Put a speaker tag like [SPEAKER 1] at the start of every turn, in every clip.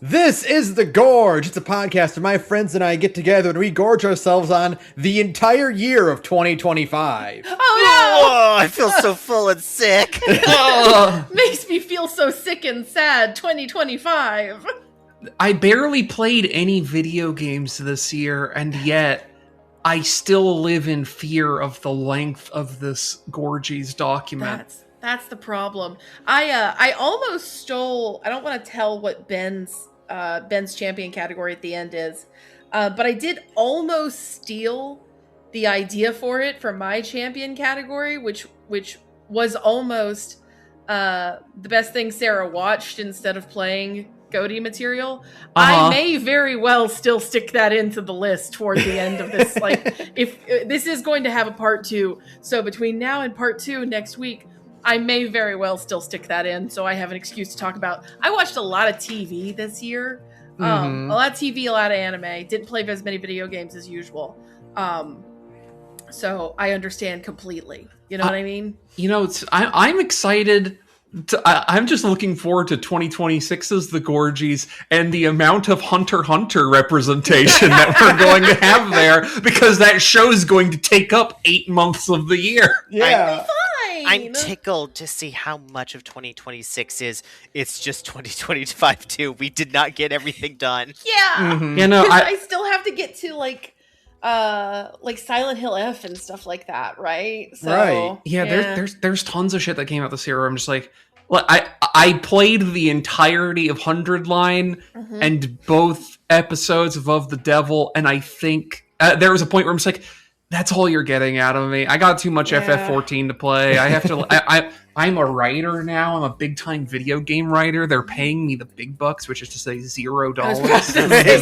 [SPEAKER 1] This is The Gorge. It's a podcast where my friends and I get together and we gorge ourselves on the entire year of 2025.
[SPEAKER 2] Oh no!
[SPEAKER 3] Oh, I feel so full and sick.
[SPEAKER 2] Makes me feel so sick and sad. 2025.
[SPEAKER 4] I barely played any video games this year, and yet I still live in fear of the length of this Gorgies document.
[SPEAKER 2] That's the problem. I almost stole. I don't want to tell what Ben's champion category at the end is, but I did almost steal the idea for it from my champion category, which was almost the best thing Sara watched instead of playing Goaty material. I may very well still stick that into the list toward the end of this. Like, if this is going to have a part 2, so between now and part 2 next week, I may very well still stick that in, so I have an excuse to talk about. I watched a lot of TV this year. A lot of TV, a lot of anime. Didn't play as many video games as usual. So I understand completely. You know what I mean?
[SPEAKER 4] You know, I'm excited. I'm just looking forward to 2026's The Gorgies and the amount of Hunter x Hunter representation that we're going to have there, because that show is going to take up 8 months of the year.
[SPEAKER 1] Yeah.
[SPEAKER 3] I'm tickled to see how much of 2026 is. It's just 2025 too. We did not get everything done.
[SPEAKER 2] Yeah.
[SPEAKER 4] You know,
[SPEAKER 2] I still have to get to like Silent Hill F and stuff like that, right? So,
[SPEAKER 1] right.
[SPEAKER 4] Yeah, there's tons of shit that came out this year where I'm just like, well, I played the entirety of 100 Line and both episodes of the Devil, and I think there was a point where I'm just like, that's all you're getting out of me. I got too much FF14 to play. I have to. I'm a writer now. I'm a big time video game writer. They're paying me the big bucks, which is to say $0.
[SPEAKER 3] I was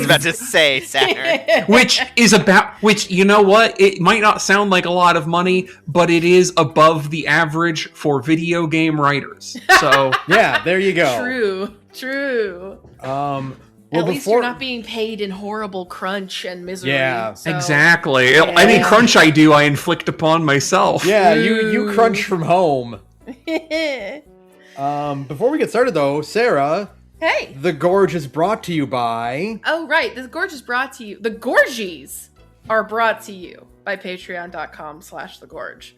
[SPEAKER 3] about to say, Saturn.
[SPEAKER 4] Which, you know what? It might not sound like a lot of money, but it is above the average for video game writers. So
[SPEAKER 1] Yeah, there you go.
[SPEAKER 2] True.
[SPEAKER 1] Well,
[SPEAKER 2] At least you're not being paid in horrible crunch and misery.
[SPEAKER 1] Yeah,
[SPEAKER 2] so.
[SPEAKER 4] exactly. Any crunch I do, I inflict upon myself.
[SPEAKER 1] Yeah, you crunch from home. Before we get started, though, Sara,
[SPEAKER 2] Hey.
[SPEAKER 1] The Gorge is brought to you by...
[SPEAKER 2] Oh, right. The Gorge is brought to you. The Gorgies are brought to you by patreon.com/thegorge.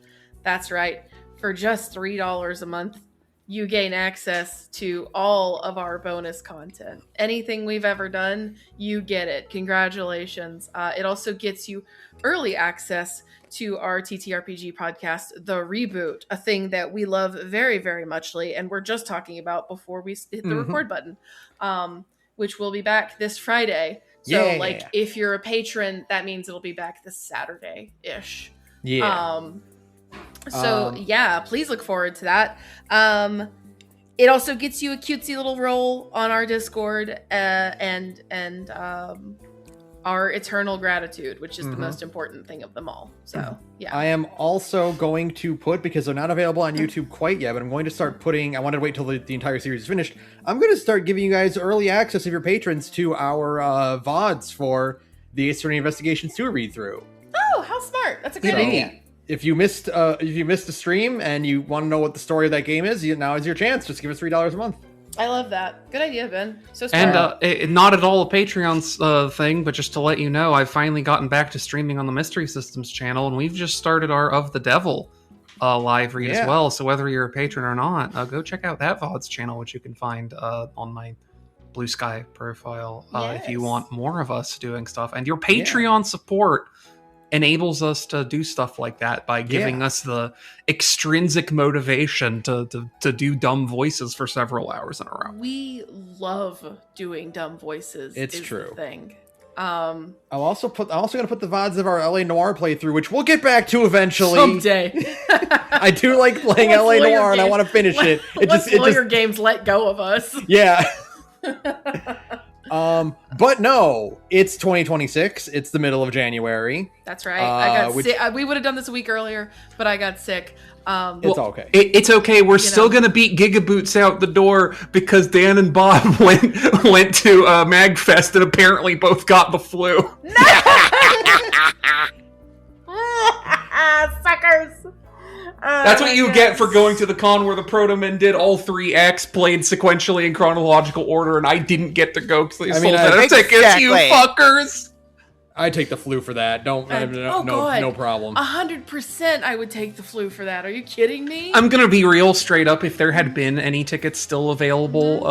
[SPEAKER 2] That's right. For just $3 a month, you gain access to all of our bonus content. Anything we've ever done, you get it. Congratulations. It also gets you early access to our TTRPG podcast, The Reboot, a thing that we love very, very muchly, and we're just talking about before we hit the record button, which will be back this Friday. So, if you're a patron, that means it'll be back this Saturday-ish.
[SPEAKER 1] Yeah.
[SPEAKER 2] Please look forward to that. It also gets you a cutesy little role on our Discord, and our eternal gratitude, which is the most important thing of them all. So, yeah.
[SPEAKER 1] I am also going to put, because they're not available on YouTube quite yet, but I'm going to start putting, I wanted to wait till the entire series is finished. I'm going to start giving you guys early access of your patrons to our VODs for the Ace Attorney Investigations 2 read through.
[SPEAKER 2] Oh, how smart. That's a great idea.
[SPEAKER 1] If you missed a stream and you want to know what the story of that game is, now is your chance. Just give us $3 a month.
[SPEAKER 2] I love that. Good idea, Ben. So smart.
[SPEAKER 4] And not at all a Patreon thing, but just to let you know, I've finally gotten back to streaming on the Mystery Systems channel, and we've just started our Of the Devil live read as well. So whether you're a patron or not, go check out that VODs channel, which you can find on my BlueSky profile if you want more of us doing stuff. And your Patreon support enables us to do stuff like that by giving us the extrinsic motivation to do dumb voices for several hours in a row.
[SPEAKER 2] We love doing dumb voices.
[SPEAKER 1] It's true.
[SPEAKER 2] The thing.
[SPEAKER 1] I'm also going to put the VODs of our LA Noire playthrough, which we'll get back to eventually.
[SPEAKER 2] Someday.
[SPEAKER 1] I do like playing LA Noire, and I want to finish it.
[SPEAKER 2] Lawyer games let go of us.
[SPEAKER 1] Yeah. But no, it's 2026. It's the middle of January.
[SPEAKER 2] That's right. I got sick. We would have done this a week earlier, but I got sick.
[SPEAKER 1] It's okay.
[SPEAKER 4] It's okay. We're still gonna beat Gigaboots out the door because Dan and Bob went to MagFest and apparently both got the flu.
[SPEAKER 2] Suckers!
[SPEAKER 4] That's what you get for going to the con where the Proto-Men did all 3 acts, played sequentially in chronological order, and I didn't get to go because they sold out of tickets, you fuckers!
[SPEAKER 1] I take the flu for that. No problem.
[SPEAKER 2] 100% I would take the flu for that. Are you kidding me?
[SPEAKER 4] I'm gonna be real straight up. If there had been any tickets still available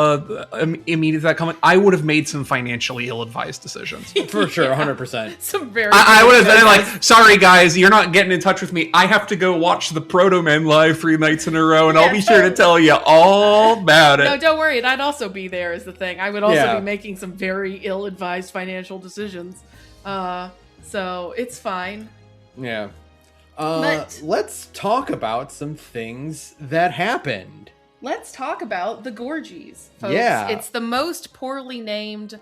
[SPEAKER 4] immediately that comment, I would have made some financially ill-advised decisions.
[SPEAKER 1] For sure, 100%.
[SPEAKER 2] Some very.
[SPEAKER 4] I would have been like, sorry guys, you're not getting in touch with me. I have to go watch the Proto-Men live 3 nights in a row, and I'll be sure to tell you all about it.
[SPEAKER 2] No, don't worry. And I'd also be there is the thing. I would also be making some very ill-advised financial decisions. So it's fine.
[SPEAKER 1] Yeah. Let's talk about some things that happened.
[SPEAKER 2] Let's talk about the Gorgies, folks.
[SPEAKER 1] Yeah.
[SPEAKER 2] It's the most poorly named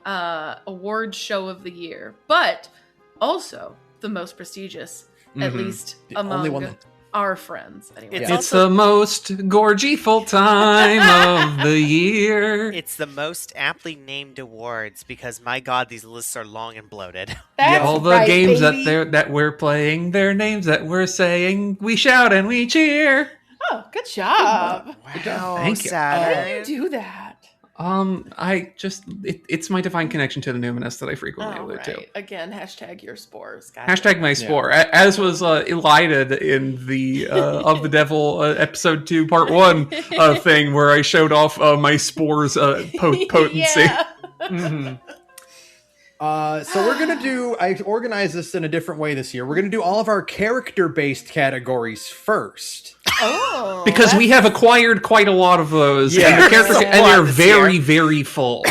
[SPEAKER 2] award show of the year, but also the most prestigious, at least among our friends. Anyway.
[SPEAKER 4] It's the most gorgy-ful time of the year.
[SPEAKER 3] It's the most aptly named awards because, my God, these lists are long and bloated.
[SPEAKER 2] That's
[SPEAKER 4] all the
[SPEAKER 2] right,
[SPEAKER 4] games
[SPEAKER 2] baby.
[SPEAKER 4] that we're playing, their names that we're saying, we shout and we cheer.
[SPEAKER 2] Oh, good job.
[SPEAKER 3] Wow,
[SPEAKER 4] Thank you.
[SPEAKER 3] Saturn.
[SPEAKER 2] How do you do that?
[SPEAKER 4] It's my divine connection to the numinous that I frequently allude to.
[SPEAKER 2] Again, hashtag your spores.
[SPEAKER 4] Hashtag my spore, as was elided in the of the devil episode 2 part 1 thing where I showed off my spores potency.
[SPEAKER 2] Yeah.
[SPEAKER 1] So we're gonna do. I organized this in a different way this year. We're gonna do all of our character-based categories first.
[SPEAKER 2] Oh,
[SPEAKER 4] because we have acquired quite a lot of those,
[SPEAKER 1] Yeah.
[SPEAKER 4] and the characters, and they're very, very full.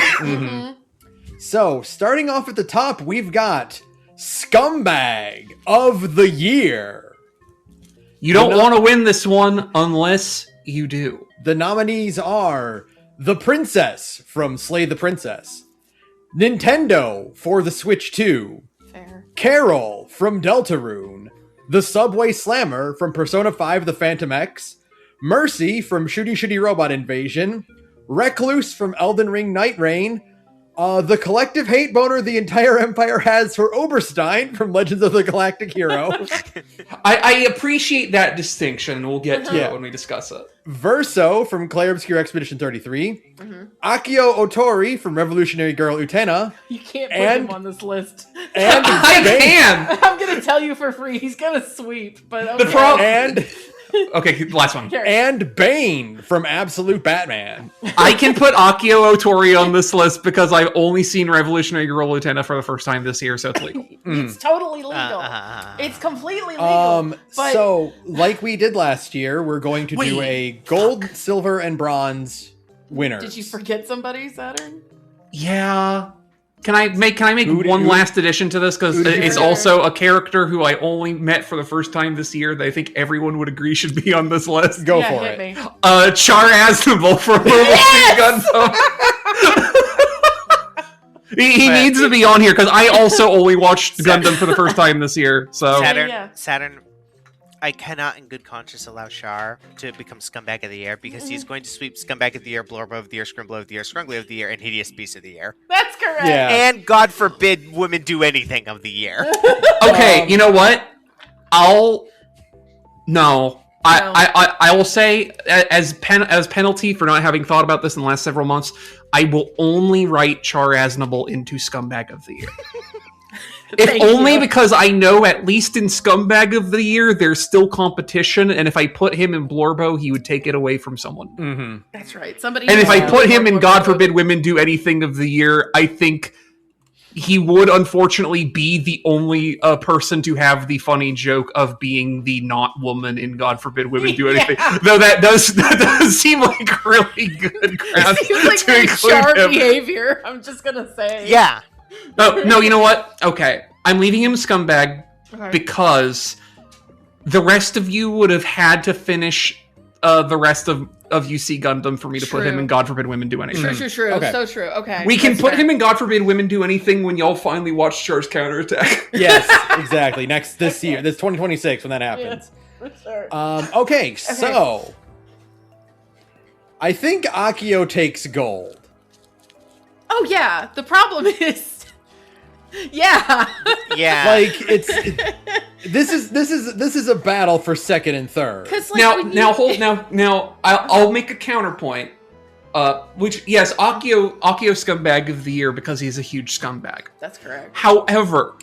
[SPEAKER 1] So, starting off at the top, we've got Scumbag of the Year.
[SPEAKER 4] You don't want to win this one unless you do.
[SPEAKER 1] The nominees are The Princess from Slay the Princess, Nintendo for the Switch 2,
[SPEAKER 2] fair.
[SPEAKER 1] Carol from Deltarune, The Subway Slammer from Persona 5 The Phantom X, Mercy from Shooty Shooty Robot Invasion, Recluse from Elden Ring Night Rain, the collective hate boner the entire Empire has for Oberstein from Legends of the Galactic Hero,
[SPEAKER 4] I appreciate that distinction. We'll get to it when we discuss it.
[SPEAKER 1] Verso from Clair Obscure Expedition 33, Akio Otori from Revolutionary Girl Utena,
[SPEAKER 2] You can't put him on this list.
[SPEAKER 1] and
[SPEAKER 4] I can!
[SPEAKER 2] I'm gonna tell you for free. He's gonna sweep, but okay.
[SPEAKER 4] The problem...
[SPEAKER 1] and
[SPEAKER 4] Okay, last one.
[SPEAKER 1] and Bane from Absolute Batman.
[SPEAKER 4] I can put Akio Otori on this list because I've only seen Revolutionary Girl Lieutenant for the first time this year, so it's legal.
[SPEAKER 2] It's totally legal. It's completely legal. But
[SPEAKER 1] So, like we did last year, we're going to do a gold, silver, and bronze winners.
[SPEAKER 2] did you forget somebody, Saturn?
[SPEAKER 4] Yeah. Can I make one
[SPEAKER 1] who-
[SPEAKER 4] last addition to this? Because
[SPEAKER 1] who did you
[SPEAKER 4] it's
[SPEAKER 1] forget?
[SPEAKER 4] also a character who I only met for the first time this year that I think everyone would agree should be on this list.
[SPEAKER 1] Go
[SPEAKER 2] Yeah,
[SPEAKER 1] for
[SPEAKER 2] hit
[SPEAKER 1] it.
[SPEAKER 2] me.
[SPEAKER 4] Char Aznable from Gundam. He needs to be on here because I also only watched Gundam for the first time this year. So
[SPEAKER 3] Saturn, I cannot in good conscience allow Char to become Scumbag of the Year because he's going to sweep Scumbag of the Year, Blorbo of the Year, Scrimblo of the Year, Scrungly of the Year, and Hideous Beast of the Year.
[SPEAKER 2] That's correct.
[SPEAKER 1] Yeah.
[SPEAKER 3] And God forbid women do anything of the year.
[SPEAKER 4] okay, you know what? I will say as penalty for not having thought about this in the last several months, I will only write Char Aznable into Scumbag of the Year. If only because I know at least in Scumbag of the Year there's still competition, and if I put him in Blorbo, he would take it away from someone.
[SPEAKER 2] That's right. Somebody.
[SPEAKER 4] And if I put him in God Forbid Women Do Anything of the Year, I think he would unfortunately be the only person to have the funny joke of being the not woman in God Forbid Women Do Anything. Though that does seem like really good ground
[SPEAKER 2] Seems like
[SPEAKER 4] to
[SPEAKER 2] very
[SPEAKER 4] include
[SPEAKER 2] sharp
[SPEAKER 4] him.
[SPEAKER 2] behavior. I'm just gonna say.
[SPEAKER 3] Yeah.
[SPEAKER 4] Oh, no, you know what? Okay. I'm leaving him Scumbag because the rest of you would have had to finish the rest of UC Gundam for me to put him in God Forbid Women Do Anything.
[SPEAKER 2] True.
[SPEAKER 1] Okay.
[SPEAKER 2] So true. Okay.
[SPEAKER 4] We can
[SPEAKER 2] That's
[SPEAKER 4] put
[SPEAKER 2] fair.
[SPEAKER 4] him in God Forbid Women Do Anything when y'all finally watch Char's Counterattack.
[SPEAKER 1] Yes, exactly. This year, this 2026 when that happens.
[SPEAKER 2] For sure.
[SPEAKER 1] Okay, so I think Akio takes gold.
[SPEAKER 2] Oh yeah. The problem is. Yeah.
[SPEAKER 3] Yeah.
[SPEAKER 1] Like This is a battle for second and third.
[SPEAKER 4] I'll make a counterpoint. Which, yes, Akio Scumbag of the Year because he's a huge scumbag.
[SPEAKER 2] That's correct.
[SPEAKER 4] However,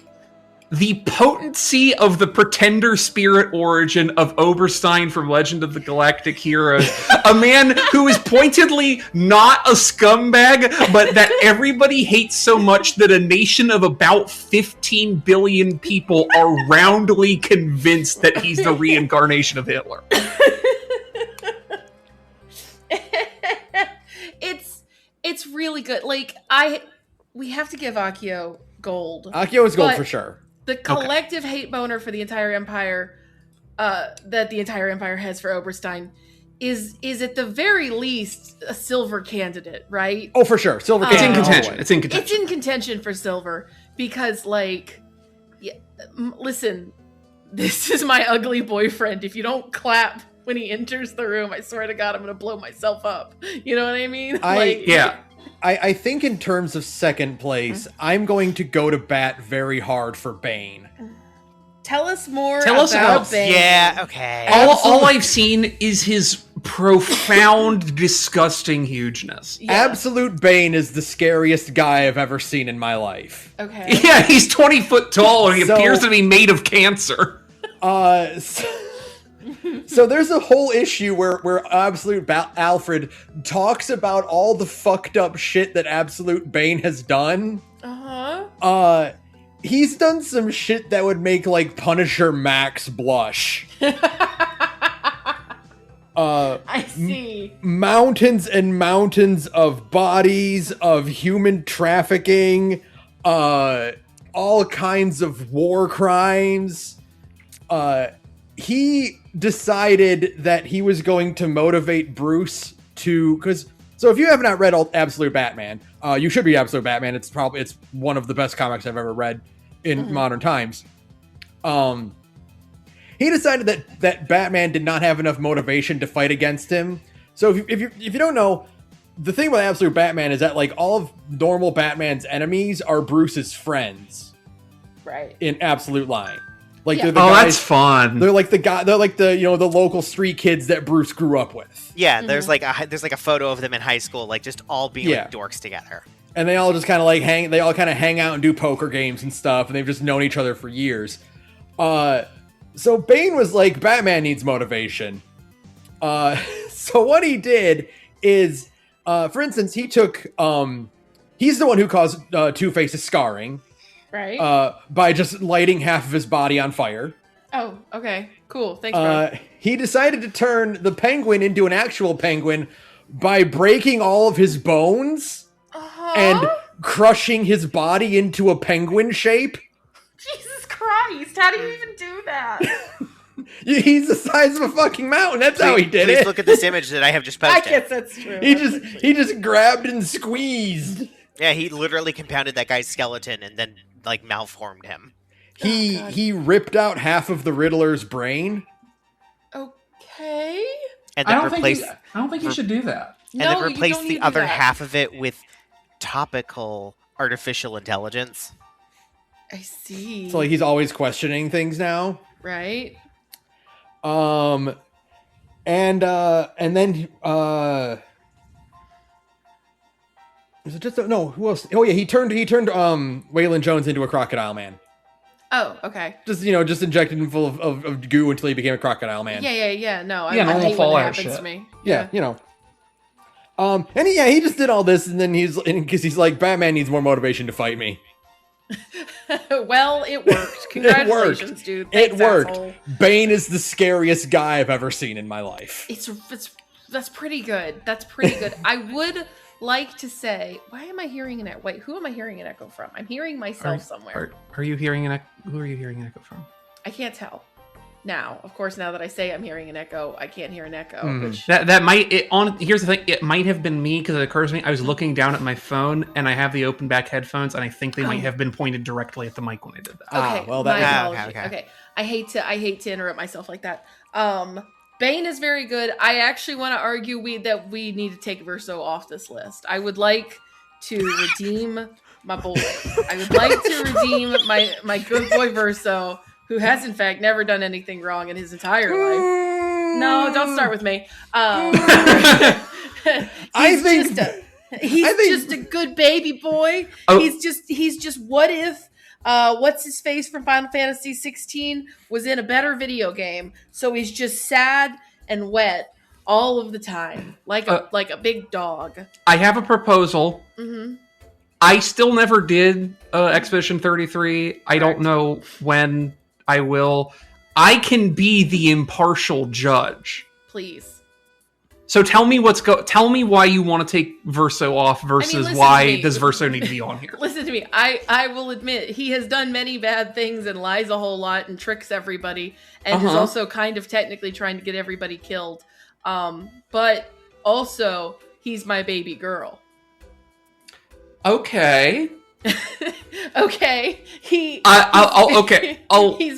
[SPEAKER 4] the potency of the pretender spirit origin of Oberstein from Legend of the Galactic Heroes, a man who is pointedly not a scumbag, but that everybody hates so much that a nation of about 15 billion people are roundly convinced that he's the reincarnation of Hitler.
[SPEAKER 2] It's really good. Like, we have to give Akio gold.
[SPEAKER 1] Akio is gold for sure.
[SPEAKER 2] The collective hate boner for the entire Empire, that the entire Empire has for Oberstein, is at the very least a silver candidate, right?
[SPEAKER 1] Oh, for sure, silver.
[SPEAKER 4] It's in contention. It's in contention.
[SPEAKER 2] It's in contention for silver because, like, listen, this is my ugly boyfriend. If you don't clap when he enters the room, I swear to God, I'm gonna blow myself up. You know what I mean?
[SPEAKER 1] I think in terms of second place, I'm going to go to bat very hard for Bane.
[SPEAKER 2] Tell us about Bane.
[SPEAKER 3] Yeah, okay.
[SPEAKER 4] All I've seen is his profound, disgusting hugeness.
[SPEAKER 2] Yeah.
[SPEAKER 1] Absolute Bane is the scariest guy I've ever seen in my life.
[SPEAKER 2] Okay.
[SPEAKER 4] Yeah, he's 20 foot tall and he appears to be made of cancer.
[SPEAKER 1] So there's a whole issue where Absolute Alfred talks about all the fucked up shit that Absolute Bane has done.
[SPEAKER 2] Uh-huh.
[SPEAKER 1] He's done some shit that would make, like, Punisher Max blush.
[SPEAKER 2] I see.
[SPEAKER 1] Mountains and mountains of bodies, of human trafficking, all kinds of war crimes. He decided that he was going to motivate Bruce so if you have not read Absolute Batman, you should read Absolute Batman. It's one of the best comics I've ever read in modern times. He decided that Batman did not have enough motivation to fight against him. So if you don't know, the thing with Absolute Batman is that, like, all of normal Batman's enemies are Bruce's friends.
[SPEAKER 2] Right.
[SPEAKER 1] In Absolute Line. Like,
[SPEAKER 2] yeah.
[SPEAKER 1] they're the guys,
[SPEAKER 4] that's fun.
[SPEAKER 1] They're like the the local street kids that Bruce grew up with.
[SPEAKER 3] Yeah, there's like a photo of them in high school, like, just all being like dorks together.
[SPEAKER 1] And they all just kind of like hang out and do poker games and stuff, and they've just known each other for years. So Bane was like, Batman needs motivation. So what he did is, for instance, he took he's the one who caused Two-Face's scarring.
[SPEAKER 2] Right.
[SPEAKER 1] By just lighting half of his body on fire.
[SPEAKER 2] Oh, okay. Cool. Thanks, bro.
[SPEAKER 1] He decided to turn the Penguin into an actual penguin by breaking all of his bones and crushing his body into a penguin shape.
[SPEAKER 2] Jesus Christ. How do you even do that?
[SPEAKER 1] He's the size of a fucking mountain. That's how he did it.
[SPEAKER 3] Please look at this image that I have just posted.
[SPEAKER 2] I guess that's true.
[SPEAKER 1] He just grabbed and squeezed.
[SPEAKER 3] Yeah, he literally compounded that guy's skeleton and then, like, malformed him.
[SPEAKER 1] He ripped out half of the Riddler's brain.
[SPEAKER 2] Okay.
[SPEAKER 3] And then
[SPEAKER 4] I don't think you should do that.
[SPEAKER 3] And then replace the other half of it with topical artificial intelligence.
[SPEAKER 2] I see.
[SPEAKER 1] So, like, he's always questioning things now.
[SPEAKER 2] Right.
[SPEAKER 1] And then is it just no? Who else? Oh yeah, he turned Waylon Jones into a crocodile man.
[SPEAKER 2] Oh, okay.
[SPEAKER 1] Just injected him full of goo until he became a crocodile man.
[SPEAKER 2] Yeah. No, I
[SPEAKER 4] normal
[SPEAKER 2] hate when
[SPEAKER 4] Fallout
[SPEAKER 2] that happens
[SPEAKER 4] shit.
[SPEAKER 2] to me.
[SPEAKER 1] Yeah. And he just did all this, and then because he's like, Batman needs more motivation to fight me.
[SPEAKER 2] Well, it worked. Congratulations, dude. Thanks,
[SPEAKER 1] it worked.
[SPEAKER 2] Asshole.
[SPEAKER 1] Bane is the scariest guy I've ever seen in my life.
[SPEAKER 2] That's pretty good. That's pretty good. I would like to say, why am I hearing an echo? Wait, who am I hearing an echo from? I'm hearing myself somewhere.
[SPEAKER 4] Are you hearing an echo? Who are you hearing an echo from?
[SPEAKER 2] I can't tell. Now, of course, now that I say I'm hearing an echo, I can't hear an echo. Which...
[SPEAKER 4] That might here's the thing. It might have been me because it occurs to me. I was looking down at my phone and I have the open back headphones, and I think they might have been pointed directly at the mic when I did that.
[SPEAKER 2] Okay,
[SPEAKER 1] well,
[SPEAKER 2] my
[SPEAKER 1] that
[SPEAKER 2] apology. Okay. I hate to interrupt myself like that. Bane is very good. I actually want to argue that we need to take Verso off this list. I would like to redeem my boy. I would like to redeem my good boy Verso, who has in fact never done anything wrong in his entire life. No, don't start with me. He's just a good baby boy.
[SPEAKER 4] Oh.
[SPEAKER 2] He's just what if what's his face from Final Fantasy 16 was in a better video game. So he's just sad and wet all of the time, like a big dog.
[SPEAKER 4] I have a proposal.
[SPEAKER 2] Mm-hmm.
[SPEAKER 4] I still never did Expedition 33. I don't know when I will. I can be the impartial judge.
[SPEAKER 2] Please.
[SPEAKER 4] So tell me tell me why you want to take Verso off versus why does Verso need to be on here?
[SPEAKER 2] Listen to me. I will admit he has done many bad things and lies a whole lot and tricks everybody and is also kind of technically trying to get everybody killed. But also he's my baby girl.
[SPEAKER 4] Okay.
[SPEAKER 2] Okay. He's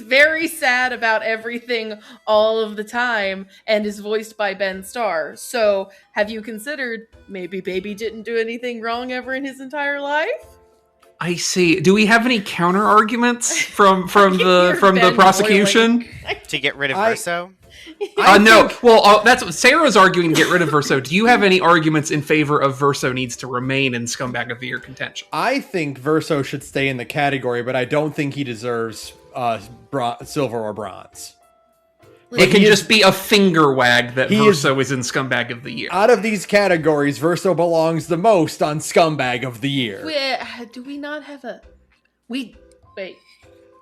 [SPEAKER 2] very sad about everything all of the time and is voiced by Ben Starr. So have you considered maybe baby didn't do anything wrong ever in his entire life?
[SPEAKER 4] I see. Do we have any counter arguments from the prosecution
[SPEAKER 3] to get rid of Verso?
[SPEAKER 4] No. Well, that's what Sarah's arguing to get rid of Verso. Do you have any arguments in favor of Verso needs to remain in Scumbag of the Year contention?
[SPEAKER 1] I think Verso should stay in the category, but I don't think he deserves silver or bronze.
[SPEAKER 4] It can just be a finger wag that Verso is in Scumbag of the Year.
[SPEAKER 1] Out of these categories, Verso belongs the most on Scumbag of the Year.
[SPEAKER 2] Do we not have a...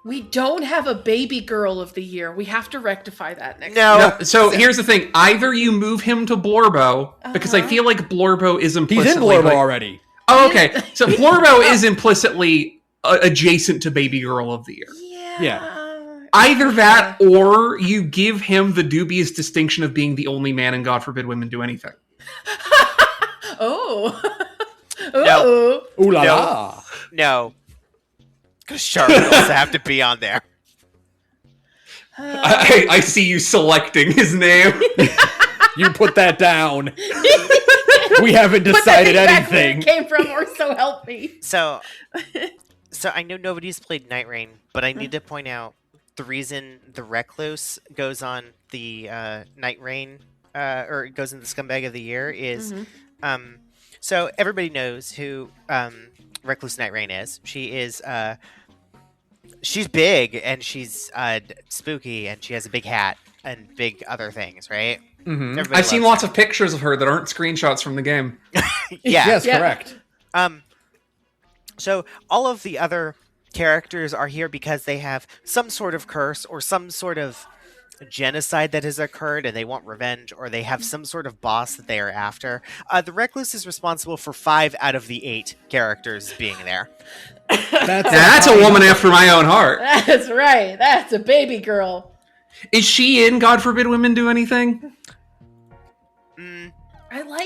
[SPEAKER 2] We don't have a baby girl of the year. We have to rectify that next
[SPEAKER 4] No, so here's the thing. Either you move him to Blorbo, because I feel like Blorbo is implicitly...
[SPEAKER 1] He's in Blorbo already.
[SPEAKER 4] Oh, okay. So Blorbo is implicitly adjacent to baby girl of the year.
[SPEAKER 2] Yeah.
[SPEAKER 4] Either that, or you give him the dubious distinction of being the only man and God forbid women do anything.
[SPEAKER 2] Oh.
[SPEAKER 3] No.
[SPEAKER 1] Ooh la la.
[SPEAKER 3] No. Because Charlotte also have to be on there.
[SPEAKER 4] I see you selecting his name.
[SPEAKER 1] You put that down. We haven't decided anything.
[SPEAKER 2] Back where it came from, or so help me.
[SPEAKER 3] So I know nobody's played Night Rain, but I need to point out the reason the Recluse goes on the Night Rain, or goes in the Scumbag of the Year is, so everybody knows who Recluse Night Rain is. She is she's big and she's spooky and she has a big hat and big other things, right?
[SPEAKER 4] Mm-hmm. I've seen lots of pictures of her that aren't screenshots from the game.
[SPEAKER 1] Yes, correct.
[SPEAKER 3] So all of the other characters are here because they have some sort of curse or some sort of genocide that has occurred and they want revenge, or they have some sort of boss that they are after. The Recluse is responsible for 5 out of the 8 characters being there.
[SPEAKER 4] That's a woman after my own heart.
[SPEAKER 2] That's right. That's a baby girl.
[SPEAKER 4] Is she in God Forbid Women Do Anything?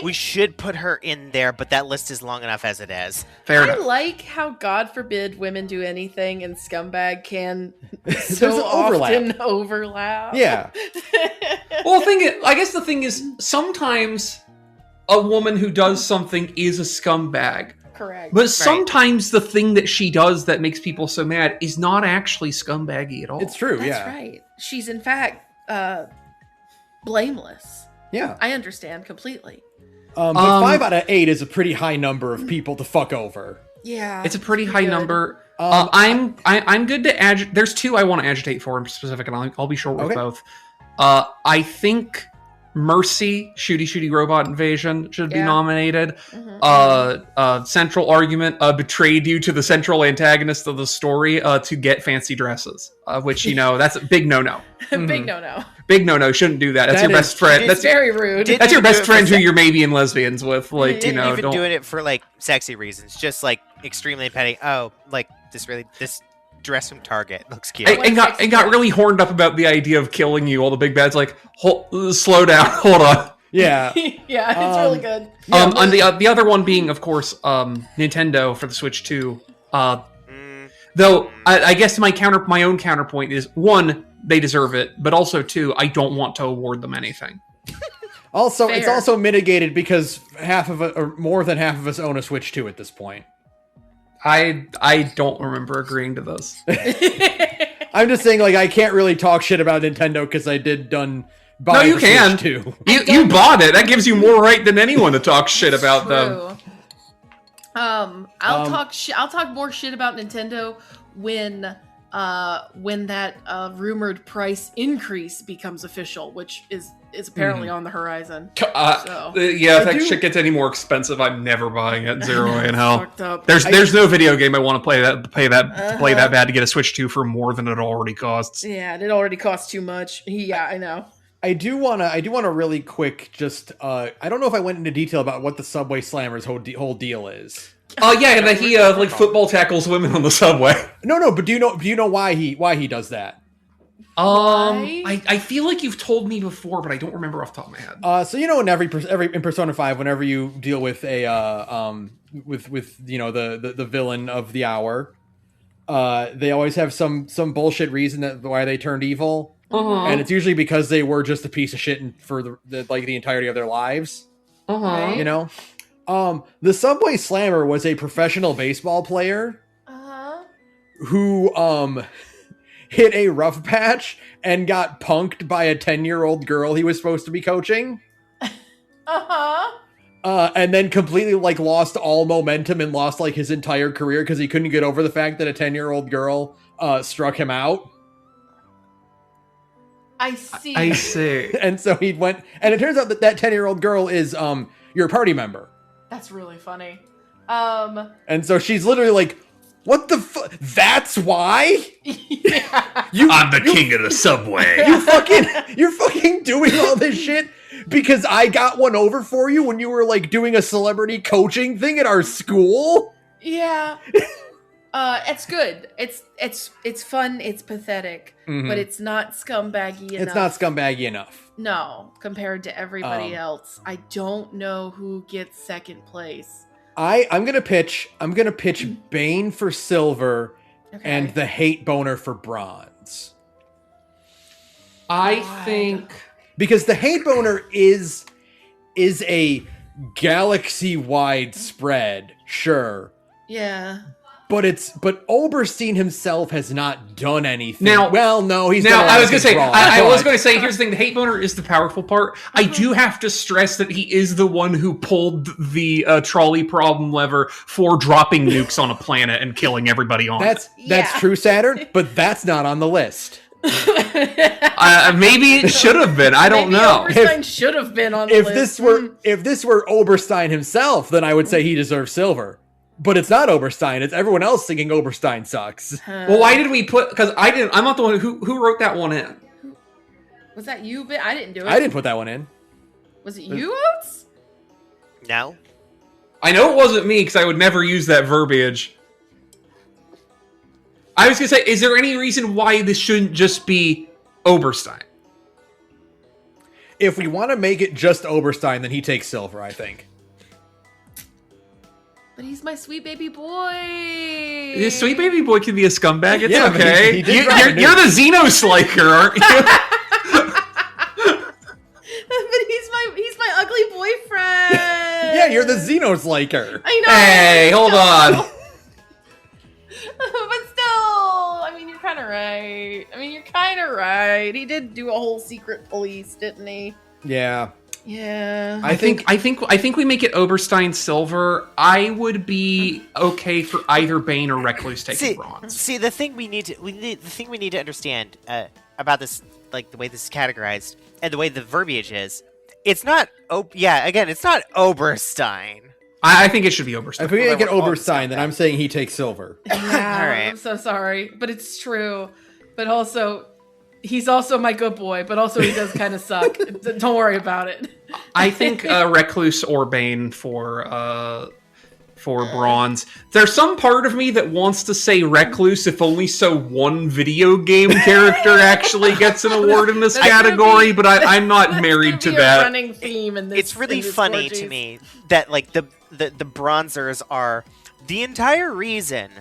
[SPEAKER 3] We should put her in there, but that list is long enough as it is.
[SPEAKER 4] Fair enough.
[SPEAKER 2] I like how God Forbid Women Do Anything and Scumbag can
[SPEAKER 1] so
[SPEAKER 2] often overlap.
[SPEAKER 1] Yeah.
[SPEAKER 4] Well, I guess the thing is, sometimes a woman who does something is a scumbag.
[SPEAKER 2] Correct.
[SPEAKER 4] But sometimes the thing that she does that makes people so mad is not actually scumbaggy at all.
[SPEAKER 1] It's true,
[SPEAKER 2] That's right. She's in fact blameless.
[SPEAKER 1] Yeah.
[SPEAKER 2] I understand completely.
[SPEAKER 1] But 5 out of 8 is a pretty high number of people to fuck over.
[SPEAKER 2] Yeah.
[SPEAKER 4] It's a pretty high number. I'm good to agitate. There's 2 I want to agitate for in specific, and I'll be short with both. I think Mercy, Shooty Robot Invasion, should be nominated. Central Argument betrayed you to the central antagonist of the story to get fancy dresses, which, that's a big no-no.
[SPEAKER 2] Big no-no.
[SPEAKER 4] Big no-no, shouldn't do that. That's your best friend. That's
[SPEAKER 2] very rude.
[SPEAKER 4] That's your best friend who you're maybe in lesbians with. Like,
[SPEAKER 3] Didn't even doing it for like sexy reasons, just like extremely petty. Oh, like this dress from Target looks cute.
[SPEAKER 4] And got really horned up about the idea of killing you. All the big bad's like, slow down, hold on.
[SPEAKER 1] Yeah.
[SPEAKER 2] Yeah, it's really good.
[SPEAKER 4] And the other one being, of course, Nintendo for the Switch 2. Though I guess my own counterpoint is, 1, they deserve it, but also 2, I don't want to award them anything.
[SPEAKER 1] Also, It's also mitigated because more than half of us own a Switch 2 at this point.
[SPEAKER 4] I don't remember agreeing to this.
[SPEAKER 1] I'm just saying, like, I can't really talk shit about Nintendo because I did done.
[SPEAKER 4] No, you can.
[SPEAKER 1] Too.
[SPEAKER 4] You bought it. That gives you more right than anyone to talk shit about them.
[SPEAKER 2] I'll talk more shit about Nintendo when that rumored price increase becomes official, which is apparently on the horizon.
[SPEAKER 4] If that shit gets any more expensive, I'm never buying it. Zero way in hell.
[SPEAKER 2] Up.
[SPEAKER 4] There's no video game I want to play that bad to get a Switch to for more than it already costs.
[SPEAKER 2] Yeah, it already costs too much. Yeah, I know.
[SPEAKER 1] I do wanna really quick just I don't know if I went into detail about what the Subway Slammer's whole deal is.
[SPEAKER 4] And that he like football tackles women on the subway.
[SPEAKER 1] No, but do you know why he does that?
[SPEAKER 2] I
[SPEAKER 4] feel like you've told me before, but I don't remember off the top of my head.
[SPEAKER 1] So in Persona 5, whenever you deal with a with the villain of the hour, they always have some bullshit reason why they turned evil. And it's usually because they were just a piece of shit for the entirety of their lives.
[SPEAKER 2] Right?
[SPEAKER 1] You know? The Subway Slammer was a professional baseball player who hit a rough patch and got punked by a 10-year-old girl he was supposed to be coaching. And then completely lost all momentum and lost his entire career because he couldn't get over the fact that a 10-year-old girl struck him out.
[SPEAKER 2] I see.
[SPEAKER 1] And so he went, and it turns out that 10-year-old girl is your party member.
[SPEAKER 2] That's really funny.
[SPEAKER 1] And so she's literally like, what the fuck? That's why?
[SPEAKER 2] Yeah.
[SPEAKER 4] I'm the king of the subway.
[SPEAKER 1] You're fucking doing all this shit because I got one over for you when you were doing a celebrity coaching thing at our school?
[SPEAKER 2] Yeah. It's good. It's fun. It's pathetic, but it's not scumbaggy enough.
[SPEAKER 1] It's not scumbaggy enough.
[SPEAKER 2] No, compared to everybody else. I don't know who gets second place.
[SPEAKER 1] I'm gonna pitch Bane for silver and the hate boner for bronze.
[SPEAKER 4] I think
[SPEAKER 1] because the hate boner is a galaxy-wide spread, sure.
[SPEAKER 2] Yeah.
[SPEAKER 1] But Oberstein himself has not done anything.
[SPEAKER 4] Now,
[SPEAKER 1] he's
[SPEAKER 4] I was going to say, here's the thing: the hate boner is the powerful part. I do have to stress that he is the one who pulled the trolley problem lever for dropping nukes on a planet and killing everybody on it.
[SPEAKER 1] That's true, Saturn, but that's not on the list.
[SPEAKER 4] Maybe it should have been. I don't know.
[SPEAKER 2] Oberstein should have been on the list.
[SPEAKER 1] If this were Oberstein himself, then I would say he deserves silver. But it's not Oberstein. It's everyone else thinking Oberstein sucks.
[SPEAKER 4] Well, why did we put... Because I'm not the one who wrote that one in.
[SPEAKER 2] Was that you? I didn't do it.
[SPEAKER 1] I didn't put that one in.
[SPEAKER 2] Was it you, Oates?
[SPEAKER 3] No.
[SPEAKER 4] I know it wasn't me, because I would never use that verbiage. I was going to say, is there any reason why this shouldn't just be Oberstein?
[SPEAKER 1] If we want to make it just Oberstein, then he takes silver, I think.
[SPEAKER 2] But he's my sweet baby boy.
[SPEAKER 4] His sweet baby boy can be a scumbag. It's okay. You're the Xenoslaker, aren't you?
[SPEAKER 2] But he's my ugly boyfriend.
[SPEAKER 1] Yeah, you're the Xenoslaker.
[SPEAKER 2] I know.
[SPEAKER 4] Hey, hold on.
[SPEAKER 2] But still, I mean, you're kind of right. He did do a whole secret police, didn't he?
[SPEAKER 1] Yeah.
[SPEAKER 2] Yeah.
[SPEAKER 4] I think we make it Oberstein silver. I would be okay for either Bane or Recluse taking bronze.
[SPEAKER 3] See, the thing we need to understand about this, the way this is categorized and the way the verbiage is, it's not. It's not Oberstein.
[SPEAKER 4] I think it should be Oberstein.
[SPEAKER 1] If we make it Oberstein, then I'm saying he takes silver.
[SPEAKER 2] Yeah, all right. I'm so sorry, but it's true. But also, he's also my good boy, but also he does kind of suck. Don't worry about it.
[SPEAKER 4] I think Recluse or Bane for bronze. There's some part of me that wants to say Recluse, if only so one video game character actually gets an award in this category, but I'm not married to that.
[SPEAKER 2] Running theme in this,
[SPEAKER 3] it's really funny to me that the bronzers are the entire reason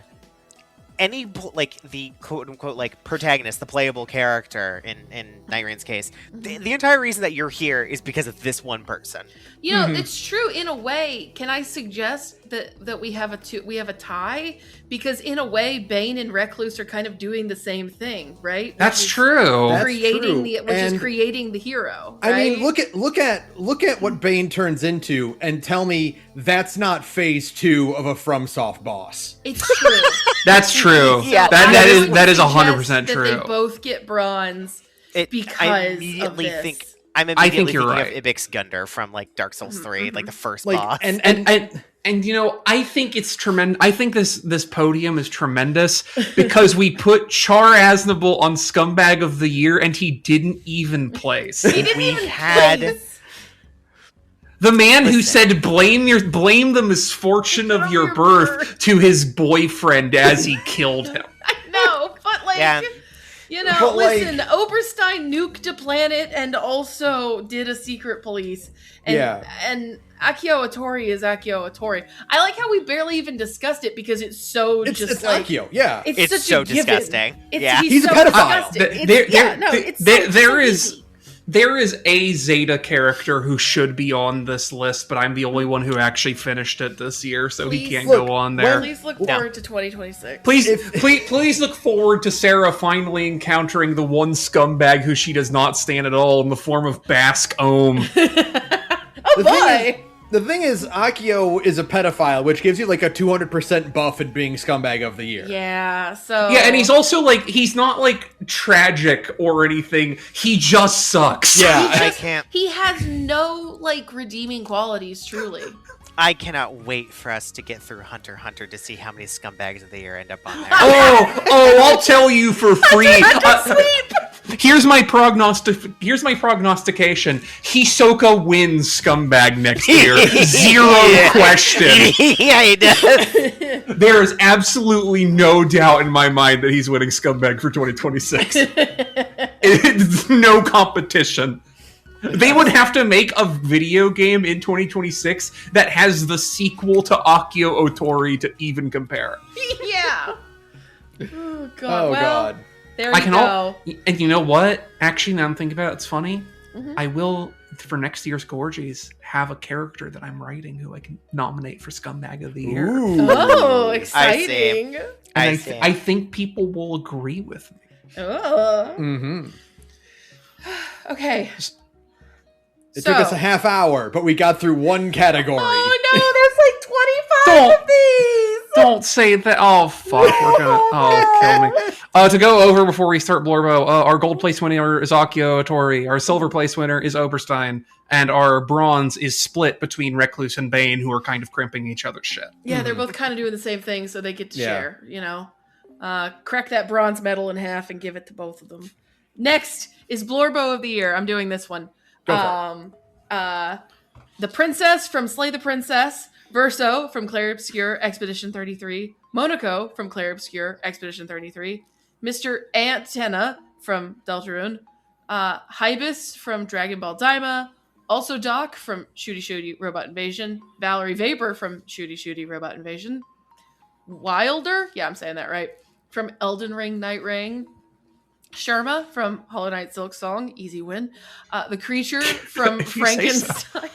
[SPEAKER 3] any the quote unquote protagonist, the playable character in Night Rain's case, the entire reason that you're here is because of this one person.
[SPEAKER 2] You know, it's true in a way. Can I suggest that we have a tie, because in a way Bane and Recluse are kind of doing the same thing, right?
[SPEAKER 4] That's true.
[SPEAKER 1] That's
[SPEAKER 2] Creating
[SPEAKER 1] true.
[SPEAKER 2] is creating the hero. Right?
[SPEAKER 1] I mean, look at what Bane turns into, and tell me that's not phase 2 of a FromSoft boss.
[SPEAKER 2] It's true.
[SPEAKER 4] That's true.
[SPEAKER 3] Yeah.
[SPEAKER 4] That is 100% true.
[SPEAKER 2] They both get bronze because
[SPEAKER 3] I immediately
[SPEAKER 2] of this.
[SPEAKER 3] think I'm immediately
[SPEAKER 4] you're
[SPEAKER 3] thinking
[SPEAKER 4] right.
[SPEAKER 3] of Ibix Gundar from like Dark Souls 3, like the first
[SPEAKER 1] Like,
[SPEAKER 3] boss.
[SPEAKER 4] And you know, I think it's tremendous. I think this podium is tremendous because we put Char Aznable on Scumbag of the Year, and he didn't even place.
[SPEAKER 2] He didn't
[SPEAKER 3] we
[SPEAKER 2] even
[SPEAKER 3] had-
[SPEAKER 2] place.
[SPEAKER 4] The man who
[SPEAKER 3] Listen.
[SPEAKER 4] said blame the misfortune of your birth to his boyfriend as he killed him.
[SPEAKER 2] I know, but like,
[SPEAKER 3] Yeah.
[SPEAKER 2] you know,
[SPEAKER 1] But, like-
[SPEAKER 2] listen, Oberstein nuked a planet and also did a secret police. And,
[SPEAKER 1] Yeah.
[SPEAKER 2] and Akio Otori is Akio Otori. I like how we barely even discussed it because it's so
[SPEAKER 1] It's
[SPEAKER 2] just like
[SPEAKER 1] Akio, yeah.
[SPEAKER 2] it's such
[SPEAKER 3] so
[SPEAKER 2] a given.
[SPEAKER 3] disgusting.
[SPEAKER 2] It's,
[SPEAKER 1] He's a
[SPEAKER 2] so
[SPEAKER 1] pedophile.
[SPEAKER 2] disgusting.
[SPEAKER 4] There is a Zeta character who should be on this list, but I'm the only one who actually finished it this year, so he
[SPEAKER 2] Please
[SPEAKER 4] can't
[SPEAKER 1] look,
[SPEAKER 4] go on there.
[SPEAKER 2] Please look forward to 2026.
[SPEAKER 4] Please look forward to Sara finally encountering the one scumbag who she does not stand at all in the form of Basque Ohm.
[SPEAKER 2] Oh boy!
[SPEAKER 1] The thing is, Akio is a pedophile, which gives you like a 200% buff at being Scumbag of the Year.
[SPEAKER 2] Yeah, so
[SPEAKER 4] Yeah, and he's also like, he's not like tragic or anything. He just sucks.
[SPEAKER 1] Yeah.
[SPEAKER 2] He
[SPEAKER 3] I
[SPEAKER 2] just-
[SPEAKER 3] can't.
[SPEAKER 2] He has no like redeeming qualities, truly.
[SPEAKER 3] I cannot wait for us to get through Hunter x Hunter to see how many Scumbags of the Year end up on there.
[SPEAKER 4] I'll tell you for free. Here's my prognostication. Hisoka wins Scumbag next year. Zero question.
[SPEAKER 3] Yeah, he does.
[SPEAKER 4] There is absolutely no doubt in my mind that he's winning Scumbag for 2026. It's no competition. They would have to make a video game in 2026 that has the sequel to Akio Otori to even compare.
[SPEAKER 2] Yeah. Oh god.
[SPEAKER 1] Oh,
[SPEAKER 2] well,
[SPEAKER 1] God.
[SPEAKER 2] there you go.
[SPEAKER 4] And you know what? Actually, now I'm thinking about it, it's funny.
[SPEAKER 2] Mhm.
[SPEAKER 4] I will, for next year's Gorgies, have a character that I'm writing who I can nominate for Scumbag of the Year.
[SPEAKER 1] Ooh.
[SPEAKER 2] Oh, exciting.
[SPEAKER 4] And I think people will agree with me.
[SPEAKER 2] Oh.
[SPEAKER 1] Mm-hmm.
[SPEAKER 2] Okay.
[SPEAKER 1] It took us a half hour, but we got through one category.
[SPEAKER 2] Oh no, there's like 25 of these.
[SPEAKER 4] Don't say that. Oh, fuck. We're gonna... kill me. To go over before we start Blorbo, our gold place winner is Akio Otori, our silver place winner is Oberstein, and our bronze is split between Recluse and Bane, who are kind of crimping each other's shit.
[SPEAKER 2] Yeah, they're both kind of doing the same thing, so they get to
[SPEAKER 1] Yeah.
[SPEAKER 2] share, you know. Crack that bronze medal in half and give it to both of them. Next is Blorbo of the Year. I'm doing this one.
[SPEAKER 1] Go for
[SPEAKER 2] The Princess from Slay the Princess, Verso from Clair Obscure Expedition 33, Monaco from Clair Obscure Expedition 33, Mr. Antenna from Deltarune, Hideous from Dragon Ball Daima, also Doc from Shooty Shooty Robot Invasion, Valerie Vapor from Shooty Shooty Robot Invasion, Wilder, yeah, I'm saying that right, from Elden Ring Night Ring, Sherma from Hollow Knight Silk Song, easy win. The Creature from
[SPEAKER 4] If you say so.
[SPEAKER 2] Frankenstein.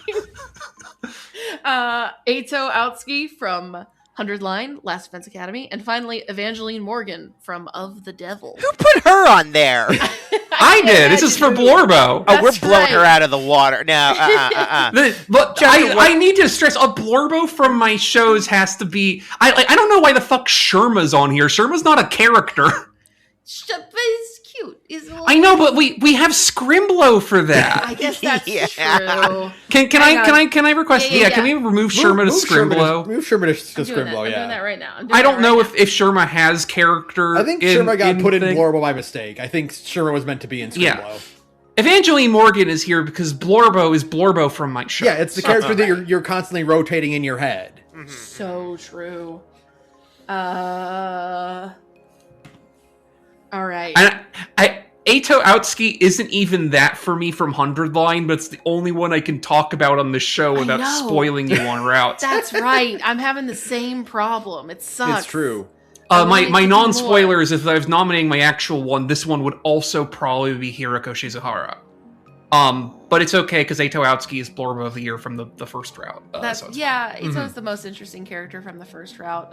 [SPEAKER 2] Eito Aotsuki from 100 Line, Last Defense Academy. And finally, Evangeline Morgan from Of the Devil.
[SPEAKER 3] Who put her on there?
[SPEAKER 4] I did. This is for Blorbo.
[SPEAKER 3] Oh, we're
[SPEAKER 2] That's
[SPEAKER 3] blowing her
[SPEAKER 2] right.
[SPEAKER 3] out of the water. No,
[SPEAKER 4] But
[SPEAKER 3] Johnny,
[SPEAKER 4] I need to stress a Blorbo from my shows has to be. I don't know why the fuck Sherma's on here. Sherma's not a character.
[SPEAKER 2] But it's cute.
[SPEAKER 4] I know, but we have Scrimblo for that.
[SPEAKER 2] I guess that's
[SPEAKER 3] Yeah.
[SPEAKER 2] true.
[SPEAKER 4] Can I request?
[SPEAKER 2] Yeah,
[SPEAKER 4] Can we remove Sherma to Scrimblo?
[SPEAKER 1] Move Sherma to
[SPEAKER 2] I'm doing that.
[SPEAKER 1] Scrimblo,
[SPEAKER 2] I'm
[SPEAKER 1] yeah.
[SPEAKER 2] doing that right now.
[SPEAKER 4] I don't know if Sherma has character.
[SPEAKER 1] I think Sherma got put in
[SPEAKER 4] thing.
[SPEAKER 1] Blorbo by mistake. I think Sherma was meant to be in Scrimblo.
[SPEAKER 4] Yeah. Evangeline Morgan is here because Blorbo is Blorbo from my show.
[SPEAKER 1] Yeah, it's the character that you're constantly rotating in your head.
[SPEAKER 2] So true. All right.
[SPEAKER 4] And Eito Aotsuki isn't even that for me from 100 Line, but it's the only one I can talk about on the show
[SPEAKER 2] I
[SPEAKER 4] without
[SPEAKER 2] know.
[SPEAKER 4] spoiling you on routes.
[SPEAKER 2] That's right. I'm having the same problem. It sucks.
[SPEAKER 1] It's true.
[SPEAKER 2] I
[SPEAKER 4] My
[SPEAKER 2] wanted to do
[SPEAKER 4] non-spoilers, if I was nominating my actual one, this one would also probably be Hiroko Shizuhara. But it's okay because Eito Aotsuki is Blorbo of the Year from the first route.
[SPEAKER 2] That's
[SPEAKER 4] so it's
[SPEAKER 2] Ito's the most interesting character from the first route.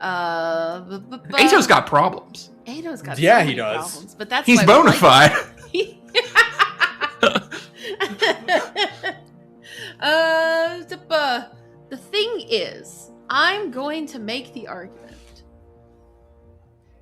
[SPEAKER 4] Eito's got problems.
[SPEAKER 2] Eito's got
[SPEAKER 1] Yeah,
[SPEAKER 2] so
[SPEAKER 1] he
[SPEAKER 2] many
[SPEAKER 1] does.
[SPEAKER 2] problems, but that's
[SPEAKER 4] He's
[SPEAKER 2] why
[SPEAKER 4] bona
[SPEAKER 2] we like
[SPEAKER 4] fide.
[SPEAKER 2] The thing is, I'm going to make the argument.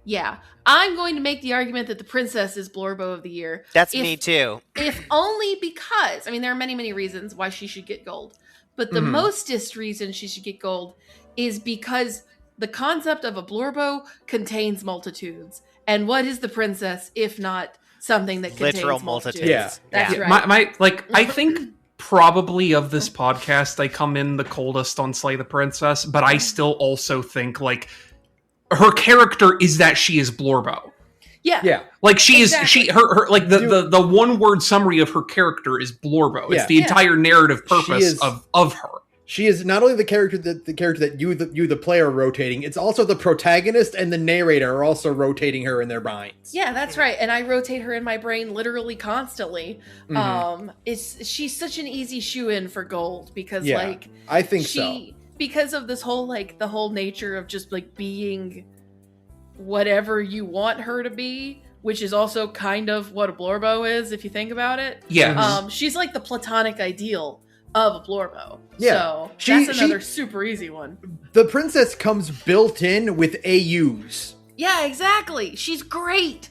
[SPEAKER 2] Yeah, I'm going to make the argument that the princess is Blorbo of the Year.
[SPEAKER 3] That's me too.
[SPEAKER 2] If only because, I mean, there are many, many reasons why she should get gold. But the mostest reason she should get gold is because the concept of a Blorbo contains multitudes. And what is the princess if not something that contains
[SPEAKER 3] Literal
[SPEAKER 2] multitudes?
[SPEAKER 3] multitudes.
[SPEAKER 2] That's
[SPEAKER 3] Yeah.
[SPEAKER 2] right.
[SPEAKER 4] I think probably of this podcast, I come in the coldest on Slay the Princess, but I still also think, like, her character is that she is Blorbo.
[SPEAKER 2] Yeah.
[SPEAKER 4] Like she
[SPEAKER 2] Exactly.
[SPEAKER 4] is her like the one word summary of her character is Blorbo. It's the entire narrative purpose of her.
[SPEAKER 1] She is not only the character that you the player are rotating, it's also the protagonist and the narrator are also rotating her in their minds.
[SPEAKER 2] Yeah, that's right. And I rotate her in my brain literally constantly. She's such an easy shoe-in for gold because like
[SPEAKER 1] I think so.
[SPEAKER 2] Because of this whole like the whole nature of just like being whatever you want her to be, which is also kind of what a Blorbo is if you think about it.
[SPEAKER 4] Yeah.
[SPEAKER 2] She's like the platonic ideal of a Blorbo.
[SPEAKER 1] Yeah.
[SPEAKER 2] So that's another super easy one.
[SPEAKER 1] The princess comes built in with AUs.
[SPEAKER 2] Yeah, exactly. She's great.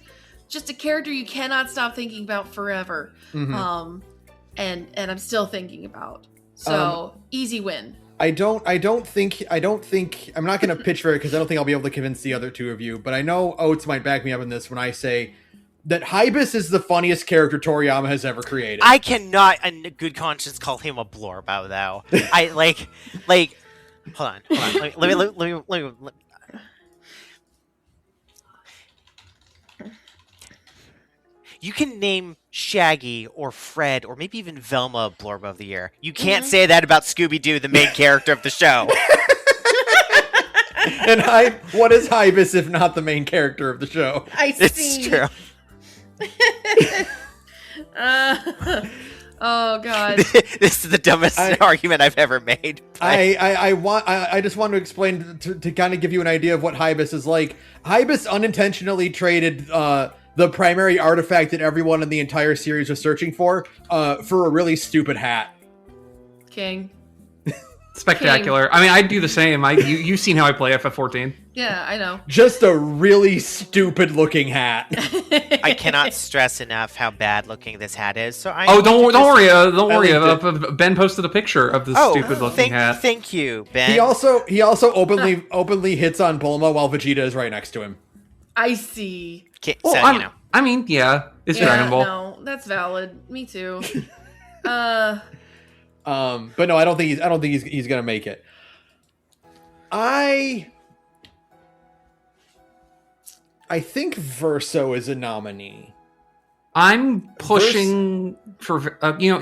[SPEAKER 2] Just a character you cannot stop thinking about forever. And I'm still thinking about. So easy win. I don't think
[SPEAKER 1] I'm not going to pitch for it because I don't think I'll be able to convince the other two of you, but I know Oates might back me up in this when I say that Hideous is the funniest character Toriyama has ever created.
[SPEAKER 3] I cannot, in good conscience, call him a Blorbo, though. I like. Hold on. Let me. You can name Shaggy or Fred or maybe even Velma Blorbo of the Year. You can't say that about Scooby-Doo, the main character of the show.
[SPEAKER 1] And what is Hideous if not the main character of the show?
[SPEAKER 3] It's true.
[SPEAKER 2] Oh god.
[SPEAKER 3] This is the dumbest argument I've ever made.
[SPEAKER 1] I just want to explain to kind of give you an idea of what Hideous is like. Hideous unintentionally traded the primary artifact that everyone in the entire series was searching for a really stupid hat.
[SPEAKER 2] King.
[SPEAKER 4] Spectacular. King. I mean, I'd do the same. You've seen how I play FF14.
[SPEAKER 2] Yeah, I know.
[SPEAKER 1] Just a really stupid looking hat.
[SPEAKER 3] I cannot stress enough how bad looking this hat is. So
[SPEAKER 4] don't worry. Ben posted a picture of this stupid looking hat.
[SPEAKER 3] Thank you, Ben.
[SPEAKER 1] He also openly hits on Bulma while Vegeta is right next to him.
[SPEAKER 2] I see.
[SPEAKER 4] Well, I mean, it's Dragon Ball.
[SPEAKER 2] No, that's valid. Me too.
[SPEAKER 1] But no, I don't think he's gonna make it. I think Verso is a nominee.
[SPEAKER 4] I'm pushing for you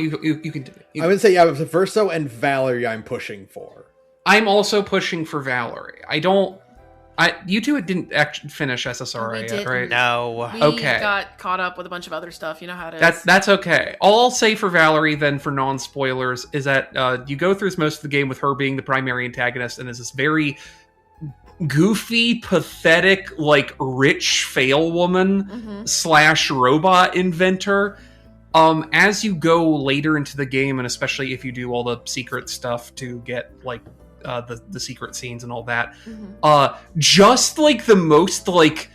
[SPEAKER 4] can.
[SPEAKER 1] I would say Verso and Valerie. I'm pushing for.
[SPEAKER 4] I'm also pushing for Valerie. You two didn't actually finish SSRA yet, right?
[SPEAKER 3] No.
[SPEAKER 2] We got caught up with a bunch of other stuff. You know how it is.
[SPEAKER 4] That's okay. All I'll say for Valerie, then, for non-spoilers, is that you go through most of the game with her being the primary antagonist, and is this very goofy, pathetic, like, rich fail woman / robot inventor. As you go later into the game, and especially if you do all the secret stuff to get, like, the secret scenes and all that. Just like the most like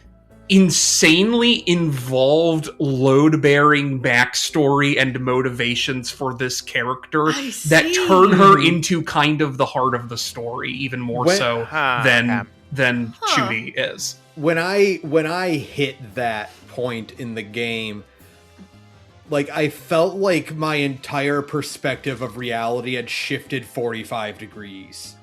[SPEAKER 4] insanely involved load-bearing backstory and motivations for this character that turn her into kind of the heart of the story, even more than Chudy is.
[SPEAKER 1] When I hit that point in the game, like, I felt like my entire perspective of reality had shifted 45 degrees.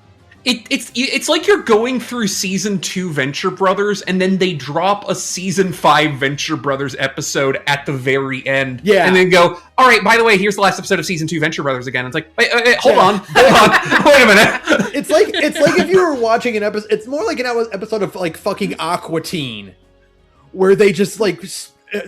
[SPEAKER 4] It's like you're going through season 2 Venture Brothers, and then they drop a season 5 Venture Brothers episode at the very end. Yeah. And then go, all right, by the way, here's the last episode of season 2 Venture Brothers again. It's like, wait, hold on. Wait a minute.
[SPEAKER 1] It's like if you were watching an episode, it's more like an episode of like fucking Aqua Teen, where they just like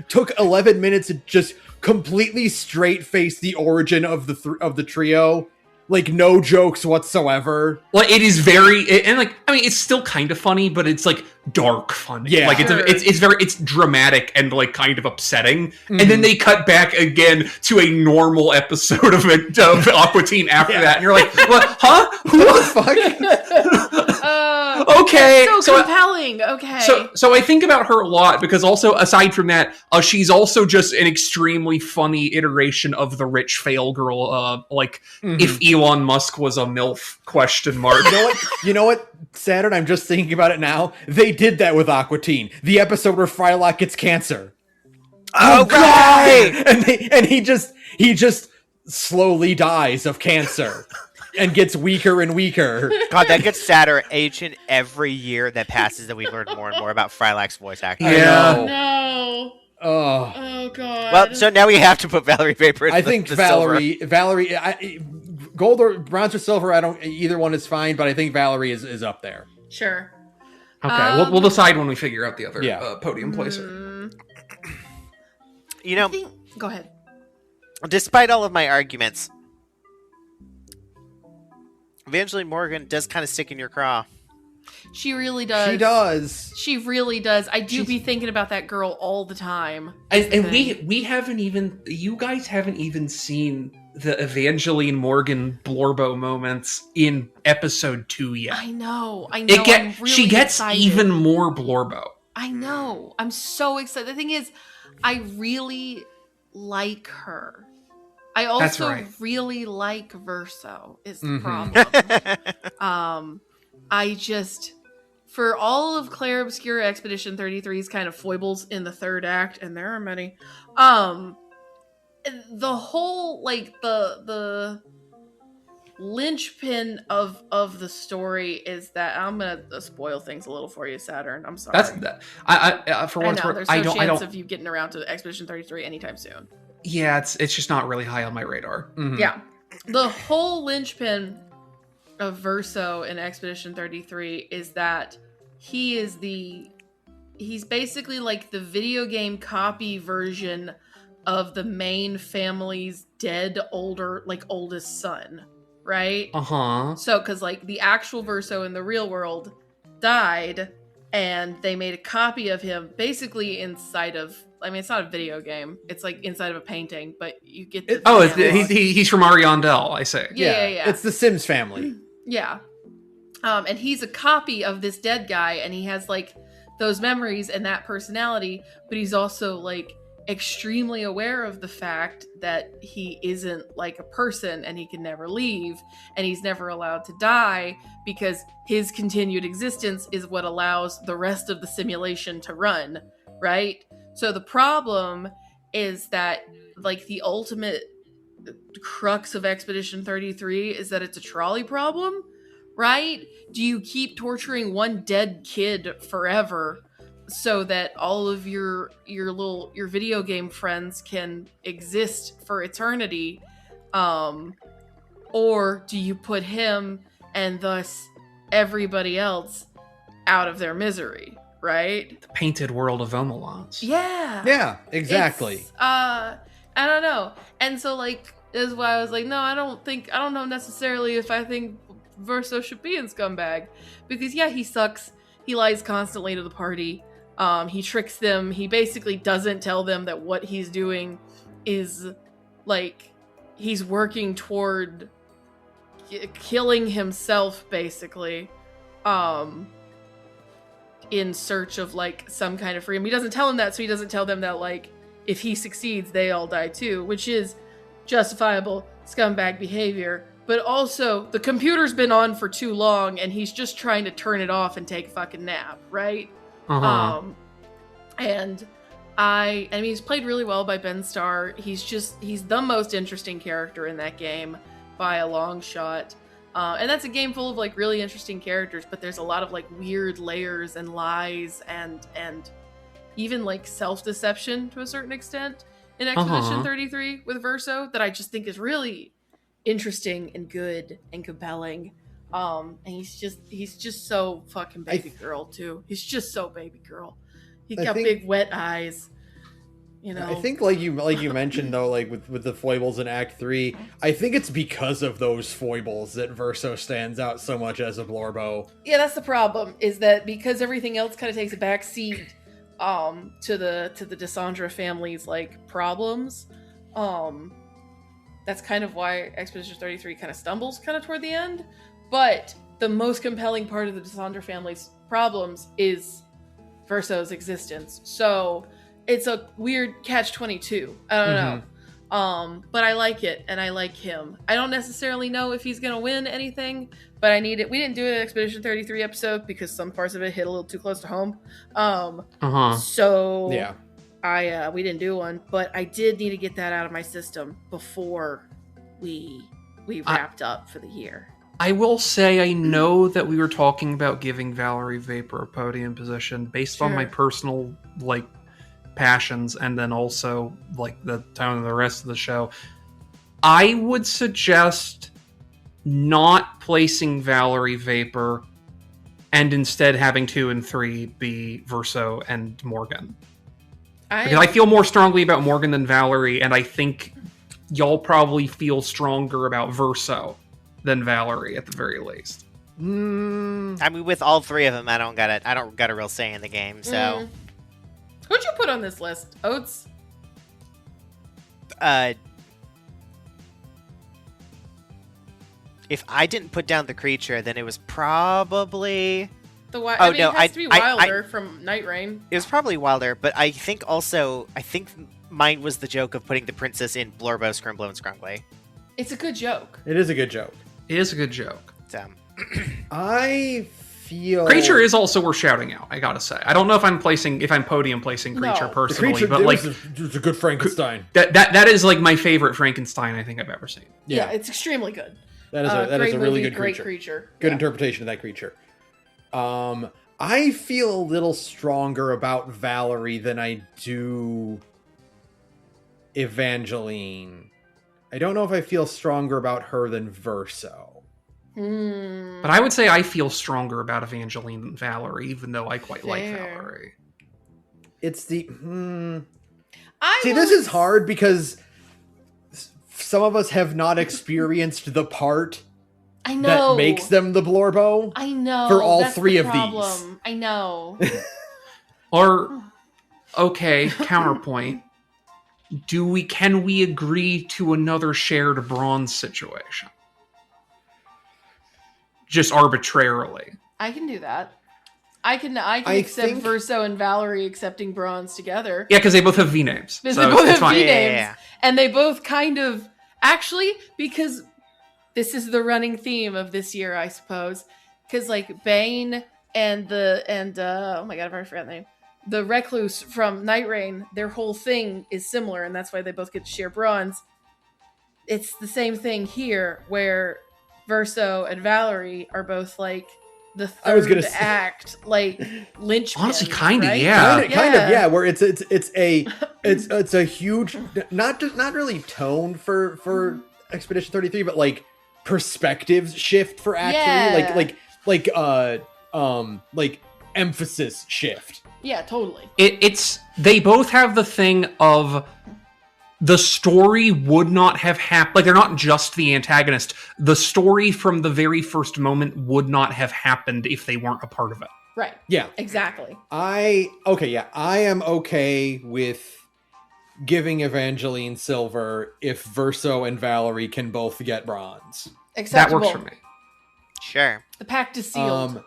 [SPEAKER 1] took 11 minutes and just completely straight face the origin of the trio. Like, no jokes whatsoever.
[SPEAKER 4] Like, it is very, and like, I mean, it's still kind of funny, but it's like dark funny.
[SPEAKER 1] Yeah.
[SPEAKER 4] Like,
[SPEAKER 2] Sure.
[SPEAKER 4] it's dramatic and like kind of upsetting. And then they cut back again to a normal episode of Aqua Teen after that. And you're like, what? Huh?
[SPEAKER 1] What the fuck?
[SPEAKER 4] Okay.
[SPEAKER 2] So compelling. Okay.
[SPEAKER 4] So I think about her a lot because also, aside from that, she's also just an extremely funny iteration of the rich fail girl. If Elon Musk was a MILF, question mark.
[SPEAKER 1] You know what, Saturn? I'm just thinking about it now. They did that with Aqua Teen. The episode where Frylock gets cancer.
[SPEAKER 3] Oh, right!
[SPEAKER 1] And he just slowly dies of cancer. And gets weaker and weaker.
[SPEAKER 3] God, that gets sadder each and every year that passes that we learn more and more about Frylock's voice acting.
[SPEAKER 4] Yeah.
[SPEAKER 2] No.
[SPEAKER 1] Oh
[SPEAKER 2] God.
[SPEAKER 3] Well, so now we have to put Valerie Vapor in
[SPEAKER 1] I think
[SPEAKER 3] the
[SPEAKER 1] Valerie, gold or bronze or silver, either one is fine, but I think Valerie is up there.
[SPEAKER 2] Sure.
[SPEAKER 4] Okay, we'll decide when we figure out the other podium placer.
[SPEAKER 3] You know,
[SPEAKER 2] Go ahead.
[SPEAKER 3] despite all of my arguments, Evangeline Morgan does kind of stick in your craw.
[SPEAKER 2] She really does.
[SPEAKER 1] She does.
[SPEAKER 2] She really does. I do be thinking about that girl all the time.
[SPEAKER 4] And we haven't even, you guys haven't even seen the Evangeline Morgan Blorbo moments in episode 2 yet.
[SPEAKER 2] I know. I'm
[SPEAKER 4] She
[SPEAKER 2] really
[SPEAKER 4] gets
[SPEAKER 2] excited.
[SPEAKER 4] even more Blorbo.
[SPEAKER 2] I know. I'm so excited. The thing is, I really like her. I also really like Verso is the problem. I just, for all of Claire Obscura Expedition 33's kind of foibles in the third act, and there are many, the whole, like, the linchpin of the story is that, I'm gonna spoil things a little for you, Saturn. I'm sorry.
[SPEAKER 4] For what it's worth,
[SPEAKER 2] there's no chance of you getting around to Expedition 33 anytime soon.
[SPEAKER 4] Yeah, it's just not really high on my radar.
[SPEAKER 1] Mm-hmm.
[SPEAKER 2] Yeah. The whole linchpin of Verso in Expedition 33 is that he's basically like the video game copy version of the main family's dead oldest son, right? So, because like the actual Verso in the real world died, and they made a copy of him basically inside of, I mean, it's not a video game. It's like inside of a painting, but you get the
[SPEAKER 4] he's from Ariandel, I say.
[SPEAKER 2] Yeah.
[SPEAKER 1] It's the Sims family.
[SPEAKER 2] Yeah. And he's a copy of this dead guy, and he has like those memories and that personality, but he's also like extremely aware of the fact that he isn't like a person, and he can never leave, and he's never allowed to die, because his continued existence is what allows the rest of the simulation to run, right? So the problem is that, like, the ultimate crux of Expedition 33 is that it's a trolley problem, right? Do you keep torturing one dead kid forever so that all of your video game friends can exist for eternity, or do you put him and thus everybody else out of their misery, right?
[SPEAKER 4] The painted world of Omelons.
[SPEAKER 1] Yeah, exactly.
[SPEAKER 2] I don't know. And so, like, is why I was like, no, I don't know necessarily if I think Verso should be in Scumbag, because yeah, he sucks. He lies constantly to the party. He tricks them. He basically doesn't tell them that what he's doing is, like, he's working toward killing himself, basically, in search of, like, some kind of freedom. He doesn't tell them that, so he doesn't tell them that, like, if he succeeds, they all die too, which is justifiable scumbag behavior. But also, the computer's been on for too long, and he's just trying to turn it off and take a fucking nap, right? And I mean, he's played really well by Ben Starr. He's the most interesting character in that game by a long shot. And that's a game full of, like, really interesting characters, but there's a lot of, like, weird layers and lies and even, like, self-deception to a certain extent in Expedition 33 with Verso that I just think is really interesting and good and compelling. And he's just so fucking baby girl too. He's just so baby girl. He's got big wet eyes. You know,
[SPEAKER 1] I think like you mentioned though, like with the foibles in Act 3, I think it's because of those foibles that Verso stands out so much as a Blorbo.
[SPEAKER 2] Yeah, that's the problem, is that because everything else kind of takes a back seat to the Dysandra family's like problems, that's kind of why Expedition 33 kind of stumbles kind of toward the end. But the most compelling part of the Dysandra family's problems is Verso's existence. So it's a weird catch-22. I don't know. But I like it, and I like him. I don't necessarily know if he's gonna win anything, but I need it. We didn't do an Expedition 33 episode because some parts of it hit a little too close to home. So
[SPEAKER 1] yeah,
[SPEAKER 2] we didn't do one, but I did need to get that out of my system before we wrapped up for the year.
[SPEAKER 4] I will say I know that we were talking about giving Valerie Vapor a podium position based on my personal like passions, and then also like the tone of the rest of the show. I would suggest not placing Valerie Vapor and instead having 2 and 3 be Verso and Morgan. Because I feel more strongly about Morgan than Valerie, and I think y'all probably feel stronger about Verso than Valerie at the very least.
[SPEAKER 3] I mean, with all 3 of them, I don't got a real say in the game. So,
[SPEAKER 2] who'd you put on this list? Oates.
[SPEAKER 3] If I didn't put down the creature, then it was probably
[SPEAKER 2] it has to be Wilder from Night Rain.
[SPEAKER 3] It was probably Wilder, but I think mine was the joke of putting the princess in Blorbo, Scrimblo, and Scrungly.
[SPEAKER 2] It's a good joke.
[SPEAKER 1] it is a good joke.
[SPEAKER 4] It is a good joke.
[SPEAKER 1] I feel
[SPEAKER 4] Creature is also worth shouting out, I gotta say. I don't know if I'm podium placing Creature personally,
[SPEAKER 1] Creature,
[SPEAKER 4] but like
[SPEAKER 1] it's a good Frankenstein.
[SPEAKER 4] that is like my favorite Frankenstein I think I've ever seen.
[SPEAKER 2] Yeah, it's extremely good.
[SPEAKER 1] That is a really good
[SPEAKER 2] great
[SPEAKER 1] creature. Good interpretation of that creature. I feel a little stronger about Valerie than I do Evangeline. I don't know if I feel stronger about her than Verso.
[SPEAKER 4] But I would say I feel stronger about Evangeline than Valerie, even though I quite like Valerie.
[SPEAKER 1] It's the... This is hard because some of us have not experienced the part that makes them the Blorbo.
[SPEAKER 2] I know.
[SPEAKER 1] For all 3 of these.
[SPEAKER 2] I know.
[SPEAKER 4] Or, okay, counterpoint. Can we agree to another shared bronze situation? Just arbitrarily.
[SPEAKER 2] I can do that. I can accept Verso and Valerie accepting bronze together.
[SPEAKER 4] Yeah, because they both have V names.
[SPEAKER 2] Because they both have V names. And they both kind of... Actually, because this is the running theme of this year, I suppose. Because, like, Bane and oh my god, I've already forgotten the name. The Recluse from Night Rain, their whole thing is similar, and that's why they both get to share bronze. It's the same thing here, where Verso and Valerie are both, like, the third act, like, linchpin.
[SPEAKER 4] Honestly, kind of,
[SPEAKER 2] right?
[SPEAKER 4] yeah.
[SPEAKER 1] Kind of, yeah. Where it's a huge, not really tone for Expedition 33, but like perspectives shift for Act 3, like emphasis shift.
[SPEAKER 2] Yeah, totally.
[SPEAKER 4] They both have the thing of the story would not have happened. Like, they're not just the antagonist. The story from the very first moment would not have happened if they weren't a part of it.
[SPEAKER 2] Right.
[SPEAKER 1] Yeah.
[SPEAKER 2] Exactly.
[SPEAKER 1] I am okay with giving Evangeline silver if Verso and Valerie can both get bronze.
[SPEAKER 2] Acceptable.
[SPEAKER 4] That works for me.
[SPEAKER 3] Sure.
[SPEAKER 2] The pact is sealed.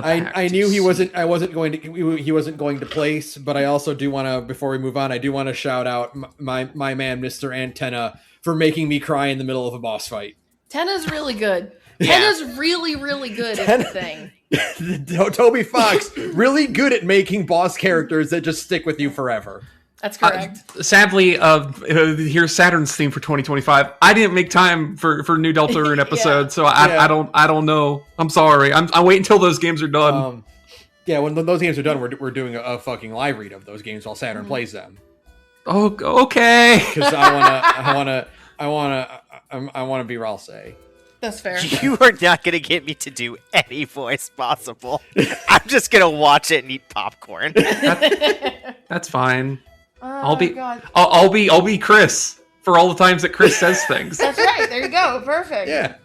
[SPEAKER 1] I knew he wasn't going to place, but I also do want to, before we move on, I do want to shout out my man Mr. Antenna for making me cry in the middle of a boss fight.
[SPEAKER 2] Tenna's really good. Tenna's really, really good at the thing.
[SPEAKER 1] Toby Fox, really good at making boss characters that just stick with you forever.
[SPEAKER 2] That's correct.
[SPEAKER 4] Sadly, here's Saturn's theme for 2025. I didn't make time for new Deltarune episode, so I don't know. I'm sorry. I'm waiting until those games are done.
[SPEAKER 1] When those games are done, we're doing a fucking live read of those games while Saturn plays them.
[SPEAKER 4] Oh, okay.
[SPEAKER 1] Because I wanna be Ralsei.
[SPEAKER 2] That's fair.
[SPEAKER 3] You are not going to get me to do any voice possible. I'm just going to watch it and eat popcorn.
[SPEAKER 4] That's fine.
[SPEAKER 2] God.
[SPEAKER 4] I'll be Chris for all the times that Chris says things.
[SPEAKER 2] That's right. There you go. Perfect.
[SPEAKER 1] Yeah.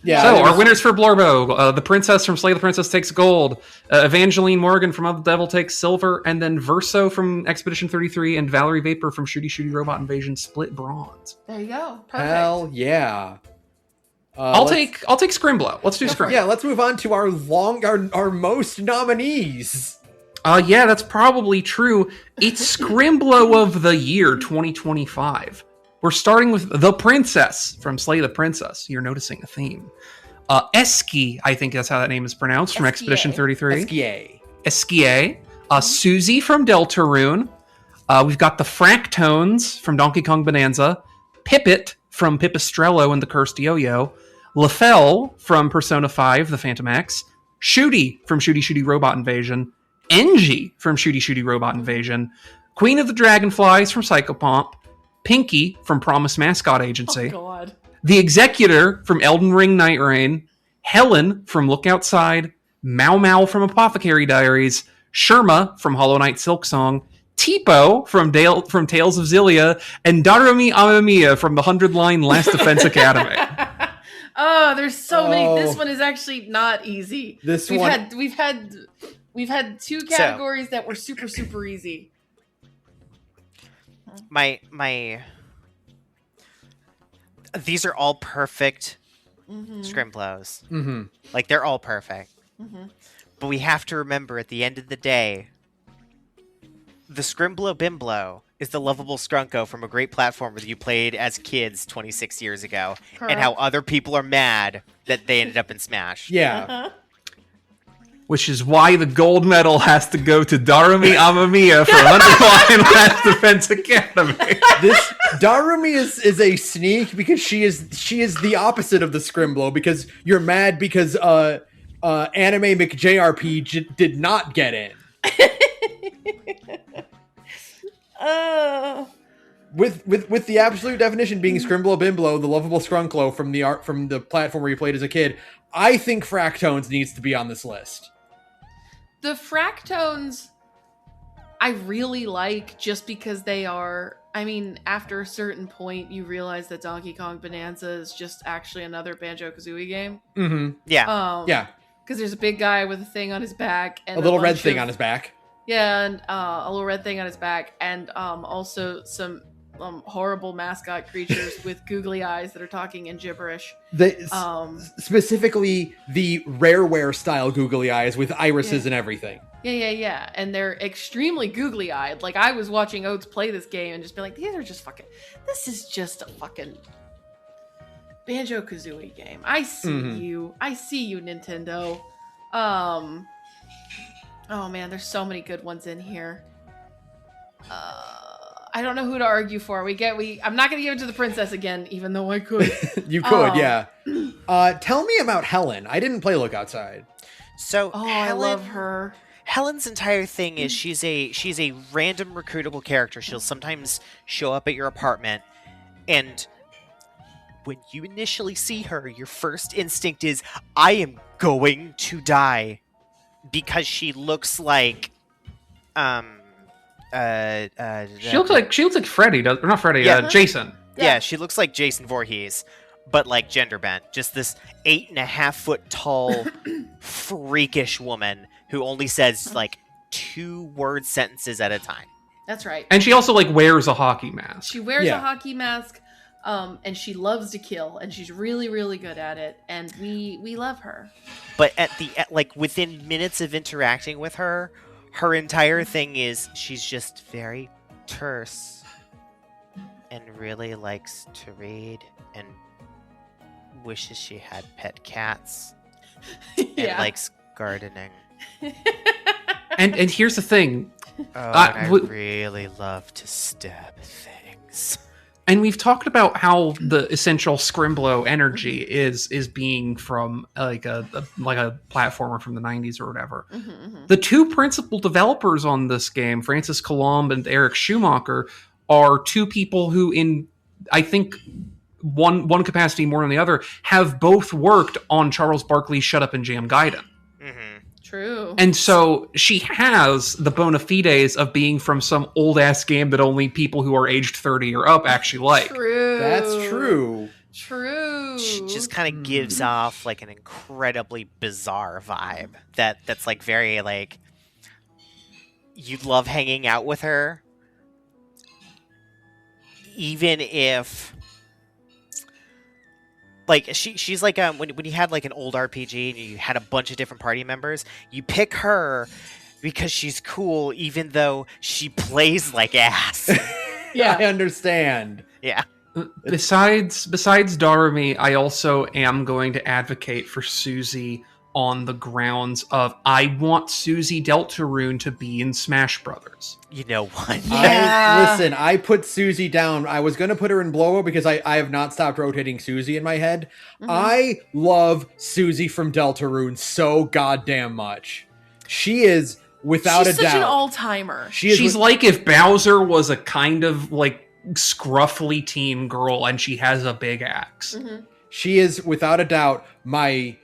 [SPEAKER 4] Yeah. So our winners for Blorbo, the princess from Slay the Princess takes gold, Evangeline Morgan from Of the Devil takes silver, and then Verso from Expedition 33 and Valerie Vapor from Shooty Shooty Robot Invasion split bronze.
[SPEAKER 2] There you go. Perfect.
[SPEAKER 1] Hell yeah.
[SPEAKER 4] I'll take Scrimblo. Let's do Scrimblo.
[SPEAKER 1] Yeah, let's move on to our most nominees.
[SPEAKER 4] Yeah, that's probably true. It's Scrimblo of the Year 2025. We're starting with the princess from Slay the Princess. You're noticing a theme. Esky, I think that's how that name is pronounced, from Expedition 33. Eskie. Susie from Deltarune. We've got the Fractones from Donkey Kong Bonanza. Pippet from Pipistrello and the Cursed Yo-Yo. Lefel from Persona 5, The Phantom X. Shooty from Shooty Shooty Robot Invasion. Engie from Shooty Shooty Robot Invasion. Queen of the Dragonflies from Psychopomp. Pinky from Promise Mascot Agency.
[SPEAKER 2] Oh, God.
[SPEAKER 4] The Executor from Elden Ring Night Rain. Helen from Look Outside. Mau Mau from Apothecary Diaries. Sherma from Hollow Knight Silksong. Tipo from Tales of Xillia. And Darumi Amamiya from the 100-Line Last Defense Academy.
[SPEAKER 2] Oh, there's so many. This one is actually not easy. We've had two categories that were super, super easy.
[SPEAKER 3] These are all perfect Scrimblos.
[SPEAKER 1] Mm-hmm.
[SPEAKER 3] Like, they're all perfect.
[SPEAKER 2] Mm-hmm.
[SPEAKER 3] But we have to remember, at the end of the day, the Scrimblo Bimblo is the lovable Scrunko from a great platformer that you played as kids 26 years ago.
[SPEAKER 2] Correct.
[SPEAKER 3] And how other people are mad that they ended up in Smash.
[SPEAKER 1] Yeah.
[SPEAKER 2] Uh-huh.
[SPEAKER 4] Which is why the gold medal has to go to Darumi Amamiya for Underline Last Defense Academy.
[SPEAKER 1] This Darumi is a sneak because she is the opposite of the Scrimblo, because you're mad because Anime McJRP did not get in. With the absolute definition being Scrimblo Bimblo, the lovable Scrunklo from the platform where you played as a kid, I think Fractones needs to be on this list.
[SPEAKER 2] The Fractones, I really like just because they are. I mean, after a certain point, you realize that Donkey Kong Bonanza is just actually another Banjo-Kazooie game.
[SPEAKER 1] Mm-hmm.
[SPEAKER 3] Yeah.
[SPEAKER 1] Yeah.
[SPEAKER 2] Because there's a big guy with a thing on his back and
[SPEAKER 1] a little red thing on his back.
[SPEAKER 2] Yeah, and a little red thing on his back, and also some horrible mascot creatures with googly eyes that are talking in gibberish.
[SPEAKER 1] Specifically the Rareware style googly eyes with irises and everything.
[SPEAKER 2] Yeah. And they're extremely googly eyed. Like, I was watching Oates play this game and just be like, this is just a fucking Banjo-Kazooie game. I see you, Nintendo. Oh man, there's so many good ones in here. I don't know who to argue for. I'm not going to give it to the princess again, even though I could.
[SPEAKER 1] You could, yeah. Tell me about Helen. I didn't play Look Outside.
[SPEAKER 3] So
[SPEAKER 2] I love her.
[SPEAKER 3] Helen's entire thing is she's a random recruitable character. She'll sometimes show up at your apartment, and when you initially see her, your first instinct is, I am going to die, because she looks like
[SPEAKER 4] she looks like Freddy, or not Freddy, Jason.
[SPEAKER 3] Yeah, she looks like Jason Voorhees, but like gender bent. Just this 8.5 foot tall, freakish woman who only says like 2-word sentences at a time.
[SPEAKER 2] That's right.
[SPEAKER 4] And she also like wears a hockey mask.
[SPEAKER 2] She wears a hockey mask, and she loves to kill, and she's really, really good at it, and we love her. But
[SPEAKER 3] within minutes of interacting with her, her entire thing is she's just very terse and really likes to read and wishes she had pet cats and likes gardening.
[SPEAKER 4] And here's the thing.
[SPEAKER 3] I really love to stab things.
[SPEAKER 4] And we've talked about how the essential Scrimblo energy is being from like a platformer from the 90s or whatever.
[SPEAKER 2] Mm-hmm.
[SPEAKER 4] The two principal developers on this game, Francis Colomb and Eric Schumacher, are two people who, in I think one capacity more than the other, have both worked on Charles Barkley's Shut Up and Jam Gaiden.
[SPEAKER 3] Mm-hmm.
[SPEAKER 2] True.
[SPEAKER 4] And so she has the bona fides of being from some old-ass game that only people who are aged 30 or up actually like.
[SPEAKER 2] True.
[SPEAKER 1] That's true.
[SPEAKER 2] True.
[SPEAKER 3] She just kind of gives off like an incredibly bizarre vibe that's like very like you'd love hanging out with her, even if like she's like when you had like an old RPG and you had a bunch of different party members, you pick her because she's cool, even though she plays like ass.
[SPEAKER 2] Yeah.
[SPEAKER 1] I understand.
[SPEAKER 3] Yeah.
[SPEAKER 4] Besides Darumi, I also am going to advocate for Susie on the grounds of I want Susie Deltarune to be in Smash Brothers.
[SPEAKER 3] You know what?
[SPEAKER 2] Yeah.
[SPEAKER 1] I put Susie down. I was going to put her in Blorbo because I have not stopped rotating Susie in my head.
[SPEAKER 2] Mhm.
[SPEAKER 1] I love Susie from Deltarune so goddamn much. She is, without
[SPEAKER 2] She's
[SPEAKER 1] a doubt.
[SPEAKER 2] such an all-timer.
[SPEAKER 4] She's like if Bowser was a kind of like scruffly teen girl and she has a big axe.
[SPEAKER 2] Mm-hmm.
[SPEAKER 1] She is, without a doubt, my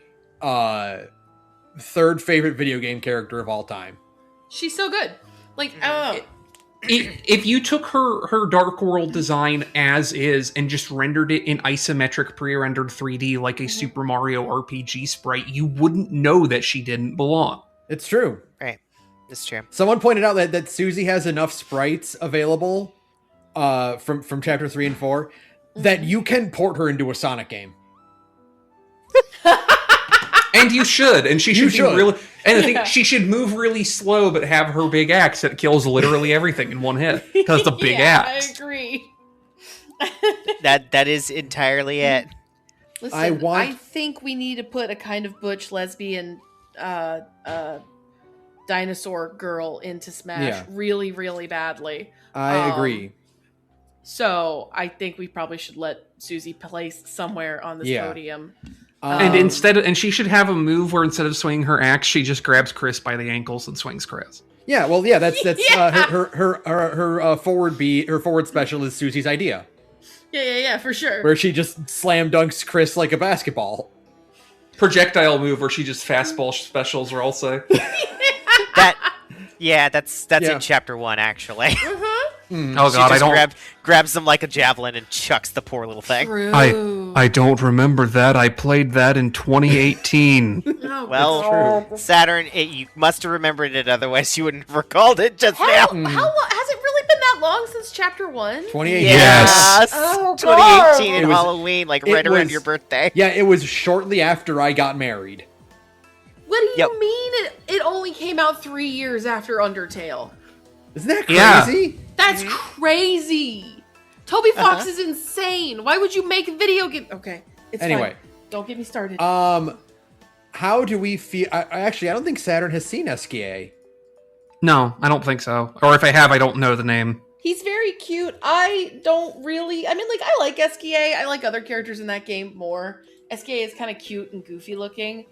[SPEAKER 1] third favorite video game character of all time.
[SPEAKER 2] She's so good. Like, I don't know.
[SPEAKER 4] If you took her Dark World design as is and just rendered it in isometric pre-rendered 3D like a Super Mario RPG sprite, you wouldn't know that she didn't belong.
[SPEAKER 1] It's true.
[SPEAKER 3] Right. It's true.
[SPEAKER 1] Someone pointed out that Susie has enough sprites available from chapter 3 and 4 that you can port her into a Sonic game.
[SPEAKER 4] And you should, and she should be
[SPEAKER 1] should.
[SPEAKER 4] really. And I think she should move really slow, but have her big axe that kills literally everything in one hit because the big axe.
[SPEAKER 2] I agree.
[SPEAKER 3] That is entirely it.
[SPEAKER 2] Listen,
[SPEAKER 1] I
[SPEAKER 2] I think we need to put a kind of butch lesbian dinosaur girl into Smash really, really badly.
[SPEAKER 1] I agree.
[SPEAKER 2] So I think we probably should let Susie place somewhere on this podium.
[SPEAKER 4] And she should have a move where instead of swinging her axe, she just grabs Chris by the ankles and swings Chris.
[SPEAKER 1] Yeah, well, yeah, that's her forward special is Susie's idea,
[SPEAKER 2] Yeah, for sure.
[SPEAKER 1] where she just slam dunks Chris like a basketball.
[SPEAKER 4] Projectile move where she just fastball specials are also.
[SPEAKER 3] That's in chapter 1 actually.
[SPEAKER 4] Oh
[SPEAKER 3] She
[SPEAKER 4] god,
[SPEAKER 3] just grabs them like a javelin and chucks the poor little thing.
[SPEAKER 2] True.
[SPEAKER 4] I don't remember that. I played that in 2018.
[SPEAKER 2] Oh,
[SPEAKER 3] Well, Saturn, you must have remembered it, otherwise you wouldn't have recalled it just now.
[SPEAKER 2] how long has it really been that long since chapter 1?
[SPEAKER 1] 28.
[SPEAKER 4] Yes.
[SPEAKER 2] Oh,
[SPEAKER 3] 2018 and
[SPEAKER 1] It was-
[SPEAKER 3] Halloween, like
[SPEAKER 1] it
[SPEAKER 3] right around
[SPEAKER 1] was-
[SPEAKER 3] your birthday.
[SPEAKER 1] Yeah, it was shortly after I got married.
[SPEAKER 2] What do you
[SPEAKER 3] Yep.
[SPEAKER 2] mean it only came out 3 years after Undertale?
[SPEAKER 1] Isn't that
[SPEAKER 4] Yeah.
[SPEAKER 1] crazy?
[SPEAKER 2] That's crazy. Toby Fox is insane. Why would you make a video game? Okay, it's
[SPEAKER 1] Anyway.
[SPEAKER 2] fine. Don't get me started.
[SPEAKER 1] How do we feel? I don't think Saturn has seen SKA.
[SPEAKER 4] No, I don't think so. Or if I have, I don't know the name.
[SPEAKER 2] He's very cute. I don't really. I mean, like, I like SKA. I like other characters in that game more. SKA is kind of cute and goofy looking.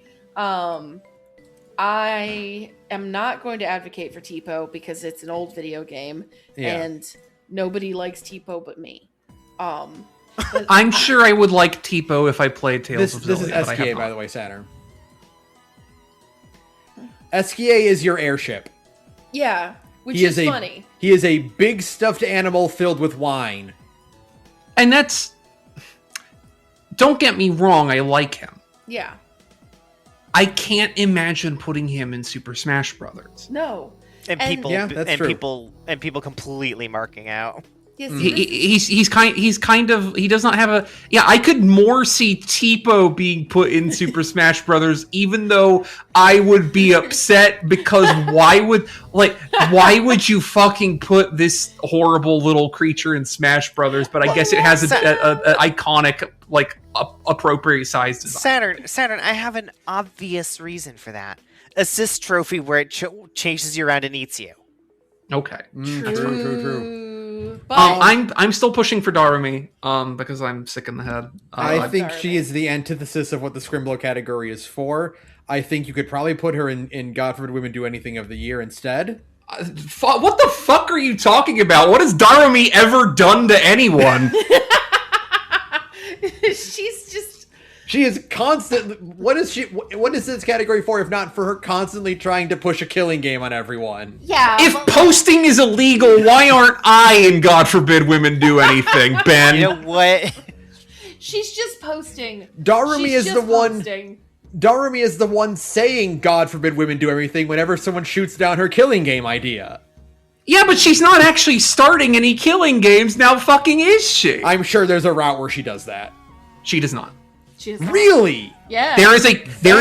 [SPEAKER 2] I am not going to advocate for Tipo because it's an old video game and nobody likes Tipo but me.
[SPEAKER 4] I'm sure I would like Tipo if I played Tales of
[SPEAKER 1] This
[SPEAKER 4] Zillia,
[SPEAKER 1] is
[SPEAKER 4] but I have
[SPEAKER 1] SKA,
[SPEAKER 4] not.
[SPEAKER 1] by the way, Saturn. SKA is your airship.
[SPEAKER 2] Yeah, which
[SPEAKER 1] He
[SPEAKER 2] is
[SPEAKER 1] is
[SPEAKER 2] funny.
[SPEAKER 1] He is a big stuffed animal filled with wine.
[SPEAKER 4] And that's... Don't get me wrong, I like him.
[SPEAKER 2] Yeah.
[SPEAKER 4] I can't imagine putting him in Super Smash Brothers.
[SPEAKER 2] No.
[SPEAKER 3] And
[SPEAKER 2] And-
[SPEAKER 3] people
[SPEAKER 1] Yeah, that's true.
[SPEAKER 3] people completely marking out.
[SPEAKER 2] Yes,
[SPEAKER 4] He's kind of he does not have a I could more see Tipo being put in Super Smash Brothers, even though I would be upset because why would you fucking put this horrible little creature in Smash Brothers? But I guess it has a iconic appropriate size design.
[SPEAKER 3] Saturn, I have an obvious reason for that. Assist trophy where it chases you around and eats you.
[SPEAKER 4] Okay.
[SPEAKER 1] True.
[SPEAKER 2] But
[SPEAKER 4] I'm still pushing for Darumi, because I'm sick in the head.
[SPEAKER 1] I think she is the antithesis of what the Scrimblo category is for. I think you could probably put her in God Forbid Women Do Anything of the Year instead.
[SPEAKER 4] What the fuck are you talking about? What has Darumi ever done to anyone?
[SPEAKER 1] She is constantly. What is she? What is this category for if not for her constantly trying to push a killing game on everyone?
[SPEAKER 2] Yeah.
[SPEAKER 4] If posting is illegal, why aren't I and God forbid women do anything, Ben?
[SPEAKER 3] You know what?
[SPEAKER 2] She's just posting.
[SPEAKER 1] Darumi
[SPEAKER 2] She's
[SPEAKER 1] is
[SPEAKER 2] just
[SPEAKER 1] the one.
[SPEAKER 2] posting.
[SPEAKER 1] Darumi is the one saying God forbid women do everything whenever someone shoots down her killing game idea.
[SPEAKER 4] Yeah, but she's not actually starting any killing games now. Fucking is she?
[SPEAKER 1] I'm sure there's a route where she does that.
[SPEAKER 4] She does not.
[SPEAKER 2] She is not.
[SPEAKER 1] Really?
[SPEAKER 2] Yeah.
[SPEAKER 4] There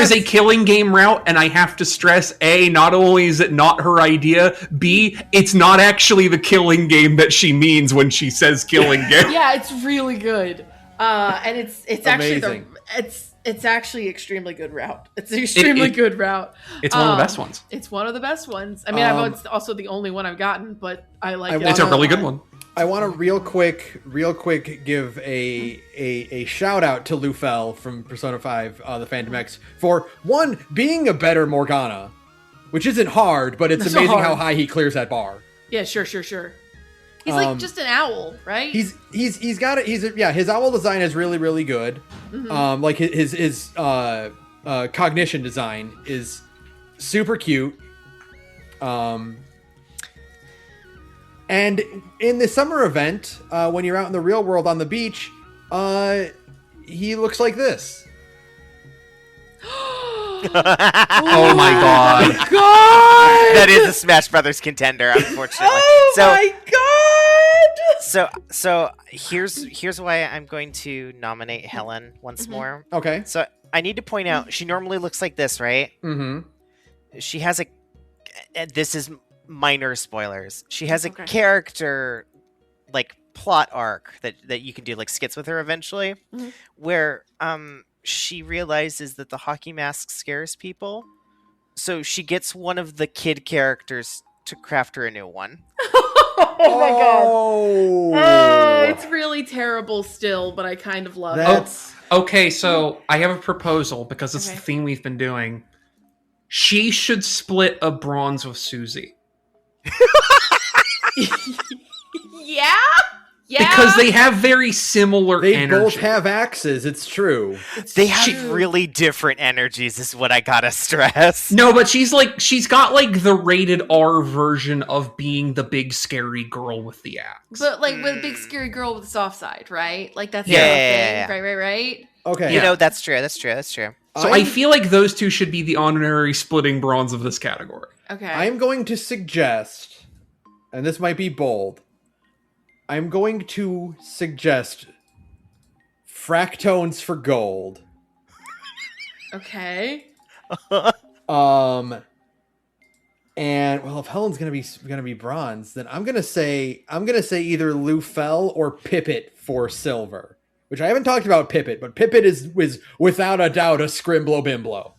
[SPEAKER 4] is a killing game route, and I have to stress: A, not only is it not her idea, B, it's not actually the killing game that she means when she says killing game.
[SPEAKER 2] Yeah, it's really good. And it's actually
[SPEAKER 1] Amazing.
[SPEAKER 2] it's actually extremely good route. It's an extremely good route.
[SPEAKER 4] It's one of the best ones.
[SPEAKER 2] It's one of the best ones. I mean, it's also the only one I've gotten, but I like it.
[SPEAKER 4] It's a really good one.
[SPEAKER 1] I want to real quick give a shout out to Lufel from Persona 5, the Phantom X, for one, being a better Morgana, which isn't hard, but it's amazing how high he clears that bar.
[SPEAKER 2] Yeah, sure. He's like just an owl, right?
[SPEAKER 1] He's got it. His owl design is really, really good.
[SPEAKER 2] Mm-hmm.
[SPEAKER 1] Like his cognition design is super cute. And in the summer event, when you're out in the real world on the beach, he looks like this.
[SPEAKER 4] Oh my god.
[SPEAKER 3] That is a Smash Brothers contender, unfortunately.
[SPEAKER 2] My god!
[SPEAKER 3] So here's why I'm going to nominate Helen once more.
[SPEAKER 1] Okay.
[SPEAKER 3] So I need to point out she normally looks like this, right?
[SPEAKER 1] Mm-hmm.
[SPEAKER 3] She has this is minor spoilers. She has a character like plot arc that you can do like skits with her eventually, where she realizes that the hockey mask scares people, so she gets one of the kid characters to craft her a new one.
[SPEAKER 2] Oh my god.
[SPEAKER 1] Oh,
[SPEAKER 2] It's really terrible still, but I kind of love
[SPEAKER 1] That's
[SPEAKER 4] Okay, so I have a proposal because it's the theme we've been doing. She should split a bronze with Susie.
[SPEAKER 2] it. Yeah?
[SPEAKER 4] Because they have very similar
[SPEAKER 1] they
[SPEAKER 4] energy.
[SPEAKER 1] both have axes. It's true.
[SPEAKER 3] They have really different energies, is what I gotta stress.
[SPEAKER 4] No, but she's got like the rated R version of being the big scary girl with the axe.
[SPEAKER 2] But like with a big scary girl with the soft side, right? Like that's
[SPEAKER 3] Yeah.
[SPEAKER 2] the thing. Right.
[SPEAKER 1] Okay.
[SPEAKER 3] You know, that's true.
[SPEAKER 4] So I feel like those two should be the honorary splitting bronze of this category.
[SPEAKER 2] Okay.
[SPEAKER 1] I'm going to suggest, and this might be bold, I'm going to suggest Fractones for gold.
[SPEAKER 2] Okay.
[SPEAKER 1] And well, if Helen's gonna be bronze, then I'm gonna say either Lufel or Pippet for silver. Which I haven't talked about Pippet, but Pippet is without a doubt a Scrimblo Bimblo.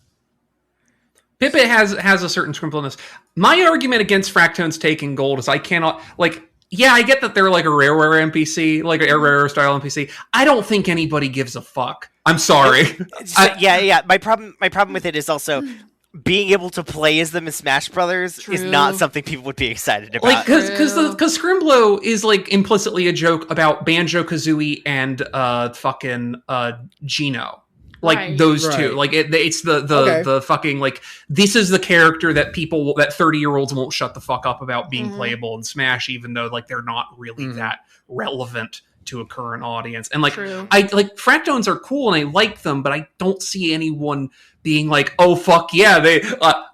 [SPEAKER 4] Pippet has a certain scrimpliness. My argument against Fractones taking gold is I cannot yeah, I get that they're like a rare NPC, like a rare style NPC. I don't think anybody gives a fuck. I'm sorry.
[SPEAKER 3] Yeah. My problem with it is also being able to play as them in Smash Brothers is not something people would be excited about.
[SPEAKER 4] Like, because Scrimblo is like implicitly a joke about Banjo-Kazooie and fucking Geno. Like those two, like it's the fucking like this is the character that 30-year-olds won't shut the fuck up about being playable in Smash, even though like they're not really that relevant to a current audience. And like I like Fractones are cool and I like them, but I don't see anyone being like, oh fuck yeah, they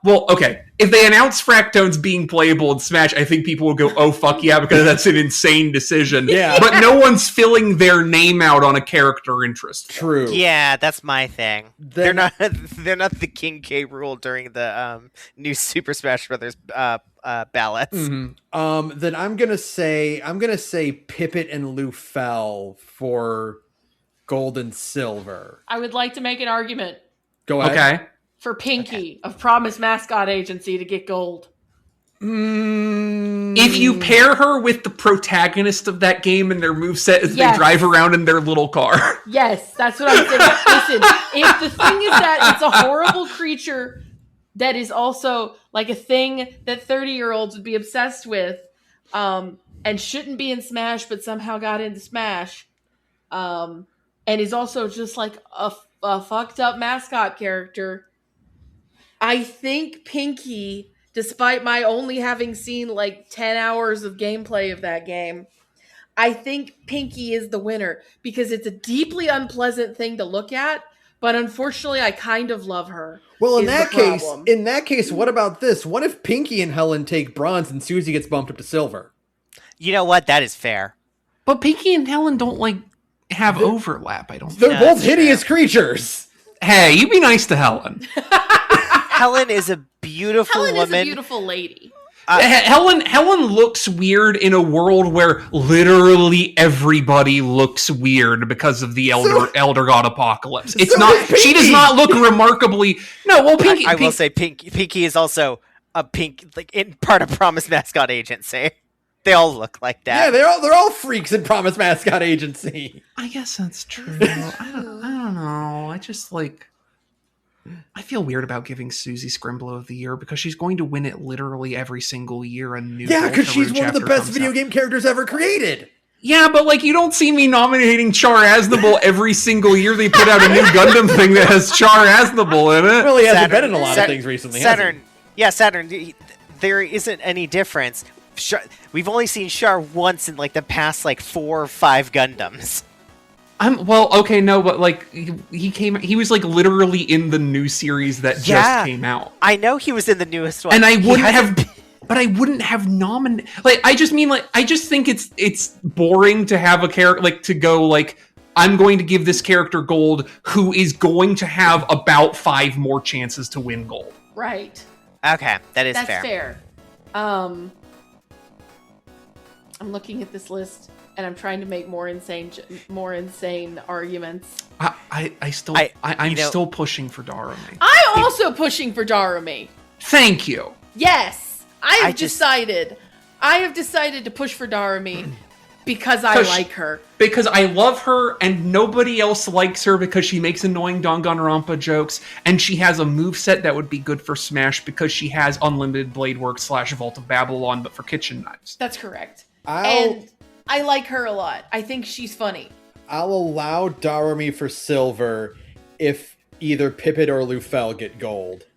[SPEAKER 4] well okay. If they announce Fractones being playable in Smash, I think people will go, oh fuck yeah, because that's an insane decision.
[SPEAKER 1] Yeah.
[SPEAKER 4] But no one's filling their name out on a character interest.
[SPEAKER 1] True.
[SPEAKER 3] Yeah, that's my thing. They're not the King K rule during the new Super Smash Brothers ballots.
[SPEAKER 1] Mm-hmm. Then I'm gonna say Pippet and Lufel for gold and silver.
[SPEAKER 2] I would like to make an argument
[SPEAKER 1] Go ahead.
[SPEAKER 4] Okay.
[SPEAKER 2] for Pinky of Promise Mascot Agency to get gold.
[SPEAKER 4] If you pair her with the protagonist of that game and their moveset as they drive around in their little car.
[SPEAKER 2] Yes, that's what I'm saying. Listen, if the thing is that it's a horrible creature that is also like a thing that 30-year-olds would be obsessed with, and shouldn't be in Smash, but somehow got into Smash, and is also just like fucked up mascot character. I think Pinky, despite my only having seen like 10 hours of gameplay of that game, I think Pinky is the winner because it's a deeply unpleasant thing to look at, but unfortunately I kind of love her.
[SPEAKER 1] Well, in that case, what about this? What if Pinky and Helen take bronze and Susie gets bumped up to silver?
[SPEAKER 3] You know what? That is fair.
[SPEAKER 4] But Pinky and Helen don't have overlap. I don't.
[SPEAKER 1] They're both hideous creatures.
[SPEAKER 4] Hey, you be nice to Helen.
[SPEAKER 3] Helen is a beautiful woman.
[SPEAKER 2] Helen is a beautiful lady.
[SPEAKER 4] Helen looks weird in a world where literally everybody looks weird because of the elder god apocalypse. It's not. She does not look remarkably. No, well, Pinky.
[SPEAKER 3] I will say, Pinky is also a part of Promise Mascot Agency. They all look like that.
[SPEAKER 1] Yeah, they're all freaks in Promise Mascot Agency.
[SPEAKER 4] I guess that's true. I don't know. I just I feel weird about giving Susie Scrimblo of the Year because she's going to win it literally every single year.
[SPEAKER 1] Yeah, because she's one of the best video game characters ever created.
[SPEAKER 4] Yeah, but you don't see me nominating Char Aznable every single year they put out a new Gundam thing that has Char Aznable in it.
[SPEAKER 1] Well, he hasn't been in a lot of things recently.
[SPEAKER 3] Saturn. There isn't any difference. We've only seen Char once in the past 4 or 5 Gundams.
[SPEAKER 4] He was literally in the new series that just came out.
[SPEAKER 3] I know he was in the newest one.
[SPEAKER 4] And I wouldn't have nominated. I just think it's boring to have a character to go I'm going to give this character gold who is going to have about 5 more chances to win gold.
[SPEAKER 2] Right.
[SPEAKER 3] Okay, that's fair.
[SPEAKER 2] That's fair. I'm looking at this list and I'm trying to make more insane arguments.
[SPEAKER 4] I'm still pushing for Darumi.
[SPEAKER 2] I'm also pushing for Darumi.
[SPEAKER 4] Thank you.
[SPEAKER 2] Yes, I have decided to push for Darumi because I like her.
[SPEAKER 4] Because I love her and nobody else likes her because she makes annoying Danganronpa jokes and she has a moveset that would be good for Smash because she has unlimited blade work / Vault of Babylon but for kitchen knives.
[SPEAKER 2] That's correct. And I like her a lot. I think she's funny.
[SPEAKER 1] I'll allow Darumi for silver if either Pippet or Lufel get gold.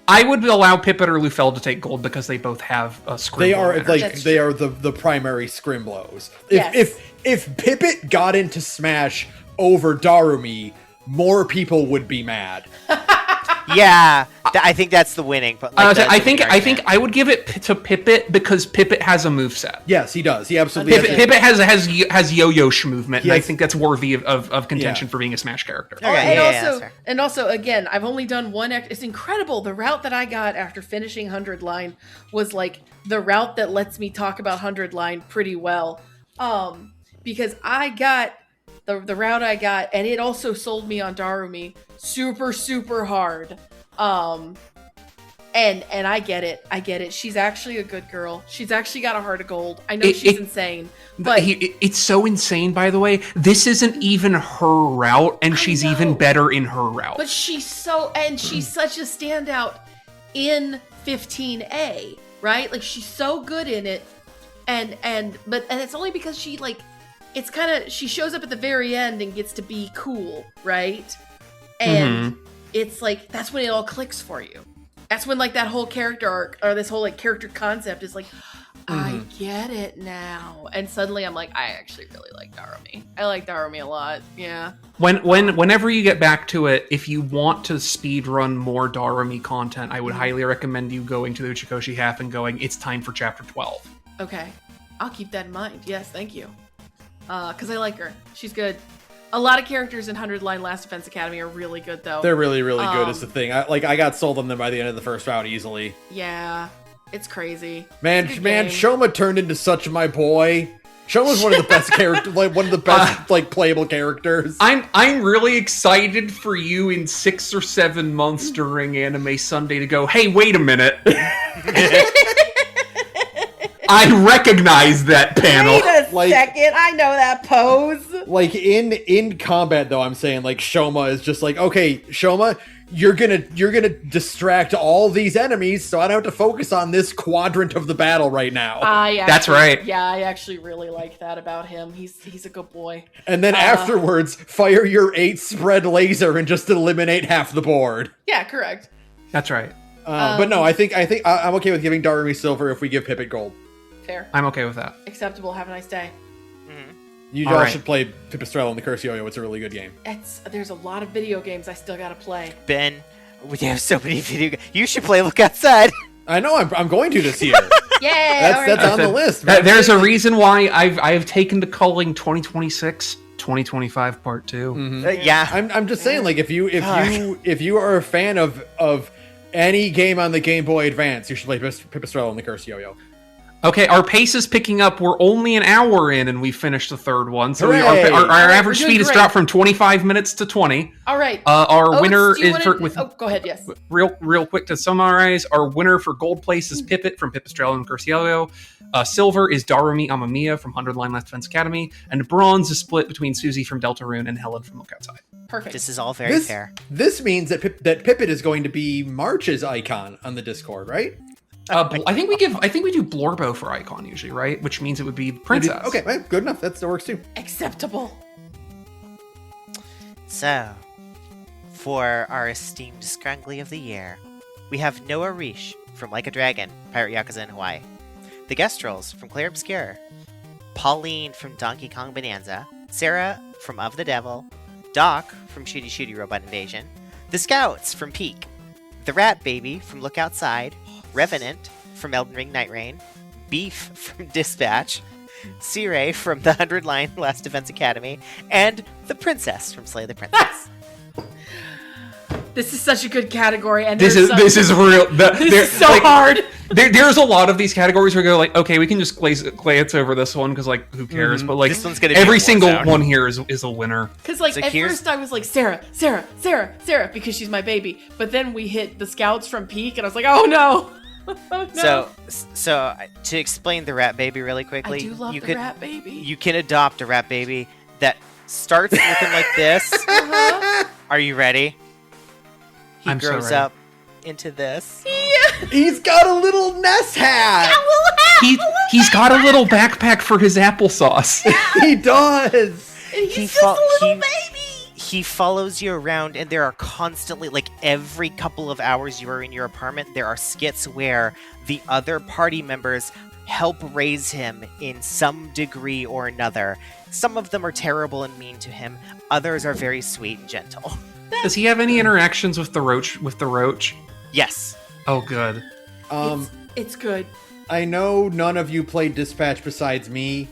[SPEAKER 4] I would allow Pippet or Lufel to take gold because they both have a Scrimblo.
[SPEAKER 1] They are the primary Scrimblos. If Pippet got into Smash over Darumi, more people would be mad.
[SPEAKER 3] Yeah, I think that's the winning. But
[SPEAKER 4] I think I would give it to Pippet because Pippet has a moveset.
[SPEAKER 1] Yes, he does. He absolutely does.
[SPEAKER 4] Pippet has yo-yo movement, and I think that's worthy of contention for being a Smash character.
[SPEAKER 2] Okay, and also, again, I've only done one. It's incredible. The route that I got after finishing 100 Line was the route that lets me talk about 100 Line pretty well, because I got the route I got, and it also sold me on Darumi super, super hard. And I get it. She's actually a good girl. She's actually got a heart of gold. I know she's insane, but
[SPEAKER 4] it's so insane, by the way. This isn't even her route, and she's even better in her route.
[SPEAKER 2] But she's such a standout in 15A, right? She's so good in it. And it's only because she she shows up at the very end and gets to be cool, right? And it's that's when it all clicks for you. That's when that whole character arc or this whole character concept is I get it now. And suddenly I'm I actually really like Darumi. I like Darumi a lot. Yeah.
[SPEAKER 4] Whenever you get back to it, if you want to speedrun more Darumi content, I would highly recommend you going to the Uchikoshi half and going, it's time for chapter 12.
[SPEAKER 2] Okay. I'll keep that in mind. Yes, thank you. Because I like her. She's good. A lot of characters in 100 Line Last Defense Academy are really good, though.
[SPEAKER 1] They're really, really good is the thing. I got sold on them by the end of the first round easily.
[SPEAKER 2] Yeah, it's crazy.
[SPEAKER 1] Man, Shoma turned into such my boy. Shoma's one of the best characters, one of the best playable characters.
[SPEAKER 4] I'm really excited for you in 6 or 7 months during Anime Sunday to go, hey, wait a minute. I recognize that panel.
[SPEAKER 2] Wait a second, I know that pose.
[SPEAKER 1] In combat though, I'm saying Shoma is just okay, Shoma, you're gonna distract all these enemies, so I don't have to focus on this quadrant of the battle right now.
[SPEAKER 4] That's right.
[SPEAKER 2] Yeah, I actually really like that about him. He's a good boy.
[SPEAKER 1] And then afterwards, fire your 8 spread laser and just eliminate half the board.
[SPEAKER 2] Yeah, correct.
[SPEAKER 4] That's right.
[SPEAKER 1] But no, I think I'm okay with giving Darumi silver if we give Pippet gold.
[SPEAKER 2] Fair.
[SPEAKER 4] I'm okay with that.
[SPEAKER 2] Acceptable. Have a nice day.
[SPEAKER 1] You all should play Pipistrello and the Curse Yo-Yo. It's a really good game.
[SPEAKER 2] There's a lot of video games I still gotta play.
[SPEAKER 3] Ben, we have so many video games. You should play Look Outside.
[SPEAKER 1] I know. I'm going to this year.
[SPEAKER 2] Yeah,
[SPEAKER 1] that's on the list.
[SPEAKER 4] There's a reason why I've taken to calling 2026 2025 Part 2.
[SPEAKER 1] Mm-hmm.
[SPEAKER 3] Yeah.
[SPEAKER 1] I'm just saying, like, if you are a fan of any game on the Game Boy Advance, you should play Pipistrello and the Curse Yo-Yo.
[SPEAKER 4] Okay, our pace is picking up. We're only an hour in, and we finished the third one. So
[SPEAKER 1] Hooray!
[SPEAKER 4] our average speed has dropped from 25 minutes to 20.
[SPEAKER 2] All right.
[SPEAKER 4] Our winner is
[SPEAKER 2] go ahead. Yes.
[SPEAKER 4] Real quick to summarize, our winner for gold place is Pippet from Pipistrello and Curse Yo-Yo. Silver is Darumi Amamiya from 100 Line Last Defense Academy, and bronze is split between Susie from Deltarune and Helen from Look Outside.
[SPEAKER 2] Perfect.
[SPEAKER 3] This is all very fair.
[SPEAKER 1] This means that Pippet is going to be March's icon on the Discord, right?
[SPEAKER 4] I think we do Blorbo for icon usually, right? Which means it would be Princess.
[SPEAKER 1] Okay, well, good enough. That works too.
[SPEAKER 2] Acceptable.
[SPEAKER 3] So, for our esteemed Scrungly of the year, we have Noah Reish from Like a Dragon, Pirate Yakuza in Hawaii, the Gestrels from Claire Obscure, Pauline from Donkey Kong Bonanza, Sara from Of the Devil, Doc from Shooty Shooty Robot Invasion, the Scouts from Peak, the Rat Baby from Look Outside, Revenant from Elden Ring Night Rain, Beef from Dispatch, Sire from the 100 Line Last Defense Academy, and the Princess from Slay the Princess.
[SPEAKER 2] This is such a good category, and
[SPEAKER 4] this is real.
[SPEAKER 2] This is so hard.
[SPEAKER 4] There's a lot of these categories where we go like, okay, we can just glance over this one because like who cares? But like
[SPEAKER 3] this one's gonna
[SPEAKER 4] every
[SPEAKER 3] be
[SPEAKER 4] single one here is a winner.
[SPEAKER 2] Because like at first I was like Sara because she's my baby, but then we hit the Scouts from Peak, and I was like, oh no. Oh, no.
[SPEAKER 3] So to explain the Rat Baby really quickly,
[SPEAKER 2] I do love the Rat Baby.
[SPEAKER 3] You can adopt a Rat Baby that starts looking like this. Are you ready? He grows up into this.
[SPEAKER 2] Yeah.
[SPEAKER 1] He's got a little Ness hat.
[SPEAKER 4] He's got a little backpack for his applesauce.
[SPEAKER 1] He does.
[SPEAKER 2] And he's just a little baby.
[SPEAKER 3] He follows you around, and there are constantly, like every couple of hours you are in your apartment, there are skits where the other party members help raise him in some degree or another. Some of them are terrible and mean to him. Others are very sweet and gentle.
[SPEAKER 4] Does he have any interactions with the roach?
[SPEAKER 3] Yes.
[SPEAKER 4] Oh, good.
[SPEAKER 2] It's good.
[SPEAKER 1] I know none of you played Dispatch besides me.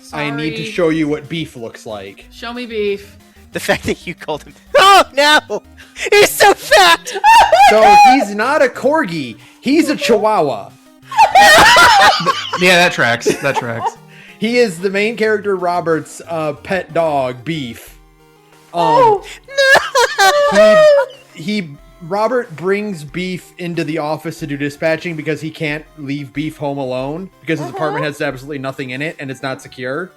[SPEAKER 2] Sorry.
[SPEAKER 1] I need to show you what Beef looks like.
[SPEAKER 2] Show me Beef.
[SPEAKER 3] The fact that you called him, oh no, he's so fat.
[SPEAKER 1] So he's not a corgi. He's a chihuahua.
[SPEAKER 4] Yeah, that tracks.
[SPEAKER 1] He is the main character Robert's pet dog, Beef. Robert brings Beef into the office to do dispatching because he can't leave Beef home alone because his apartment has absolutely nothing in it and it's not secure.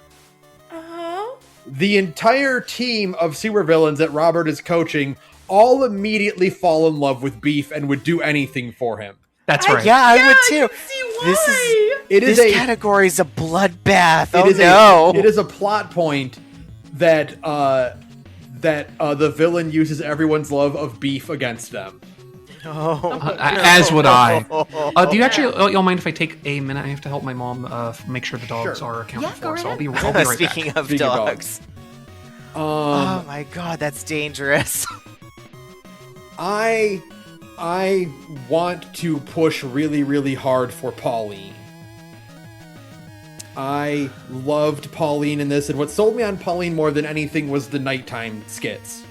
[SPEAKER 1] The entire team of supervillains that Robert is coaching all immediately fall in love with Beef and would do anything for him.
[SPEAKER 4] That's right.
[SPEAKER 3] Yeah, I would too. This category is a bloodbath.
[SPEAKER 1] It is a plot point that the villain uses everyone's love of Beef against them.
[SPEAKER 4] As would I. Do you actually, y'all mind if I take a minute? I have to help my mom make sure the dogs are accounted for. So I'll be right back.
[SPEAKER 3] Speaking of dogs. Oh my god, that's dangerous.
[SPEAKER 1] I want to push really, really hard for Pauline. I loved Pauline in this, and what sold me on Pauline more than anything was the nighttime skits.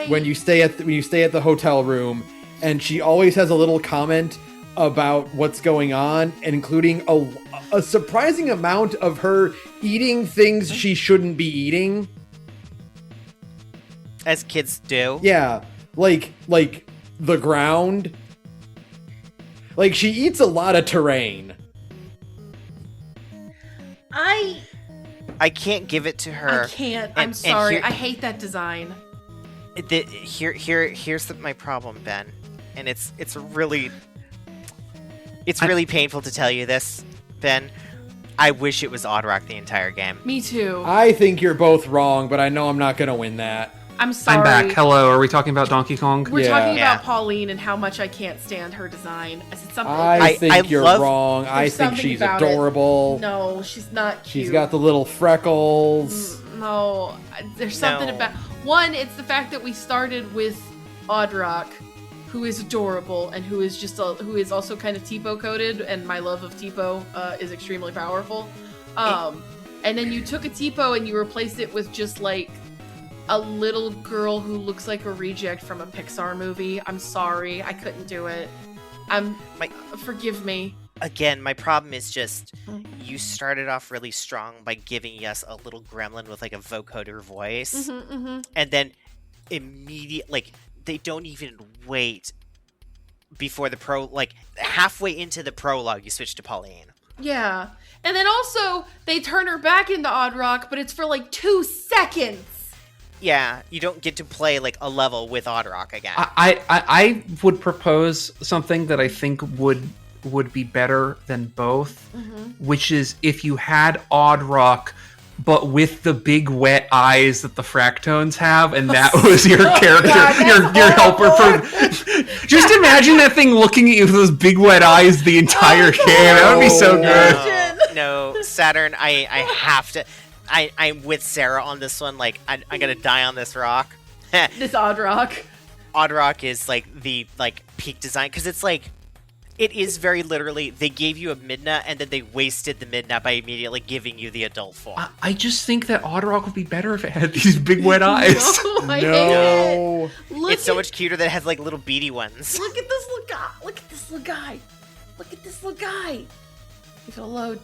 [SPEAKER 1] When you stay at the hotel room, and she always has a little comment about what's going on, and including a surprising amount of her eating things she shouldn't be eating.
[SPEAKER 3] As kids do.
[SPEAKER 1] Yeah, like the ground. Like she eats a lot of terrain.
[SPEAKER 3] I can't give it to her.
[SPEAKER 2] I can't. I'm sorry. I hate that design.
[SPEAKER 3] Here's my problem, Ben, and it's really painful to tell you this, Ben. I wish it was Oddrock the entire game.
[SPEAKER 2] Me too.
[SPEAKER 1] I think you're both wrong, but I know I'm not going to win that.
[SPEAKER 2] I'm sorry.
[SPEAKER 4] I'm back. Hello, are we talking about Donkey Kong?
[SPEAKER 2] We're
[SPEAKER 1] Yeah.
[SPEAKER 2] talking
[SPEAKER 3] Yeah.
[SPEAKER 2] about Pauline and how much I can't stand her design. I said something.
[SPEAKER 1] I think you're
[SPEAKER 3] love-
[SPEAKER 1] wrong. I
[SPEAKER 2] There's
[SPEAKER 1] think
[SPEAKER 2] something
[SPEAKER 1] she's
[SPEAKER 2] about it.
[SPEAKER 1] adorable.
[SPEAKER 2] No, she's not cute.
[SPEAKER 1] She's got the little freckles.
[SPEAKER 2] No, there's something
[SPEAKER 3] No.
[SPEAKER 2] about... One, it's the fact that we started with Oddrock, who is adorable and who is who is also kind of Tipo coded, and my love of Tipo is extremely powerful. And then you took a Tipo and you replaced it with just like a little girl who looks like a reject from a Pixar movie. I'm sorry, I couldn't do it. Forgive me.
[SPEAKER 3] Again, my problem is just you started off really strong by giving us a little gremlin with like a vocoder voice, and then they don't even wait before the halfway into the prologue you switch to Pauline.
[SPEAKER 2] Yeah. And then also, they turn her back into Oddrock, but it's for like 2 seconds.
[SPEAKER 3] Yeah, you don't get to play like a level with Oddrock again.
[SPEAKER 4] I would propose something that I think would be better than both, which is if you had Oddrock, but with the big wet eyes that the Fractones have, and that was your character,
[SPEAKER 2] God,
[SPEAKER 4] your helper for. Just imagine that thing looking at you with those big wet eyes the entire game. That would be so good.
[SPEAKER 3] No, Saturn. I have to. I'm with Sara on this one. Like, I'm gonna die on this rock.
[SPEAKER 2] This Oddrock.
[SPEAKER 3] Oddrock is like the peak design, because it's like, it is very literally, they gave you a Midna and then they wasted the Midna by immediately giving you the adult form.
[SPEAKER 4] I just think that Oddrock would be better if it had these big wet eyes.
[SPEAKER 2] No, I hate it.
[SPEAKER 3] It's so much cuter that it has like little beady ones.
[SPEAKER 2] Look at this little guy. Look at this little guy. Look at this little guy. If it'll load.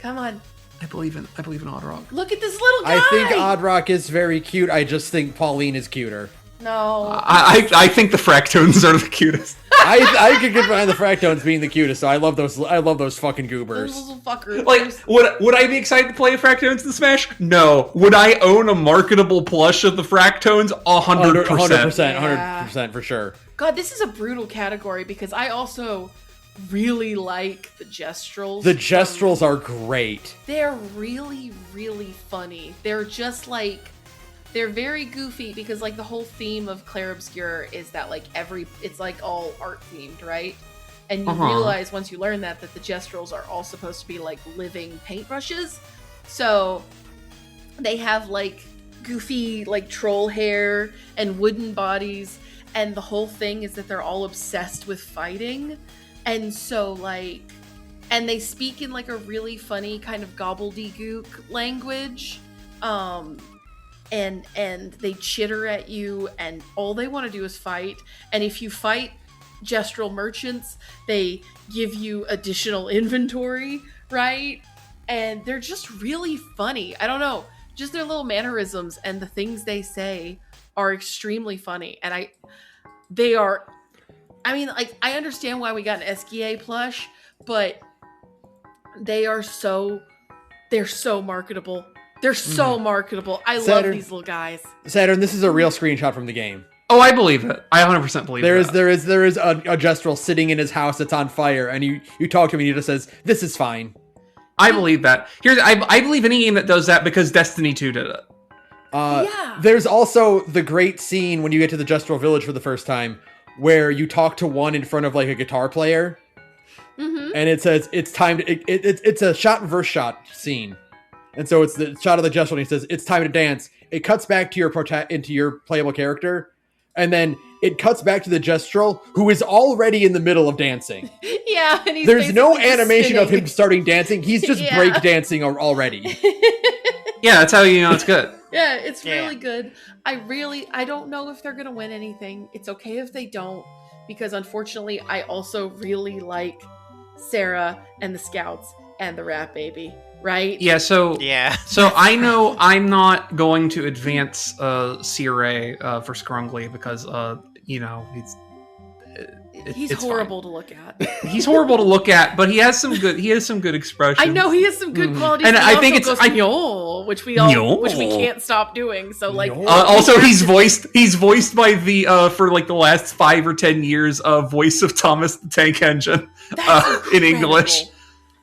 [SPEAKER 2] Come on.
[SPEAKER 4] I believe in Oddrock.
[SPEAKER 2] Look at this little guy.
[SPEAKER 1] I think Oddrock is very cute. I just think Pauline is cuter.
[SPEAKER 2] No.
[SPEAKER 4] I think the Fractones are the cutest.
[SPEAKER 1] I could get behind the Fractones being the cutest. So I love those fucking goobers.
[SPEAKER 2] Those little fuckers.
[SPEAKER 4] Like, would I be excited to play Fractones in Smash? No. Would I own a marketable plush of the Fractones? 100%.
[SPEAKER 1] 100% for sure.
[SPEAKER 2] God, this is a brutal category because I also really like the Gestrels.
[SPEAKER 1] The Gestrels are great.
[SPEAKER 2] They're really, really funny. They're just like... They're very goofy because, like, the whole theme of Clair Obscur is that, like, it's, like, all art-themed, right? And you realize once you learn that the Gestrels are all supposed to be, like, living paintbrushes. So they have, like, goofy, like, troll hair and wooden bodies. And the whole thing is that they're all obsessed with fighting. And so, like... And they speak in, like, a really funny kind of gobbledygook language. And they chitter at you, and all they want to do is fight. And if you fight Gestrel merchants, they give you additional inventory, right? And they're just really funny. I don't know. Just their little mannerisms and the things they say are extremely funny. And I understand why we got an SKA plush, but they're so marketable. They're so marketable. I love these little guys.
[SPEAKER 1] Saturn, this is a real screenshot from the game.
[SPEAKER 4] Oh, I believe it. I 100% believe it.
[SPEAKER 1] There is a Gestrel sitting in his house that's on fire, and you talk to him and he just says, "This is fine."
[SPEAKER 4] I believe that. I believe any game that does that because Destiny 2 did it.
[SPEAKER 2] Yeah.
[SPEAKER 1] There's also the great scene when you get to the Gestrel village for the first time, where you talk to one in front of like a guitar player, and it says it's time. It's a shot reverse shot scene. And so it's the shot of the Gestrel, and he says, "It's time to dance." It cuts back to into your playable character, and then it cuts back to the Gestrel, who is already in the middle of dancing.
[SPEAKER 2] Yeah, and
[SPEAKER 1] there's no
[SPEAKER 2] basically
[SPEAKER 1] animation
[SPEAKER 2] spinning.
[SPEAKER 1] of him starting dancing. He's just break dancing already.
[SPEAKER 4] Yeah, that's how you know it's good.
[SPEAKER 2] Yeah, it's really good. I don't know if they're going to win anything. It's okay if they don't, because unfortunately, I also really like Sara and the Scouts and the Rat Baby. Right?
[SPEAKER 4] Yeah, so I know I'm not going to advance Sira for Scrungly because
[SPEAKER 2] He's
[SPEAKER 4] it's
[SPEAKER 2] horrible to look at.
[SPEAKER 4] He's horrible to look at, but he has some good expressions.
[SPEAKER 2] I know he has some good qualities.
[SPEAKER 4] And I think
[SPEAKER 2] goes, which we can't stop doing. So like,
[SPEAKER 4] also he's voiced by the for like the last 5 or 10 years voice of Thomas the Tank Engine in English.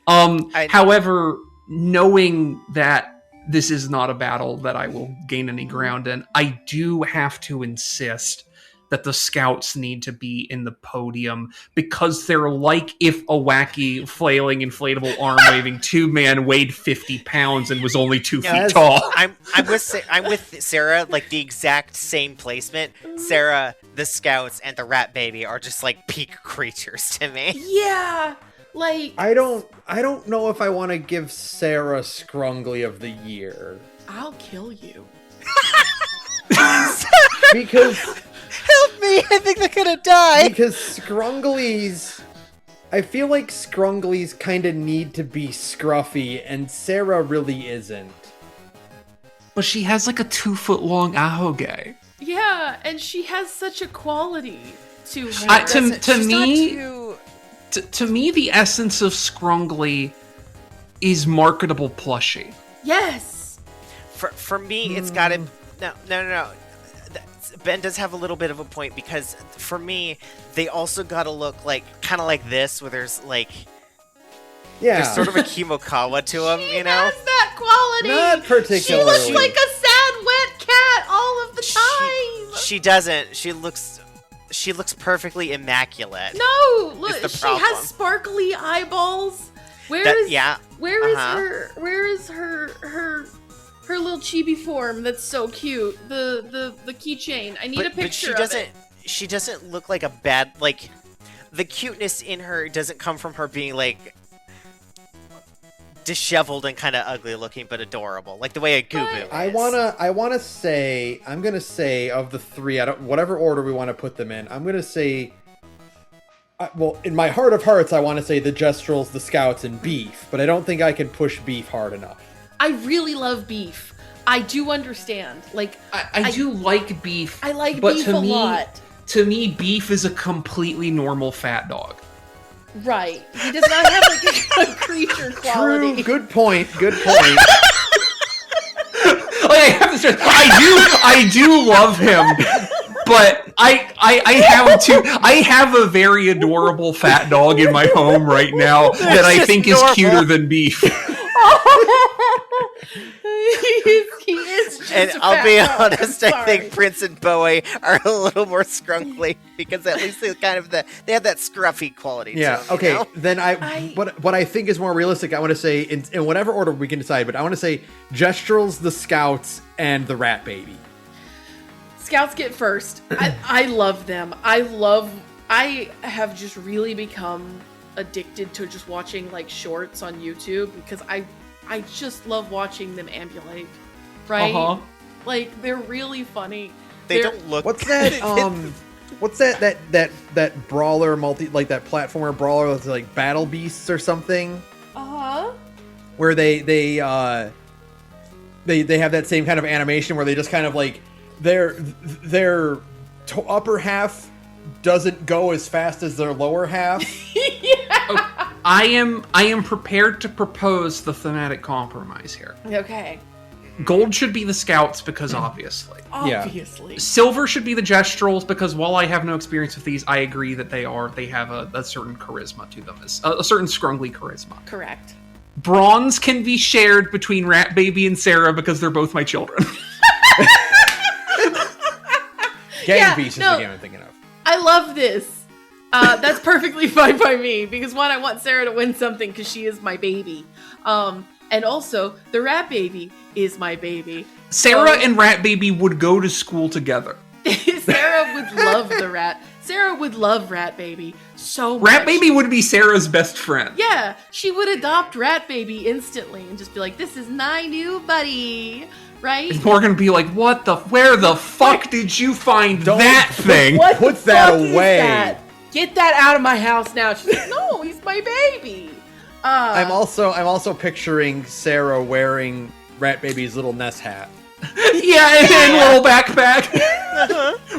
[SPEAKER 4] However, knowing that this is not a battle that I will gain any ground in, I do have to insist that the scouts need to be in the podium, because they're like if a wacky, flailing, inflatable, arm-waving 2-man weighed 50 pounds and was only 2 feet tall.
[SPEAKER 3] I'm with Sarah, like the exact same placement. Sarah, the scouts, and the rat baby are just like peak creatures to me.
[SPEAKER 2] Yeah, like
[SPEAKER 1] I don't know if I want to give Sara Scrungly of the year.
[SPEAKER 2] I'll kill you.
[SPEAKER 1] Because
[SPEAKER 3] help me! I think they're gonna die.
[SPEAKER 1] Because Scrunglies, I feel like Scrunglies kind of need to be scruffy, and Sara really isn't.
[SPEAKER 4] But she has like a 2-foot-long ahoge.
[SPEAKER 2] Yeah, and she has such a quality to her.
[SPEAKER 4] To me, the essence of Scrungly is marketable plushie.
[SPEAKER 2] Yes.
[SPEAKER 3] For me, it's gotta no. Ben does have a little bit of a point, because for me, they also gotta look like kind of like this, where there's like, there's sort of a Kimokawa to them, you know.
[SPEAKER 2] Has that quality.
[SPEAKER 1] Not particularly.
[SPEAKER 2] She looks like a sad wet cat all of the time.
[SPEAKER 3] She doesn't. She looks perfecly immaculate.
[SPEAKER 2] No, look, she has sparkly eyeballs. Where is her little chibi form that's so cute? The keychain. I need a picture of it.
[SPEAKER 3] She doesn't look like a bad, like, the cuteness in her doesn't come from her being like disheveled and kind of ugly looking, but adorable, like the way a Gubu is.
[SPEAKER 1] I'm gonna say of the three, whatever order we want to put them in, I'm gonna say, well, in my heart of hearts, I want to say the Jestrels, the Scouts, and Beef, but I don't think I can push Beef hard enough.
[SPEAKER 2] I really love Beef. I do understand. Like,
[SPEAKER 4] I do like Beef.
[SPEAKER 2] I like Beef a lot.
[SPEAKER 4] To me, Beef is a completely normal fat dog.
[SPEAKER 2] Right. He does not have like a creature quality.
[SPEAKER 1] True. Good point.
[SPEAKER 4] Like, I have to stress, I do love him, but I have a very adorable fat dog in my home right now that I think is cuter than Beef.
[SPEAKER 2] He is just
[SPEAKER 3] and I'll be honest, I think Prince and Bowie are a little more scrunkly, because at least they have that scruffy quality to them,
[SPEAKER 1] okay,
[SPEAKER 3] you know?
[SPEAKER 1] then what I think is more realistic, I want to say, in whatever order we can decide, but I want to say Jestrels, the Scouts, and the Rat Baby.
[SPEAKER 2] Scouts get first. I love them. I have just really become addicted to just watching like shorts on YouTube, because I just love watching them ambulate, right?
[SPEAKER 4] Uh-huh.
[SPEAKER 2] Like, they're really funny.
[SPEAKER 3] They don't look.
[SPEAKER 1] What's that? What's that brawler like that platformer brawler that's like Battle Beasts or something? Where they have that same kind of animation where they just kind of like their upper half doesn't go as fast as their lower half.
[SPEAKER 2] Yeah.
[SPEAKER 4] I am prepared to propose the thematic compromise here.
[SPEAKER 2] Okay.
[SPEAKER 4] Gold should be the Scouts, because obviously.
[SPEAKER 2] Obviously.
[SPEAKER 4] Silver should be the Jestrels, because while I have no experience with these, I agree that they have a certain charisma to them, a certain Scrungly charisma.
[SPEAKER 2] Correct.
[SPEAKER 4] Bronze can be shared between Rat Baby and Sara, because they're both my children.
[SPEAKER 1] Gang Beast is the game I'm thinking of.
[SPEAKER 2] I love this. That's perfectly fine by me, because one, I want Sara to win something because she is my baby. And also, the Rat Baby is my baby.
[SPEAKER 4] Sara and Rat Baby would go to school together.
[SPEAKER 2] Sara would love the rat. Sara would love Rat Baby so much.
[SPEAKER 4] Rat Baby would be Sarah's best friend.
[SPEAKER 2] Yeah, she would adopt Rat Baby instantly and just be like, "This is my new buddy." Right?
[SPEAKER 4] It's more gonna be like, where the fuck did you find that thing?
[SPEAKER 2] What
[SPEAKER 1] Put
[SPEAKER 2] the
[SPEAKER 1] that
[SPEAKER 2] fuck
[SPEAKER 1] away.
[SPEAKER 2] Is that? Get that out of my house now. She's like, "No, he's my baby."
[SPEAKER 1] I'm also picturing Sara wearing Rat Baby's little nest hat.
[SPEAKER 4] Yeah, and a little backpack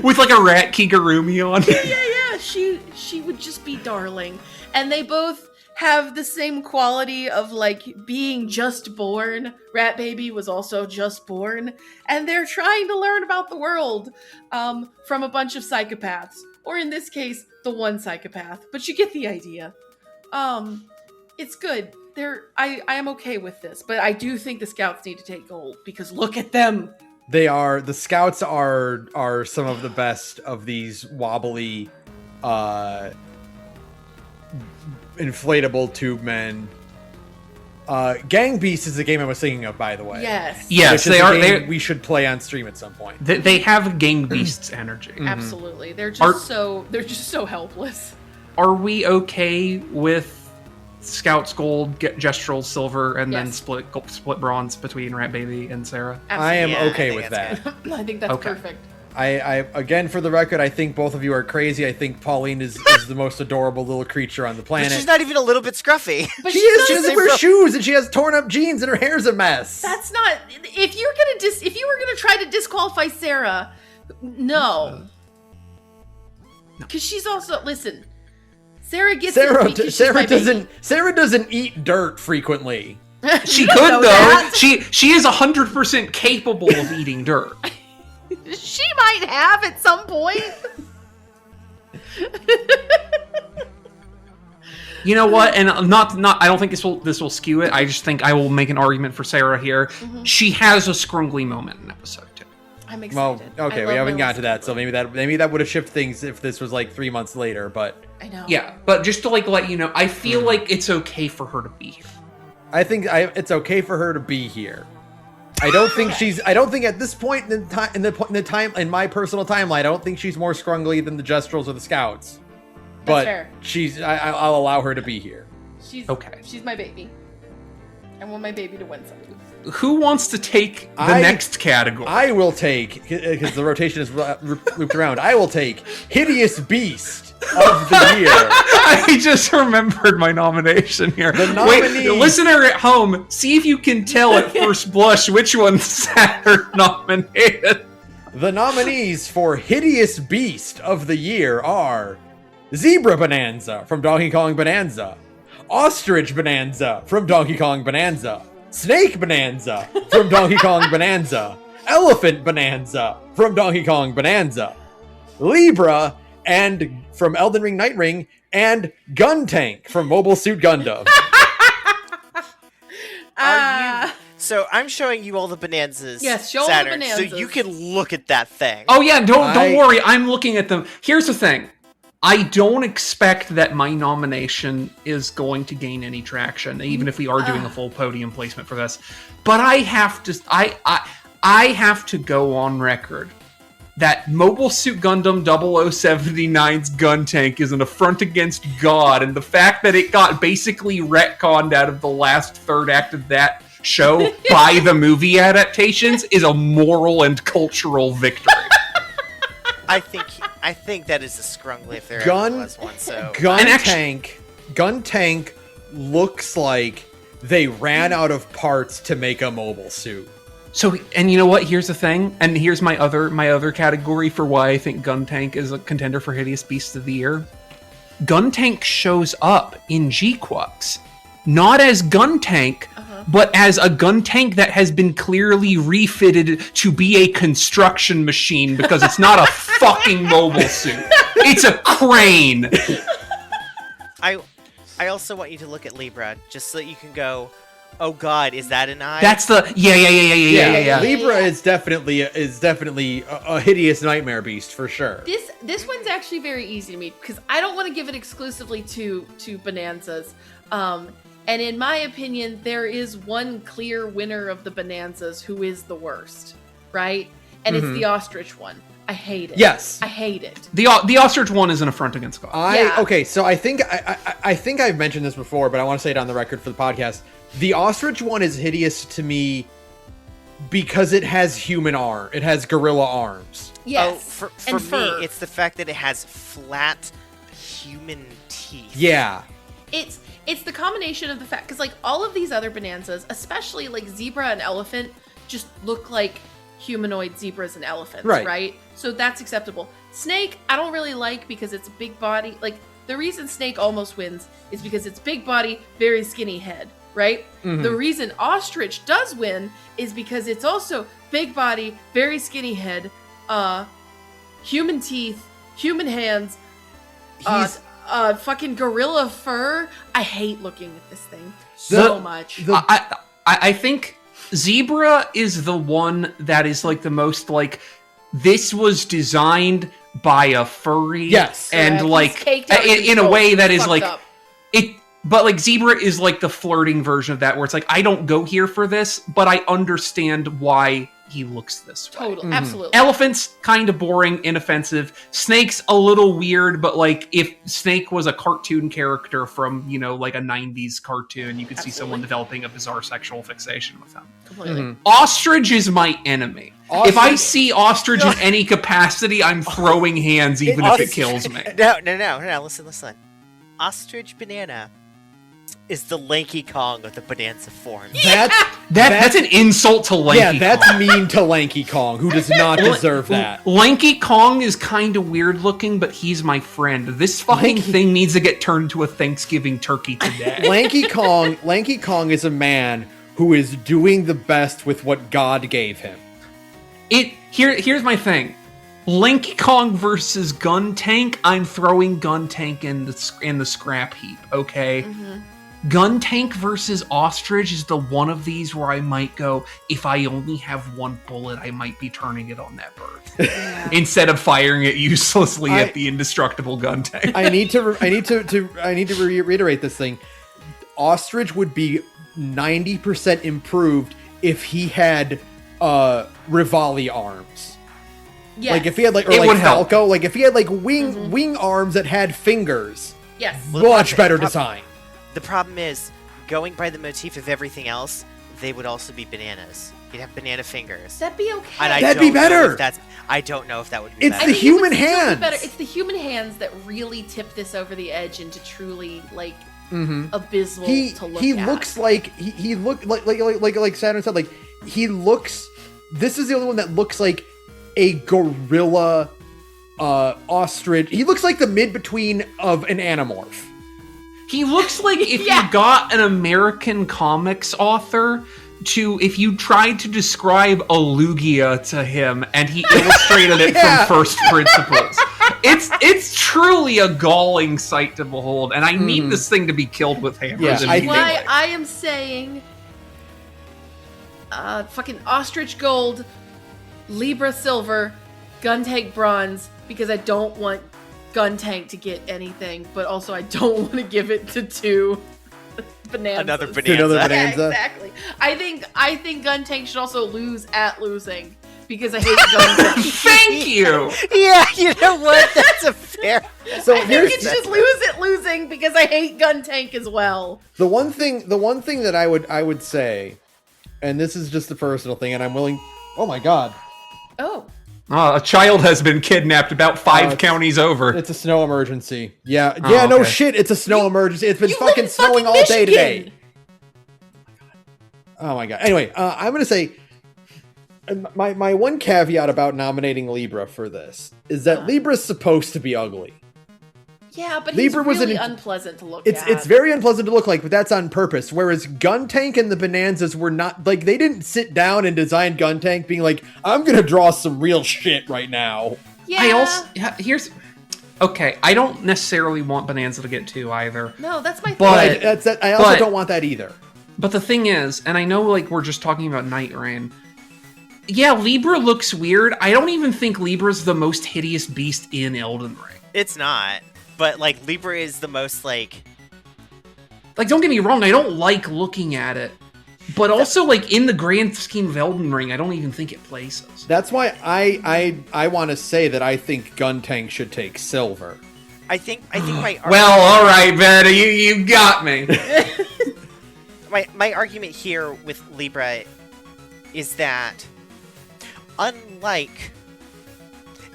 [SPEAKER 4] with like a rat kigurumi on.
[SPEAKER 2] Yeah. She she would just be darling. And they both have the same quality of like being just born. Rat Baby was also just born, and they're trying to learn about the world from a bunch of psychopaths, or in this case, the one psychopath. But you get the idea. It's good. I am okay with this, but I do think the Scouts need to take gold because look at them.
[SPEAKER 1] The Scouts are some of the best of these wobbly inflatable tube men. Gang Beast is the game I was thinking of, by the way.
[SPEAKER 2] Yes,
[SPEAKER 1] they are. We should play on stream at some point.
[SPEAKER 4] They have Gang Beast's energy.
[SPEAKER 2] Absolutely, they're just so helpless.
[SPEAKER 4] Are we okay with Scouts Gold, Gestrel Silver, and then split bronze between Rat Baby and Sarah?
[SPEAKER 2] Absolutely.
[SPEAKER 1] I am okay with that.
[SPEAKER 2] I think that's perfect.
[SPEAKER 1] I again, for the record, I think both of you are crazy. I think Pauline is the most adorable little creature on the planet.
[SPEAKER 3] But she's not even a little bit scruffy.
[SPEAKER 2] But
[SPEAKER 1] she doesn't wear shoes, and she has torn up jeans, and her hair's a mess.
[SPEAKER 2] That's not. If you were gonna try to disqualify Sarah, no, because she's also Sarah gets
[SPEAKER 1] Sarah doesn't eat dirt frequently.
[SPEAKER 4] She could though. That? She is 100% capable of eating dirt.
[SPEAKER 2] She might have at some point.
[SPEAKER 4] You know what? And not. I don't think this will skew it. I just think I will make an argument for Sarah here. Mm-hmm. She has a Scrungly moment in episode 2.
[SPEAKER 2] I'm excited.
[SPEAKER 1] Well, okay, we haven't gotten to that, so maybe that would have shifted things if this was like 3 months later. But
[SPEAKER 2] I know.
[SPEAKER 4] Yeah, but just to let you know, I feel like it's okay for her to be here.
[SPEAKER 1] I think it's okay for her to be here. I don't think at this point in my personal timeline, I don't think she's more Scrungly than the Gestrels or the Scouts. But fair. I'll allow her to be here.
[SPEAKER 2] She's okay. She's my baby. I want my baby to win something.
[SPEAKER 4] Who wants to take the next category?
[SPEAKER 1] I will take, because the rotation is looped around, I will take Hideous Beast of the Year.
[SPEAKER 4] I just remembered my nomination here. Wait, listener at home, see if you can tell at first blush which one Saturn nominated.
[SPEAKER 1] The nominees for Hideous Beast of the Year are Zebra Bonanza from Donkey Kong Bonanza, Ostrich Bonanza from Donkey Kong Bonanza, Snake Bonanza from Donkey Kong Bonanza, Elephant Bonanza from Donkey Kong Bonanza, Libra and from Elden Ring Night Ring, and Gun Tank from Mobile Suit Gundam.
[SPEAKER 3] So I'm showing you all the bonanzas.
[SPEAKER 2] Yes, show
[SPEAKER 3] Saturn,
[SPEAKER 2] all the bonanzas.
[SPEAKER 3] so you can look at that thing.
[SPEAKER 4] Oh yeah, don't worry. I'm looking at them. Here's the thing. I don't expect that my nomination is going to gain any traction, even if we are doing a full podium placement for this. But I have to, I have to go on record that Mobile Suit Gundam 0079's Gun Tank is an affront against God, and the fact that it got basically retconned out of the last third act of that show by the movie adaptations is a moral and cultural victory.
[SPEAKER 3] I think that is a Scrungly if there ever was one. So
[SPEAKER 1] Gun Tank looks like they ran out of parts to make a mobile suit.
[SPEAKER 4] So, and you know what? Here's the thing, and here's my other category for why I think Gun Tank is a contender for Hideous Beast of the Year. Gun Tank shows up in G-Quux, not as Gun Tank, but as a gun tank that has been clearly refitted to be a construction machine because it's not a fucking mobile suit. It's a crane.
[SPEAKER 3] I also want you to look at Libra, just so that you can go, oh God, is that an eye?
[SPEAKER 4] That's the yeah.
[SPEAKER 1] Libra is definitely a hideous nightmare beast for sure.
[SPEAKER 2] This one's actually very easy to me because I don't want to give it exclusively to Bonanzas. And in my opinion, there is one clear winner of the Bonanzas who is the worst, right? And it's the ostrich one. I hate it.
[SPEAKER 1] Yes,
[SPEAKER 2] I hate it.
[SPEAKER 4] The ostrich one is an affront against God.
[SPEAKER 1] Okay, so I think I've mentioned this before, but I want to say it on the record for the podcast. The ostrich one is hideous to me because it has human arm. It has gorilla arms.
[SPEAKER 2] Yes.
[SPEAKER 3] Oh, for me, it's the fact that it has flat human teeth.
[SPEAKER 1] Yeah.
[SPEAKER 2] It's the combination of the fact, because like all of these other Bonanzas, especially like zebra and elephant, just look like humanoid zebras and elephants, right? So that's acceptable. Snake, I don't really like because it's a big body. Like the reason Snake almost wins is because it's big body, very skinny head, right?
[SPEAKER 1] Mhm.
[SPEAKER 2] The reason Ostrich does win is because it's also big body, very skinny head, human teeth, human hands, fucking gorilla fur. I hate looking at this thing so much.
[SPEAKER 4] I think Zebra is the one that is like the most like this was designed by a furry.
[SPEAKER 1] Yes.
[SPEAKER 4] And
[SPEAKER 2] He's
[SPEAKER 4] like
[SPEAKER 2] caked out of
[SPEAKER 4] in a
[SPEAKER 2] control.
[SPEAKER 4] way that is
[SPEAKER 2] Fucked
[SPEAKER 4] like
[SPEAKER 2] up.
[SPEAKER 4] it. But like Zebra is like the flirting version of that, where it's like I don't go here for this, but I understand why he looks this way.
[SPEAKER 2] Totally, absolutely.
[SPEAKER 4] Elephants, kind of boring, inoffensive. Snake's a little weird, but like if Snake was a cartoon character from, you know, like a 90s cartoon, you could see someone developing a bizarre sexual fixation with him.
[SPEAKER 2] Completely.
[SPEAKER 4] Ostrich is my enemy. If I see Ostrich in any capacity, I'm throwing hands even if it kills me.
[SPEAKER 3] No, listen. Ostrich Banana is the Lanky Kong of the Bonanza form.
[SPEAKER 4] That's an insult to Lanky Kong.
[SPEAKER 1] Yeah, that's mean to Lanky Kong, who does not deserve that.
[SPEAKER 4] Lanky Kong is kind of weird looking, but he's my friend. This fucking thing needs to get turned to a Thanksgiving turkey today.
[SPEAKER 1] Lanky Kong is a man who is doing the best with what God gave him.
[SPEAKER 4] Here's my thing. Lanky Kong versus Gun Tank, I'm throwing Gun Tank in the scrap heap, okay? Gun Tank versus Ostrich is the one of these where I might go, if I only have one bullet, I might be turning it on that bird.
[SPEAKER 2] Yeah.
[SPEAKER 4] Instead of firing it uselessly at the indestructible Gun Tank.
[SPEAKER 1] I need to reiterate this thing. Ostrich would be 90% improved if he had Rivali arms.
[SPEAKER 2] Yes.
[SPEAKER 1] Like if he had like Falco, like if he had like wing arms that had fingers.
[SPEAKER 2] Yes.
[SPEAKER 1] Much better design.
[SPEAKER 3] The problem is, going by the motif of everything else, they would also be bananas. You'd have banana fingers.
[SPEAKER 2] That'd be okay.
[SPEAKER 3] And
[SPEAKER 1] That'd be better.
[SPEAKER 3] I don't know if that would be
[SPEAKER 1] It's
[SPEAKER 3] better.
[SPEAKER 1] the
[SPEAKER 2] I think it would
[SPEAKER 1] human
[SPEAKER 2] still be
[SPEAKER 1] hands.
[SPEAKER 2] better. It's the human hands that really tip this over the edge into truly like abysmal to look
[SPEAKER 1] he
[SPEAKER 2] at.
[SPEAKER 1] looks like he looked like Saturn said, like he looks. This is the only one that looks like a gorilla ostrich. He looks like the mid between of an Animorph.
[SPEAKER 4] He looks like if you got an American comics author if you tried to describe a Lugia to him and he illustrated it from first principles. It's truly a galling sight to behold, and I need this thing to be killed with hammers.
[SPEAKER 2] Why I am saying fucking Ostrich Gold, Libra Silver, Gun Tank Bronze, because I don't want Gun Tank to get anything, but also I don't want to give it to two Bonanzas.
[SPEAKER 3] Another Bonanza.
[SPEAKER 2] Yeah, exactly. I think Gun Tank should also lose at losing because I hate Gun Tank.
[SPEAKER 4] Thank you.
[SPEAKER 3] Yeah, you know what? That's a fair.
[SPEAKER 1] So
[SPEAKER 2] I think it should just lose at losing because I hate Gun Tank as well.
[SPEAKER 1] The one thing that I would say, and this is just a personal thing, and I'm willing. Oh my god.
[SPEAKER 2] Oh.
[SPEAKER 4] A child has been kidnapped about 5 counties over.
[SPEAKER 1] It's a snow emergency. Yeah,
[SPEAKER 4] Oh,
[SPEAKER 1] no
[SPEAKER 4] okay.
[SPEAKER 1] shit. It's a snow emergency. It's been
[SPEAKER 2] You
[SPEAKER 1] fucking
[SPEAKER 2] live in
[SPEAKER 1] snowing all
[SPEAKER 2] Michigan.
[SPEAKER 1] day today. Oh my god. Anyway, I'm gonna say my one caveat about nominating Libra for this is that Libra's supposed to be ugly.
[SPEAKER 2] Yeah, but
[SPEAKER 1] Libra
[SPEAKER 2] he's
[SPEAKER 1] was
[SPEAKER 2] really
[SPEAKER 1] an-
[SPEAKER 2] unpleasant to look
[SPEAKER 1] It's
[SPEAKER 2] at.
[SPEAKER 1] it's very unpleasant to look like, but that's on purpose. Whereas Gun Tank and the Bonanzas were not like they didn't sit down and design Gun Tank being like, I'm gonna draw some real shit right now.
[SPEAKER 2] Yeah.
[SPEAKER 4] I don't necessarily want Bonanza to get 2 either.
[SPEAKER 2] No, that's my thing.
[SPEAKER 4] But-
[SPEAKER 1] I also
[SPEAKER 4] but-
[SPEAKER 1] don't want that either.
[SPEAKER 4] But the thing is, and I know like we're just talking about Night Rain. Yeah, Libra looks weird. I don't even think Libra's the most hideous beast in Elden Ring.
[SPEAKER 3] It's not. But, like, Libra is the most, like,
[SPEAKER 4] don't get me wrong, I don't like looking at it. But also, like, in the grand scheme of Elden Ring, I don't even think it places.
[SPEAKER 1] That's why I want to say that I think Gun Tank should take silver.
[SPEAKER 3] I think my
[SPEAKER 4] Well, alright, Betty, you got me.
[SPEAKER 3] my argument here with Libra is that, unlike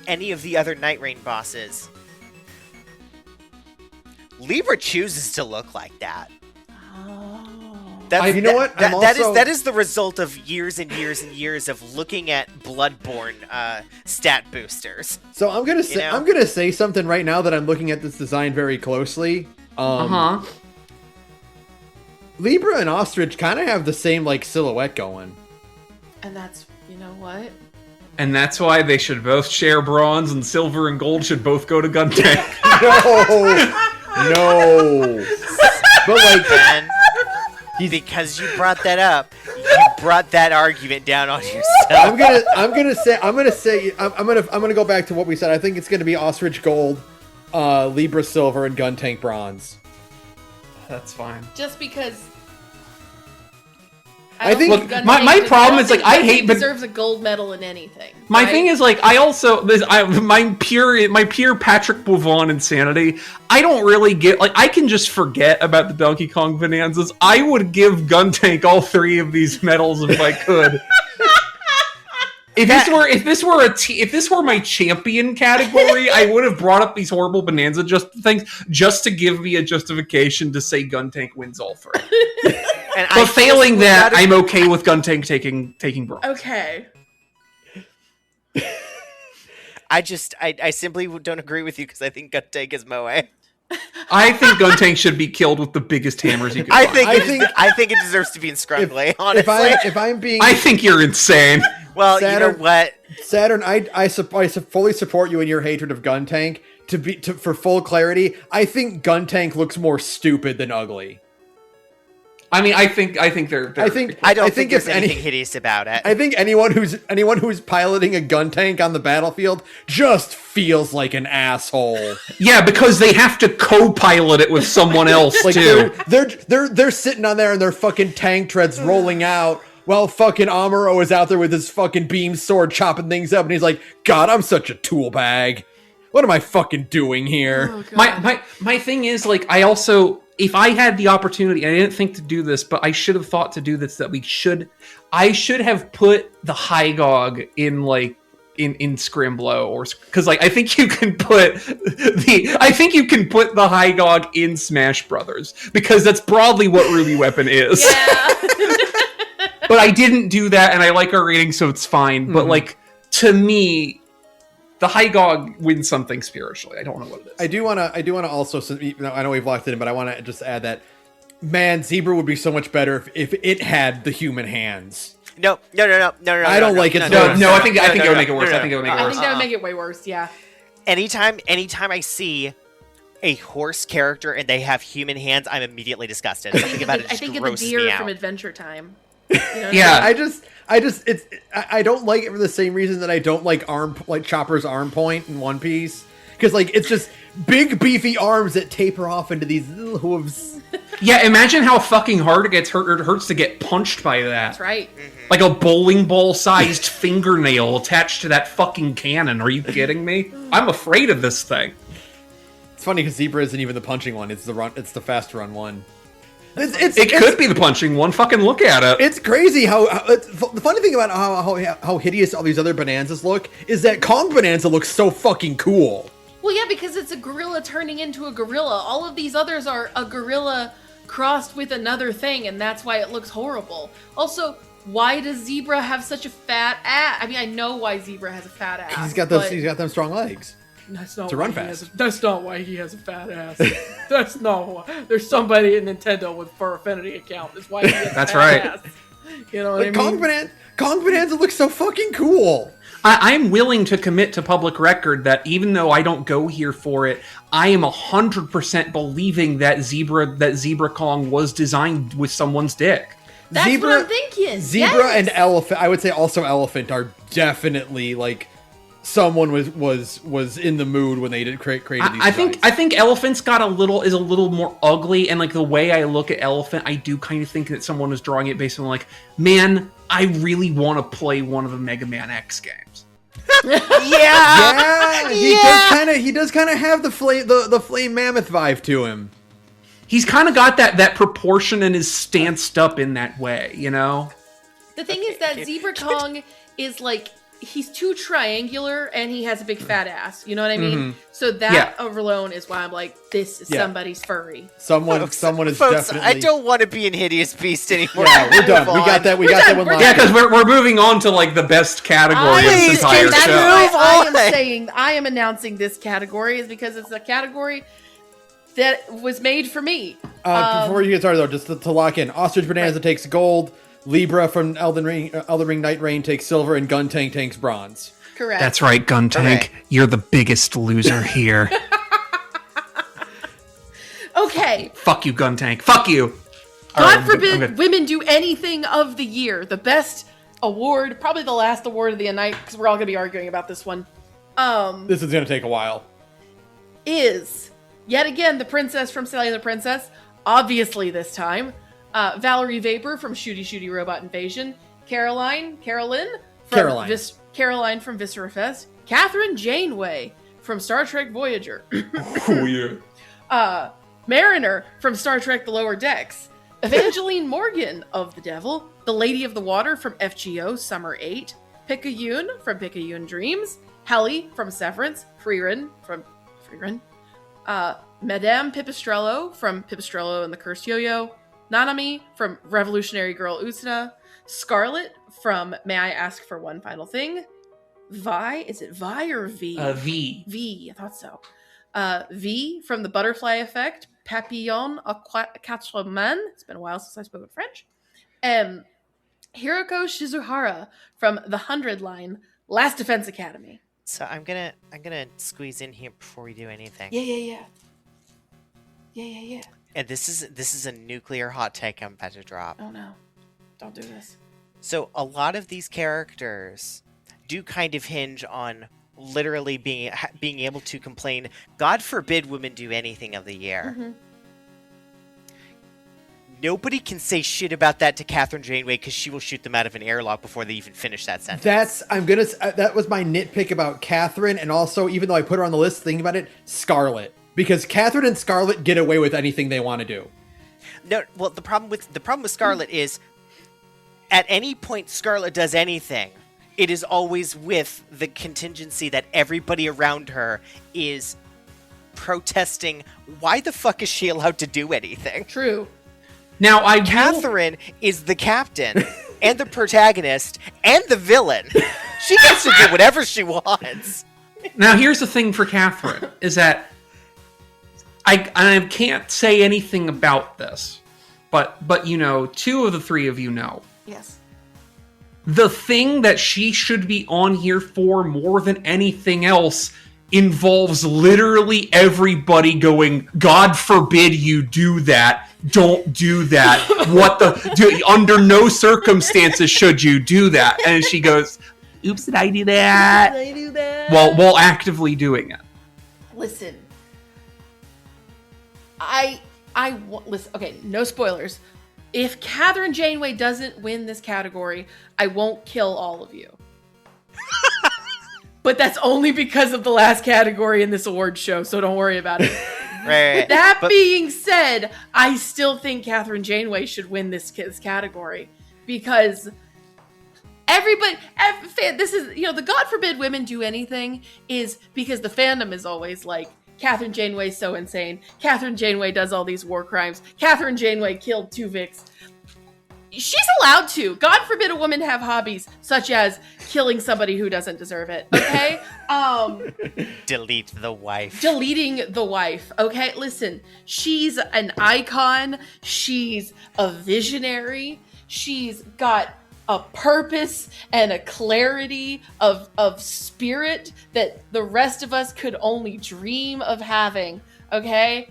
[SPEAKER 3] any of the other Night Rain bosses, Libra chooses to look like that.
[SPEAKER 2] Oh.
[SPEAKER 3] That's,
[SPEAKER 1] you know what?
[SPEAKER 3] That is the result of years and years and years of looking at Bloodborne stat boosters.
[SPEAKER 1] So I'm gonna say something right now that I'm looking at this design very closely. Libra and Ostrich kind of have the same like silhouette going.
[SPEAKER 2] And that's, you know what?
[SPEAKER 4] And that's why they should both share bronze, and silver and gold should both go to Guntank.
[SPEAKER 1] No. But like,
[SPEAKER 3] Ben, because you brought that up, you brought that argument down on yourself.
[SPEAKER 1] I'm gonna go back to what we said. I think it's gonna be Ostrich gold, Libra silver, and Guntank bronze.
[SPEAKER 4] That's fine.
[SPEAKER 2] Just because.
[SPEAKER 1] I think
[SPEAKER 4] look, my problem is like I hate
[SPEAKER 2] deserves a gold medal in anything.
[SPEAKER 4] My thing is like I also my pure Patrick Bouvon insanity. I don't really get like I can just forget about the Donkey Kong Bonanzas. I would give Guntank all 3 of these medals if I could. If this were my champion category, I would have brought up these horrible Bonanza just to give me a justification to say Guntank wins all 3. But failing that, I'm okay with Guntank taking bronze.
[SPEAKER 2] Okay.
[SPEAKER 3] I simply don't agree with you because I think Guntank is Moe.
[SPEAKER 4] I think Guntank should be killed with the biggest hammers you can find.
[SPEAKER 3] I think it deserves to be in Scrungly, honestly.
[SPEAKER 4] I think you're insane.
[SPEAKER 3] Well,
[SPEAKER 1] Saturn,
[SPEAKER 3] you know what?
[SPEAKER 1] Saturn, I fully support you in your hatred of Guntank. For full clarity, I think Guntank looks more stupid than ugly.
[SPEAKER 4] I mean, I think they're
[SPEAKER 3] I don't think there's anything hideous about it.
[SPEAKER 1] I think anyone who's piloting a Guntank on the battlefield just feels like an asshole.
[SPEAKER 4] Yeah, because they have to co-pilot it with someone else
[SPEAKER 1] like
[SPEAKER 4] too.
[SPEAKER 1] They're sitting on there and their fucking tank treads rolling out while fucking Amuro is out there with his fucking beam sword chopping things up, and he's like, God, I'm such a tool bag. What am I fucking doing here?
[SPEAKER 2] Oh,
[SPEAKER 4] my thing is like I also. If I had the opportunity, I didn't think to do this, but I should have thought to do this. I should have put the Hygog in like in Scrimblo, or because like I think you can put the Hygog in Smash Brothers because that's broadly what Ruby Weapon is.
[SPEAKER 2] Yeah.
[SPEAKER 4] But I didn't do that, and I like our rating, so it's fine. Mm-hmm. But like to me, the Hygog wins something spiritually. I don't know what it is.
[SPEAKER 1] I do want to also. I know we've locked it in, but I want to just add that. Man, Zebra would be so much better if it had the human hands.
[SPEAKER 3] No.
[SPEAKER 1] I don't like it.
[SPEAKER 4] No, I think it would make it worse. I think it would make it worse.
[SPEAKER 2] I think that would make it way worse. Yeah.
[SPEAKER 3] Anytime I see a horse character and they have human hands, I'm immediately disgusted. Something about it just grosses me out.
[SPEAKER 2] I think of the deer from Adventure Time. You know
[SPEAKER 4] yeah,
[SPEAKER 1] I don't like it for the same reason that I don't like Chopper's arm point in One Piece, because like it's just big beefy arms that taper off into these little hooves.
[SPEAKER 4] Yeah, imagine how fucking hard it hurts to get punched by that.
[SPEAKER 2] That's right.
[SPEAKER 3] Mm-hmm.
[SPEAKER 4] Like a bowling ball sized fingernail attached to that fucking cannon. Are you kidding me? I'm afraid of this thing.
[SPEAKER 1] It's funny because Zebra isn't even the punching one. It's the fast run one.
[SPEAKER 4] It could be the punching one. Fucking look at it.
[SPEAKER 1] It's crazy how the funny thing about how hideous all these other Bonanzas look is that Kong Bonanza looks so fucking cool.
[SPEAKER 2] Well, yeah, because it's a gorilla turning into a gorilla. All of these others are a gorilla crossed with another thing, and that's why it looks horrible. Also, why does Zebra have such a fat ass? I mean, I know why Zebra has a fat ass.
[SPEAKER 1] He's got them strong legs.
[SPEAKER 2] That's not
[SPEAKER 1] to run fast.
[SPEAKER 2] That's not why he has a fat ass. That's not why. There's somebody in Nintendo with Fur Affinity account. That's why he has a fat ass. You know what I mean?
[SPEAKER 1] Kong Bonanza looks so fucking cool.
[SPEAKER 4] I'm willing to commit to public record that even though I don't go here for it, I am 100% believing that Zebra Kong was designed with someone's dick.
[SPEAKER 2] That's what I'm thinking.
[SPEAKER 1] Zebra and Elephant, I would say also Elephant, are definitely like someone was in the mood when they created these.
[SPEAKER 4] I think Elephant's is a little more ugly, and like the way I look at Elephant, I do kind of think that someone was drawing it based on like, man, I really want to play one of the Mega Man X games.
[SPEAKER 1] He does kind of have the flame mammoth vibe to him.
[SPEAKER 4] He's kind of got that proportion and is stanced up in that way, you know.
[SPEAKER 2] The thing is that Zebra Kong is like he's too triangular and he has a big fat ass. You know what I mean? So that alone is why I'm like, this is somebody's furry.
[SPEAKER 1] Someone is
[SPEAKER 3] Folks,
[SPEAKER 1] definitely.
[SPEAKER 3] I don't want to be in Hideous Beast anymore.
[SPEAKER 1] Yeah, we're done. We got that. We got that one.
[SPEAKER 4] Yeah, because we're moving on to like the best category of this entire
[SPEAKER 2] that's
[SPEAKER 4] show.
[SPEAKER 2] why I am announcing this category is because it's a category that was made for me.
[SPEAKER 1] Before you get started, though, just to lock in, Ostrich Bonanza takes gold, Libra from Elden Ring Night Rain takes silver, and Gun Tank takes bronze.
[SPEAKER 2] Correct.
[SPEAKER 4] That's right, Gun Tank.
[SPEAKER 3] Correct.
[SPEAKER 4] You're the biggest loser here.
[SPEAKER 2] Okay.
[SPEAKER 4] Fuck you, Gun Tank. Fuck you.
[SPEAKER 2] God forbid women do anything of the year. The best award, probably the last award of the night, because we're all going to be arguing about this one.
[SPEAKER 1] This is going to take a while.
[SPEAKER 2] Is, yet again, the princess from Sally and the Princess. Obviously this time. Valerie Vapor from Shooty Shooty Robot Invasion. Carolyn from Caroline from Viscera Fest. Catherine Janeway from Star Trek Voyager.
[SPEAKER 4] Oh, yeah.
[SPEAKER 2] Mariner from Star Trek The Lower Decks. Evangeline Morgan of The Devil. The Lady of the Water from FGO Summer 8. Picayune from Picayune Dreams. Helly from Severance. Freerin from Freerin. Madame Pipistrello from Pipistrello and the Cursed Yo-Yo. Nanami from Revolutionary Girl Usuna. Scarlet from May I Ask for One Final Thing. Vi, is it Vi or V?
[SPEAKER 4] V.
[SPEAKER 2] V, I thought so. V from The Butterfly Effect. Papillon à quatre mains. It's been a while since I spoke French. Hiroko Shizuhara from The 100 Line. Last Defense Academy.
[SPEAKER 3] So I'm gonna squeeze in here before we do anything.
[SPEAKER 2] Yeah.
[SPEAKER 3] And this is a nuclear hot take I'm about to drop.
[SPEAKER 2] Oh no. Don't do this.
[SPEAKER 3] So a lot of these characters do kind of hinge on literally being able to complain, God forbid women do anything of the year.
[SPEAKER 2] Mm-hmm.
[SPEAKER 3] Nobody can say shit about that to Catherine Janeway because she will shoot them out of an airlock before they even finish that sentence.
[SPEAKER 1] That was my nitpick about Catherine, and also, even though I put her on the list, thinking about it, Scarlet. Because Catherine and Scarlet get away with anything they want to do.
[SPEAKER 3] No, well, the problem with Scarlet is, at any point Scarlet does anything, it is always with the contingency that everybody around her is protesting. Why the fuck is she allowed to do anything?
[SPEAKER 2] True.
[SPEAKER 4] Now,
[SPEAKER 3] Catherine is the captain and the protagonist and the villain. She gets to do whatever she wants.
[SPEAKER 4] Now, here's the thing for Catherine, is that I can't say anything about this, but you know, two of the three of you know.
[SPEAKER 2] Yes.
[SPEAKER 4] The thing that she should be on here for more than anything else involves literally everybody going, God forbid you do that. Don't do that. Under no circumstances should you do that. And she goes, oops, did I do that?
[SPEAKER 2] Did I do that?
[SPEAKER 4] While actively doing it.
[SPEAKER 2] Listen. Listen, okay, no spoilers. If Catherine Janeway doesn't win this category, I won't kill all of you. But that's only because of the last category in this award show, so don't worry about it.
[SPEAKER 3] Right.
[SPEAKER 2] Being said, I still think Catherine Janeway should win this category because this is, you know, the God forbid women do anything is because the fandom is always like, Catherine Janeway's so insane. Catherine Janeway does all these war crimes. Catherine Janeway killed Tuvix. She's allowed to. God forbid a woman have hobbies such as killing somebody who doesn't deserve it. Okay?
[SPEAKER 3] Delete the wife.
[SPEAKER 2] Deleting the wife. Okay? Listen, she's an icon. She's a visionary. She's got a purpose and a clarity of spirit that the rest of us could only dream of having. Okay?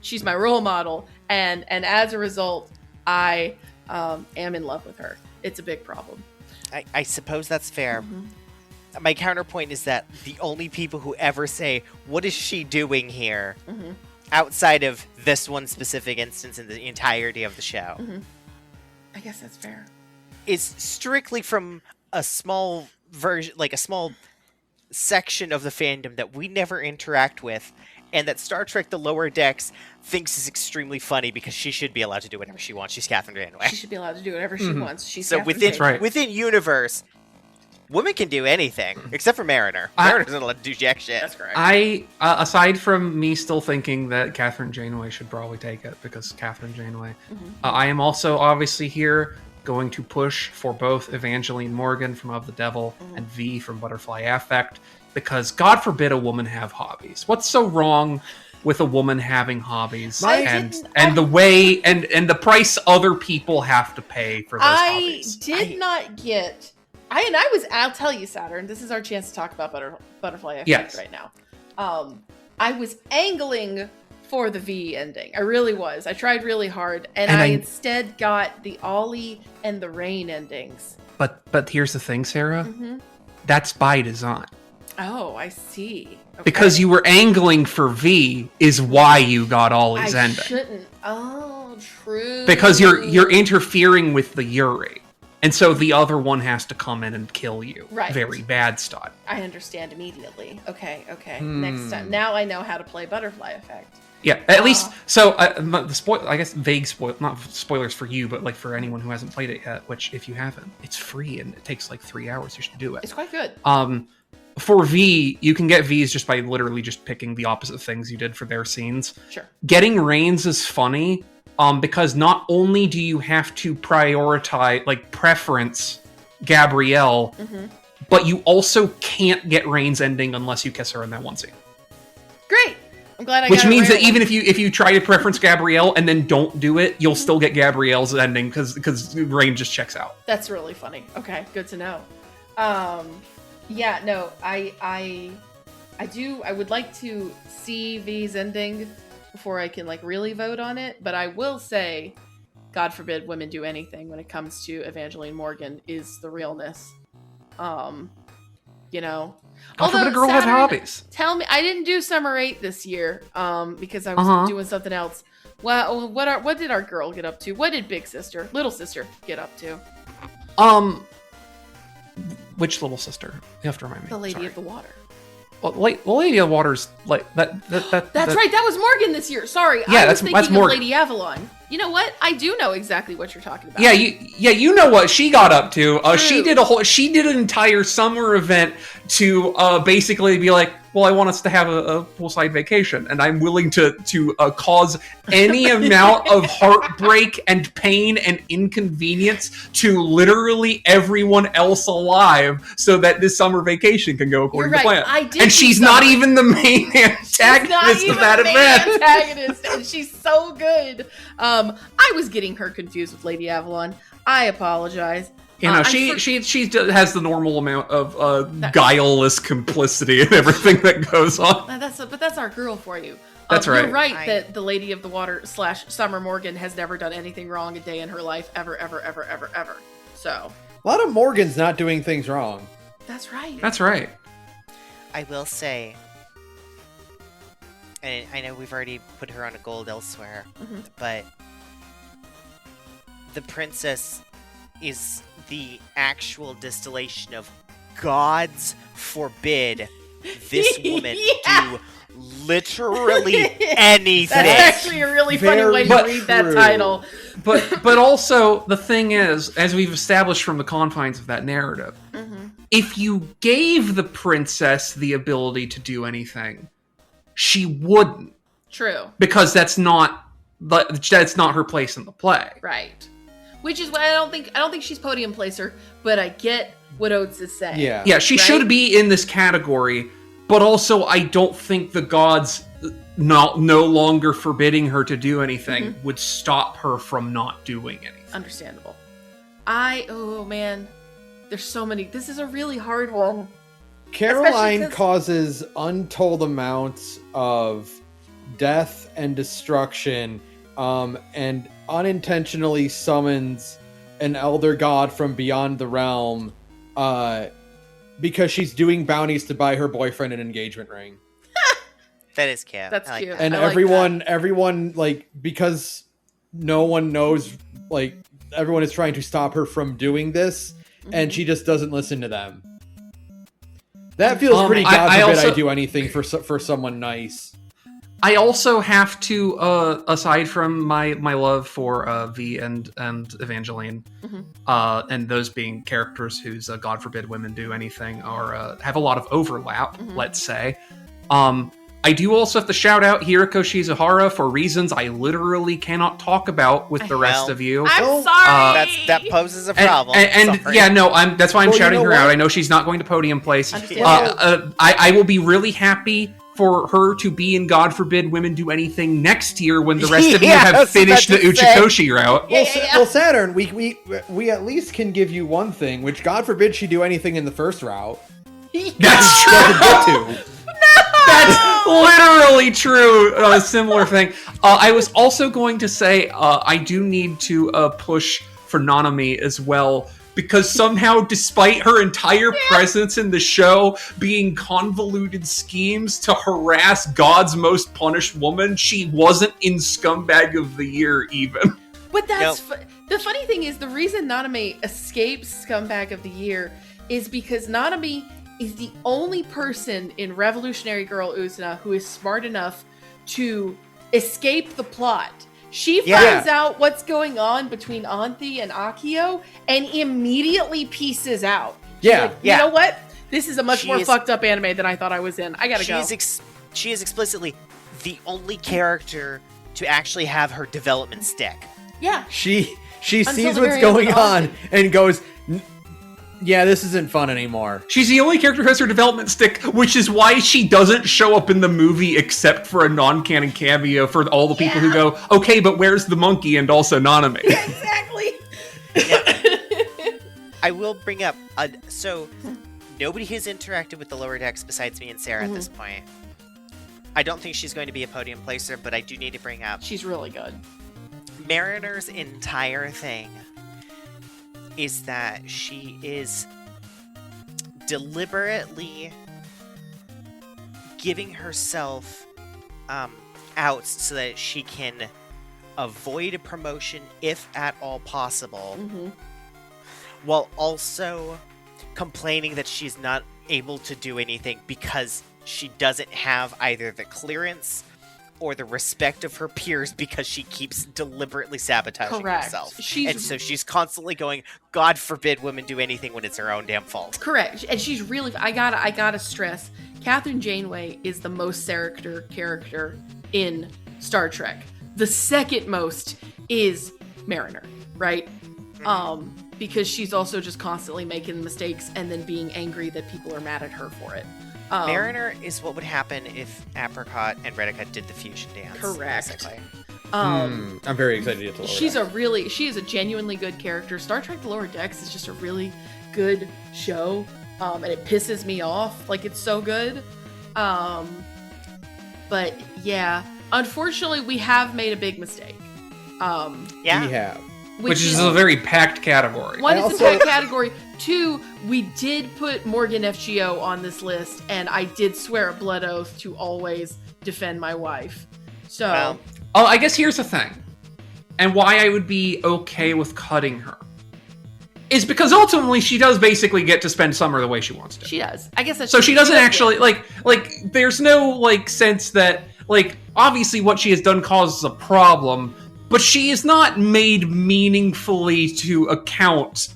[SPEAKER 2] She's my role model. And as a result, I am in love with her. It's a big problem.
[SPEAKER 3] I suppose that's fair.
[SPEAKER 2] Mm-hmm.
[SPEAKER 3] My counterpoint is that the only people who ever say, what is she doing here?
[SPEAKER 2] Mm-hmm.
[SPEAKER 3] Outside of this one specific instance in the entirety of the show.
[SPEAKER 2] Mm-hmm. I guess that's fair.
[SPEAKER 3] Is strictly from a small version, like a small section of the fandom that we never interact with, and that Star Trek The Lower Decks thinks is extremely funny because she should be allowed to do whatever she wants. She's Catherine Janeway.
[SPEAKER 2] She should be allowed to do whatever she wants. She's
[SPEAKER 3] so
[SPEAKER 2] Catherine Janeway.
[SPEAKER 3] within universe, Women can do anything except for Mariner. Mariner doesn't let do jack shit.
[SPEAKER 2] That's correct.
[SPEAKER 4] Aside from me still thinking that Catherine Janeway should probably take it because Catherine Janeway, I am also obviously here going to push for both Evangeline Morgan from Of the Devil and V from Butterfly Affect, because God forbid a woman have hobbies. What's so wrong with a woman having hobbies and the price other people have to pay for those hobbies?
[SPEAKER 2] I'll tell you, Saturn, this is our chance to talk about Butterfly Effect right now. I was angling for the V ending. I really was. I tried really hard, and I instead got the Ollie and the Rain endings.
[SPEAKER 4] But here's the thing, Sarah. That's by design.
[SPEAKER 2] Oh, I see. Okay.
[SPEAKER 4] Because you were angling for V is why you got Ollie's ending.
[SPEAKER 2] I shouldn't. Oh, true.
[SPEAKER 4] Because you're interfering with the Yuri. And so the other one has to come in and kill you. Right. Very bad stuff.
[SPEAKER 2] I understand immediately. Okay. Next time. Now I know how to play Butterfly Effect.
[SPEAKER 4] Yeah, at least, so, I guess vague not spoilers for you, but like for anyone who hasn't played it yet, which if you haven't, it's free and it takes like 3 hours, you should do it.
[SPEAKER 2] It's quite good.
[SPEAKER 4] For V, you can get Vs just by literally just picking the opposite things you did for their scenes.
[SPEAKER 2] Sure.
[SPEAKER 4] Getting Reigns is funny, because not only do you have to preference Gabrielle, but you also can't get Reigns ending unless you kiss her in that one scene.
[SPEAKER 2] Great! I'm glad I got it.
[SPEAKER 4] Which means that even if you try to preference Gabrielle and then don't do it, you'll still get Gabrielle's ending because Reigns just checks out.
[SPEAKER 2] That's really funny. Okay, good to know. Yeah, no, I would like to see V's ending before I can really vote on it, but I will say, God forbid women do anything when it comes to Evangeline Morgan is the realness. God
[SPEAKER 4] forbid a girl has hobbies.
[SPEAKER 2] Tell me, I didn't do Summer 8 this year, because I was doing something else. Well, what did our girl get up to? What did Little Sister get up to?
[SPEAKER 4] Which little sister? You have to remind me.
[SPEAKER 2] The Lady of the Water.
[SPEAKER 4] Well, Lady of the Water's like that.
[SPEAKER 2] That's right. That was Morgan this year. Sorry,
[SPEAKER 4] yeah,
[SPEAKER 2] I was thinking
[SPEAKER 4] that's Morgan.
[SPEAKER 2] Of Lady Avalon. You know what? I do know exactly what you're talking about.
[SPEAKER 4] Yeah, you know what she got up to. She did an entire summer event to basically be like, well, I want us to have a poolside vacation, and I'm willing to cause any amount of heartbreak and pain and inconvenience to literally everyone else alive, so that this summer vacation can go according to plan. And she's not even the main antagonist of that event.
[SPEAKER 2] Antagonist, and she's so good. I was getting her confused with Lady Avalon. I apologize.
[SPEAKER 4] She has the normal amount of guileless complicity in everything that goes on.
[SPEAKER 2] But that's our girl for you.
[SPEAKER 4] That's right.
[SPEAKER 2] You're right that the Lady of the Water / Summer Morgan has never done anything wrong a day in her life ever. So
[SPEAKER 1] a lot of Morgans not doing things wrong.
[SPEAKER 2] That's right.
[SPEAKER 4] That's right.
[SPEAKER 3] I will say, and I know we've already put her on a gold elsewhere, but the princess is the actual distillation of God's forbid this woman do literally anything.
[SPEAKER 2] That's actually a really funny way to read that title.
[SPEAKER 4] But also, the thing is, as we've established from the confines of that narrative, if you gave the princess the ability to do anything, she wouldn't.
[SPEAKER 2] True.
[SPEAKER 4] Because that's not her place in the play.
[SPEAKER 2] Right. Which is why I don't think she's podium placer, but I get what Oates is saying.
[SPEAKER 4] Yeah, she should be in this category, but also I don't think the gods no longer forbidding her to do anything would stop her from not doing anything.
[SPEAKER 2] Understandable. Oh man, there's so many. This is a really hard one.
[SPEAKER 1] Caroline causes untold amounts of death and destruction, and unintentionally summons an elder god from beyond the realm, because she's doing bounties to buy her boyfriend an engagement ring.
[SPEAKER 3] That is cute.
[SPEAKER 2] That's cute.
[SPEAKER 1] And everyone, because no one knows, everyone is trying to stop her from doing this, and she just doesn't listen to them. That feels pretty God forbid I do anything for someone nice.
[SPEAKER 4] I also have to, aside from my love for V and Evangeline, and those being characters whose God forbid women do anything or have a lot of overlap, let's say. I do also have to shout out Hiroko Shizuhara for reasons I literally cannot talk about with the rest of you.
[SPEAKER 2] I'm sorry.
[SPEAKER 3] That poses a problem.
[SPEAKER 4] And yeah, no, that's why I'm shouting her out. I know she's not going to podium place. I will be really happy for her to be in God Forbid Women Do Anything next year when the rest of you have finished the Uchikoshi route.
[SPEAKER 1] Well, Saturn, we at least can give you one thing, which God forbid she do anything in the first route.
[SPEAKER 4] That's true.
[SPEAKER 1] Doesn't get to.
[SPEAKER 4] That's literally true. A similar thing. I was also going to say I do need to push for Nanami as well, because somehow, despite her entire presence in the show being convoluted schemes to harass God's most punished woman, she wasn't in Scumbag of the Year even.
[SPEAKER 2] But that's the funny thing is, the reason Nanami escapes Scumbag of the Year is because Nanami is the only person in Revolutionary Girl Uzuna who is smart enough to escape the plot. She finds out what's going on between Anthy and Akio and immediately pieces out. She's like, you know what? This is a much more fucked up anime than I thought I was in. I gotta go.
[SPEAKER 3] She is explicitly the only character to actually have her development stick.
[SPEAKER 2] Yeah.
[SPEAKER 1] She sees what's going on and goes, yeah, this isn't fun anymore.
[SPEAKER 4] She's the only character who has her development stick, which is why she doesn't show up in the movie except for a non-canon cameo for all the people who go, okay, but where's the monkey and also Nanami?
[SPEAKER 2] Exactly.
[SPEAKER 3] I will bring up, so nobody has interacted with the lower decks besides me and Sarah at this point. I don't think she's going to be a podium placer, but I do need to bring up...
[SPEAKER 2] She's really good.
[SPEAKER 3] Mariner's entire thing is that she is deliberately giving herself outs so that she can avoid a promotion if at all possible, while also complaining that she's not able to do anything because she doesn't have either the clearance or the respect of her peers because she keeps deliberately sabotaging herself. And so she's constantly going, God forbid women do anything when it's her own damn fault.
[SPEAKER 2] Correct. And she's really, I gotta stress, Catherine Janeway is the most character in Star Trek. The second most is Mariner, right? Because she's also just constantly making mistakes and then being angry that people are mad at her for it.
[SPEAKER 3] Mariner is what would happen if Apricot and Redica did the fusion dance.
[SPEAKER 2] Correct.
[SPEAKER 3] Basically.
[SPEAKER 1] I'm very excited to get to Lower Decks.
[SPEAKER 2] She is a genuinely good character. Star Trek The Lower Decks is just a really good show, and it pisses me off. Like, it's so good. But yeah, unfortunately, we have made a big mistake.
[SPEAKER 1] We have.
[SPEAKER 4] Which is a very packed category.
[SPEAKER 2] One, it's a packed category. Two, we did put Morgan FGO on this list, and I did swear a blood oath to always defend my wife. So...
[SPEAKER 4] I guess here's the thing. And why I would be okay with cutting her. Is because ultimately she does basically get to spend summer the way she wants to.
[SPEAKER 2] She does. I guess that's
[SPEAKER 4] so she doesn't actually, like, there's no, sense that, obviously what she has done causes a problem, but she is not made meaningfully to account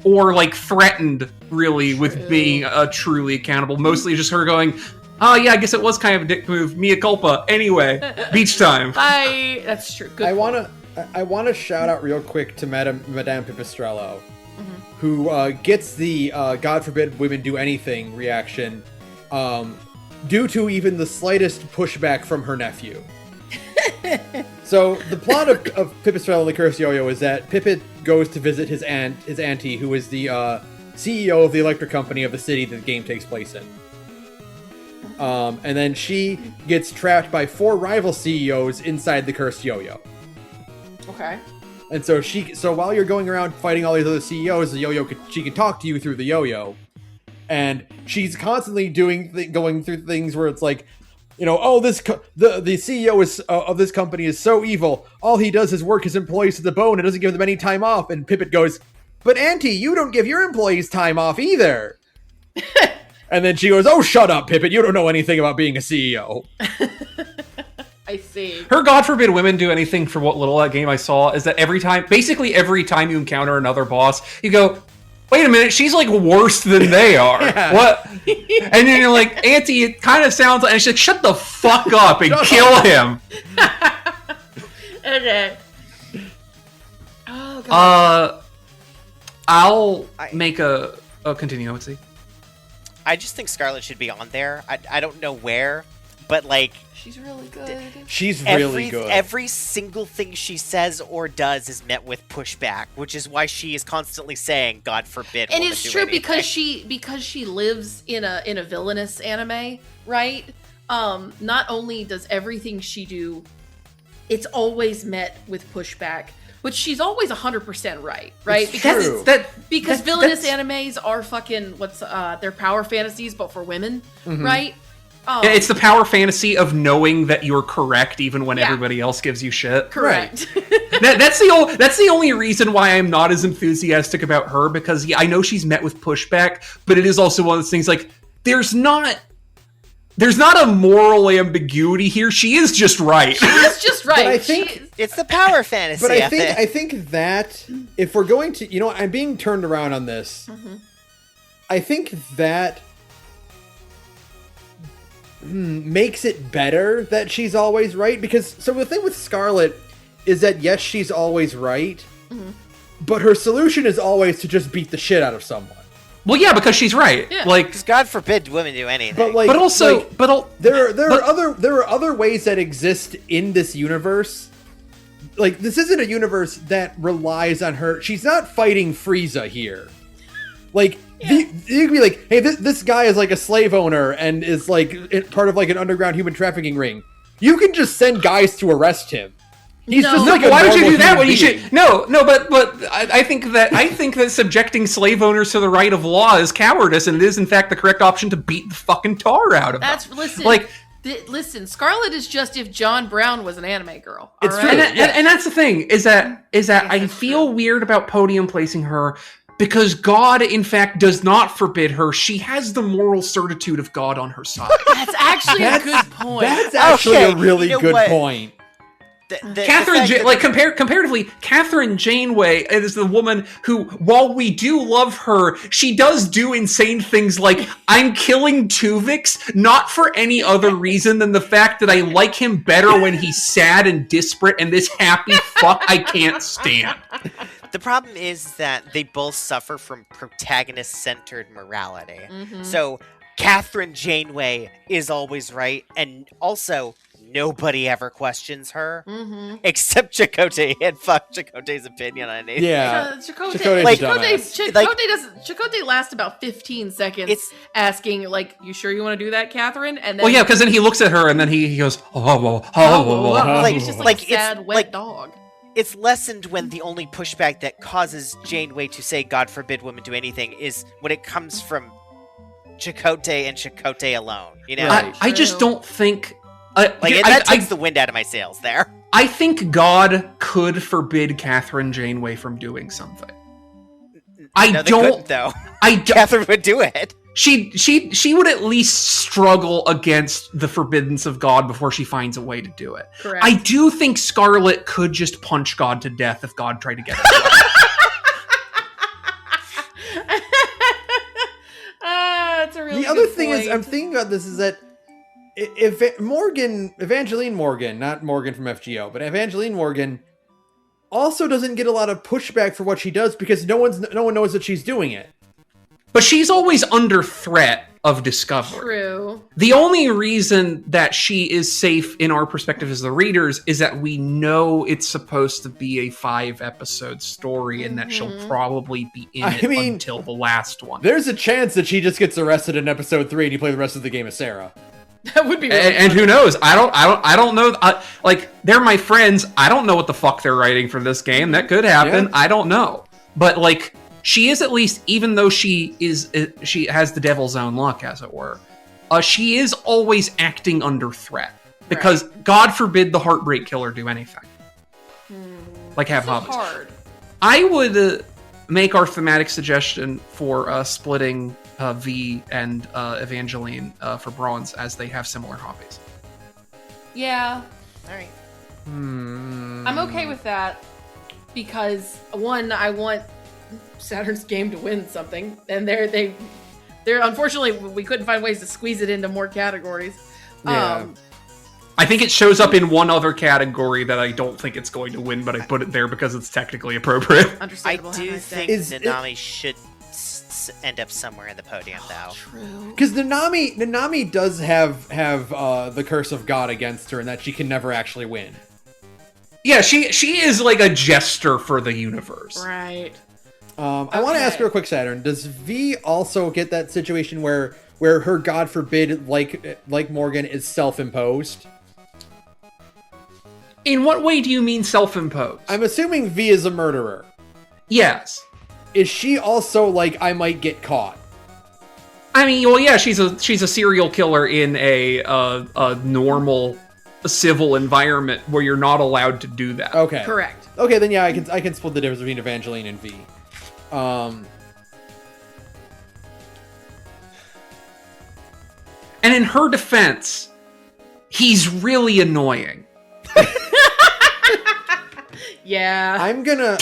[SPEAKER 4] or, threatened, really, with being truly accountable. Mostly just her going, oh, yeah, I guess it was kind of a dick move. Mea culpa. Anyway, beach time.
[SPEAKER 2] That's true. Good
[SPEAKER 1] I want to shout out real quick to Madame Pipistrello, who gets the God forbid women do anything reaction due to even the slightest pushback from her nephew. So the plot of Pipistrello and the Cursed Yo-Yo is that Pippet goes to visit his auntie, who is the CEO of the electric company of the city that the game takes place in. And then she gets trapped by 4 rival CEOs inside the Cursed Yo-Yo.
[SPEAKER 2] Okay.
[SPEAKER 1] And so while you're going around fighting all these other CEOs, the Yo-Yo she can talk to you through the Yo-Yo, and she's constantly going through things where it's like, the CEO of this company is so evil. All he does is work his employees to the bone and doesn't give them any time off. And Pippet goes, "But Auntie, you don't give your employees time off either." And then she goes, "Oh, shut up, Pippet. You don't know anything about being a CEO."
[SPEAKER 2] I see.
[SPEAKER 4] Her God forbid women do anything for what little game I saw is that every time you encounter another boss, you go, wait a minute, she's like worse than they are.
[SPEAKER 1] Yeah.
[SPEAKER 4] What? And then you're like, Auntie, it kind of sounds like, and she's like, shut the fuck up and kill him.
[SPEAKER 2] Okay. Oh, God.
[SPEAKER 4] I'll make a continue, let's see.
[SPEAKER 3] I just think Scarlet should be on there. I don't know where, but like...
[SPEAKER 2] She's really good.
[SPEAKER 1] She's really good.
[SPEAKER 3] Every single thing she says or does is met with pushback, which is why she is constantly saying, God forbid.
[SPEAKER 2] And it's true because she lives in a villainous anime, right? Not only does everything she do, it's always met with pushback. But she's always 100% right?
[SPEAKER 1] It's
[SPEAKER 2] because
[SPEAKER 1] true.
[SPEAKER 2] Because villainous animes are fucking they're power fantasies, but for women, right?
[SPEAKER 4] Yeah, it's the power fantasy of knowing that you're correct even when everybody else gives you shit.
[SPEAKER 2] Correct.
[SPEAKER 4] That's the only reason why I'm not as enthusiastic about her, because I know she's met with pushback, but it is also one of those things like there's not a moral ambiguity here. She is just right.
[SPEAKER 2] She is just right.
[SPEAKER 1] But I think
[SPEAKER 3] it's the power fantasy.
[SPEAKER 1] But I think that if we're going to, I'm being turned around on this.
[SPEAKER 2] Mm-hmm.
[SPEAKER 1] I think that makes it better that she's always right, because so the thing with Scarlet is that yes, she's always right, but her solution is always to just beat the shit out of someone.
[SPEAKER 4] Well, yeah, because she's right.
[SPEAKER 2] Yeah.
[SPEAKER 4] Like,
[SPEAKER 3] because God forbid women do anything.
[SPEAKER 1] There are other ways that exist in this universe. Like, this isn't a universe that relies on her. She's not fighting Frieza here. Like, you could be like, hey, this guy is like a slave owner and is like part of like an underground human trafficking ring. You can just send guys to arrest him. He's just like,
[SPEAKER 4] why would you do that when you should? But I think that subjecting slave owners to the right of law is cowardice, and it is in fact the correct option to beat the fucking tar out of them.
[SPEAKER 2] Listen, Scarlet is just if John Brown was an anime girl.
[SPEAKER 1] It's
[SPEAKER 2] right?
[SPEAKER 1] true.
[SPEAKER 4] And that's the thing is that I feel weird about podium placing her, because God, in fact, does not forbid her. She has the moral certitude of God on her side.
[SPEAKER 2] That's actually a good point.
[SPEAKER 1] That's actually a really good point.
[SPEAKER 4] Comparatively, Catherine Janeway is the woman who, while we do love her, she does do insane things like, I'm killing Tuvix, not for any other reason than the fact that I like him better when he's sad and disparate, and this happy fuck I can't stand.
[SPEAKER 3] The problem is that they both suffer from protagonist-centered morality.
[SPEAKER 2] Mm-hmm.
[SPEAKER 3] So, Catherine Janeway is always right, and also, nobody ever questions her, except Chakotay, and fuck Chakotay's opinion on anything.
[SPEAKER 1] Yeah.
[SPEAKER 2] Chakotay lasts about 15 seconds asking, like, you sure you want to do that, Catherine? And then,
[SPEAKER 4] well, yeah, because then he looks at her and then he goes,
[SPEAKER 2] he's just like a sad, wet dog.
[SPEAKER 3] It's lessened when the only pushback that causes Janeway to say, God forbid women do anything, is when it comes from Chakotay and Chakotay alone. You know,
[SPEAKER 4] I just don't think.
[SPEAKER 3] That takes the wind out of my sails there.
[SPEAKER 4] I think God could forbid Catherine Janeway from doing something.
[SPEAKER 3] Catherine would do it.
[SPEAKER 4] She would at least struggle against the forbiddance of God before she finds a way to do it.
[SPEAKER 2] Correct.
[SPEAKER 4] I do think Scarlet could just punch God to death if God tried to get her.
[SPEAKER 2] That's a really
[SPEAKER 1] The other
[SPEAKER 2] good
[SPEAKER 1] thing
[SPEAKER 2] point.
[SPEAKER 1] is, I'm thinking about this, is that if Evangeline Morgan, not Morgan from FGO, but Evangeline Morgan also doesn't get a lot of pushback for what she does because no one knows that she's doing it.
[SPEAKER 4] But she's always under threat of discovery.
[SPEAKER 2] True.
[SPEAKER 4] The only reason that she is safe in our perspective as the readers is that we know it's supposed to be a 5-episode story and that she'll probably be in it until the last one.
[SPEAKER 1] There's a chance that she just gets arrested in episode 3 and you play the rest of the game as Sara.
[SPEAKER 2] That would be really
[SPEAKER 4] and who knows? I don't know. They're my friends. I don't know what the fuck they're writing for this game. That could happen. Yeah. I don't know. But like, she is at least, even though she has the devil's own luck, as it were, she is always acting under threat because God forbid the Heartbreak Killer do anything. Like have hobbies. Hard. I would make our thematic suggestion for splitting V and Evangeline for bronze, as they have similar hobbies.
[SPEAKER 2] Yeah.
[SPEAKER 3] All right.
[SPEAKER 2] I'm okay with that because one, I want Saturn's game to win something, and they're unfortunately we couldn't find ways to squeeze it into more categories.
[SPEAKER 1] Yeah.
[SPEAKER 4] I think it shows up in one other category that I don't think it's going to win, but I put it there because it's technically appropriate.
[SPEAKER 3] I
[SPEAKER 2] Understandable.
[SPEAKER 3] do think Nanami should end up somewhere in the podium, though.
[SPEAKER 2] True.
[SPEAKER 1] Because Nanami does have the curse of God against her, and that she can never actually win.
[SPEAKER 4] Yeah, she is like a jester for the universe.
[SPEAKER 2] Right.
[SPEAKER 1] I want to ask real quick, Saturn. Does V also get that situation where her God forbid, like Morgan, is self-imposed?
[SPEAKER 4] In what way do you mean self-imposed?
[SPEAKER 1] I'm assuming V is a murderer.
[SPEAKER 4] Yes.
[SPEAKER 1] Is she also like, I might get caught?
[SPEAKER 4] I mean, well, yeah, she's a serial killer in a normal civil environment where you're not allowed to do that.
[SPEAKER 1] Okay.
[SPEAKER 2] Correct.
[SPEAKER 1] Okay, then yeah, I can split the difference between Evangeline and V.
[SPEAKER 4] And in her defense, he's really annoying.
[SPEAKER 2] Yeah.
[SPEAKER 1] I'm gonna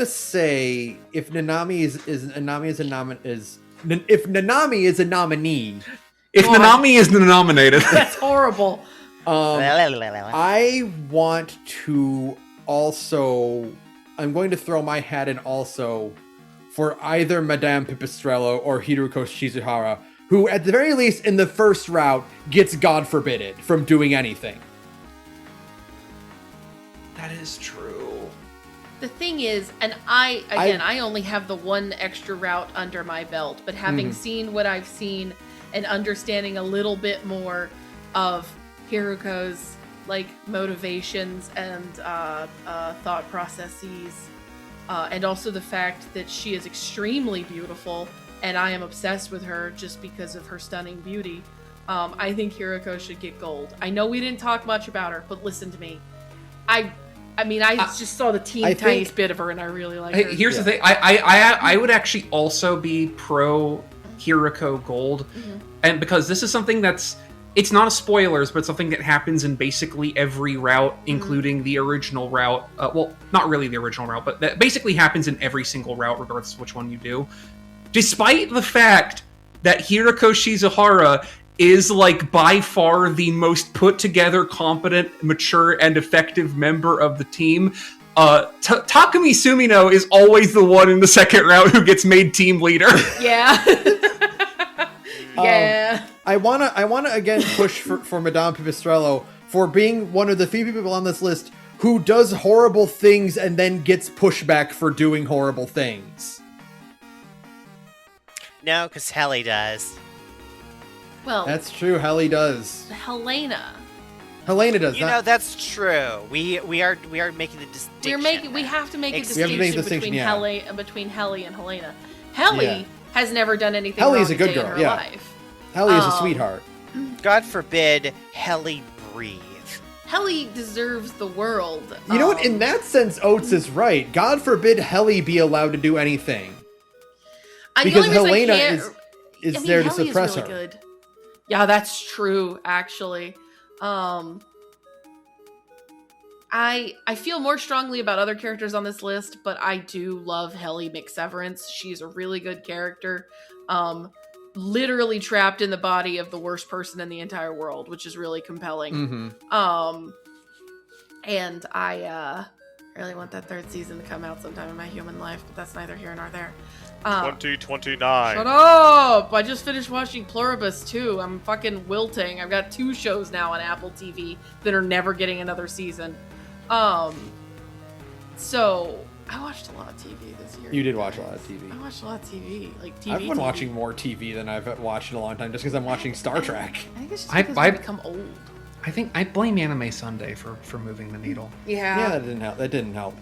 [SPEAKER 1] say if Nanami is a nominee.
[SPEAKER 4] If Nanami is nominated.
[SPEAKER 2] That's horrible.
[SPEAKER 1] I want to also. I'm going to throw my hat in also for either Madame Pipistrello or Hiruko Shizuhara, who at the very least in the first route gets God forbidded from doing anything.
[SPEAKER 4] That is true.
[SPEAKER 2] The thing is, and I only have the one extra route under my belt, but having seen what I've seen and understanding a little bit more of Hiruko's like motivations and thought processes, and also the fact that she is extremely beautiful, and I am obsessed with her just because of her stunning beauty. I think Hiruko should get gold. I know we didn't talk much about her, but listen to me. I just saw the tiniest bit of her, and I really like her.
[SPEAKER 4] Here's the thing. I would actually also be pro Hiruko Gold, and because this is something it's not a spoilers, but something that happens in basically every route, including the original route. Well, not really the original route, but that basically happens in every single route, regardless of which one you do. Despite the fact that Hiruko Shizuhara is like by far the most put together, competent, mature, and effective member of the team, Takumi Sumino is always the one in the second round who gets made team leader.
[SPEAKER 2] Yeah. Yeah.
[SPEAKER 1] I wanna again push for Madame Pipistrello for being one of the few people on this list who does horrible things and then gets pushback for doing horrible things.
[SPEAKER 3] No, because Helly does.
[SPEAKER 2] Well,
[SPEAKER 1] That's true. Helly does.
[SPEAKER 2] Helena.
[SPEAKER 1] Helena does.
[SPEAKER 3] You know, that's true. We are making the distinction.
[SPEAKER 2] We have to make a
[SPEAKER 1] We have to make a
[SPEAKER 2] distinction
[SPEAKER 1] distinction,
[SPEAKER 2] between Helly and Helena. Helly has never done anything
[SPEAKER 1] Helly
[SPEAKER 2] wrong
[SPEAKER 1] is a good
[SPEAKER 2] day in
[SPEAKER 1] girl,
[SPEAKER 2] her
[SPEAKER 1] yeah.
[SPEAKER 2] life.
[SPEAKER 1] Helly is a sweetheart.
[SPEAKER 3] God forbid Helly breathe.
[SPEAKER 2] Helly deserves the world.
[SPEAKER 1] You know what? In that sense, Oates is right. God forbid Helly be allowed to do anything. Because Helena is there to
[SPEAKER 2] Helly
[SPEAKER 1] suppress
[SPEAKER 2] is really
[SPEAKER 1] her.
[SPEAKER 2] Good. Yeah, that's true, actually. I feel more strongly about other characters on this list, but I do love Helly McSeverance. She's a really good character. Literally trapped in the body of the worst person in the entire world, which is really compelling. And I really want that third season to come out sometime in my human life, but that's neither here nor there.
[SPEAKER 3] 2029.
[SPEAKER 2] Shut up! I just finished watching Pluribus too. I'm fucking wilting. I've got 2 shows now on Apple TV that are never getting another season. So I watched a lot of TV this year.
[SPEAKER 1] You did watch a lot of TV.
[SPEAKER 2] I watched a lot of TV. Like TV.
[SPEAKER 1] I've been watching more TV than I've watched in a long time just because I'm watching Star Trek.
[SPEAKER 2] I think it's just because I've become old.
[SPEAKER 4] I think I blame Anime Sunday for moving the needle.
[SPEAKER 1] Yeah, that didn't help.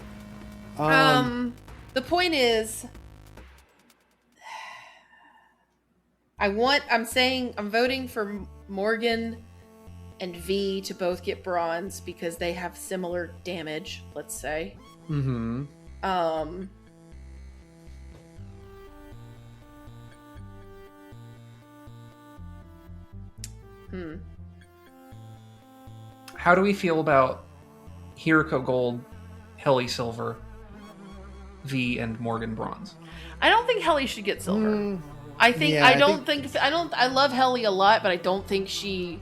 [SPEAKER 2] The point is, I'm voting for Morgan and V to both get bronze because they have similar damage, let's say.
[SPEAKER 4] how do we feel about Hiroko Gold, Helly Silver, V, and Morgan Bronze?
[SPEAKER 2] I don't think Helly should get silver. I love Helly a lot, but I don't think she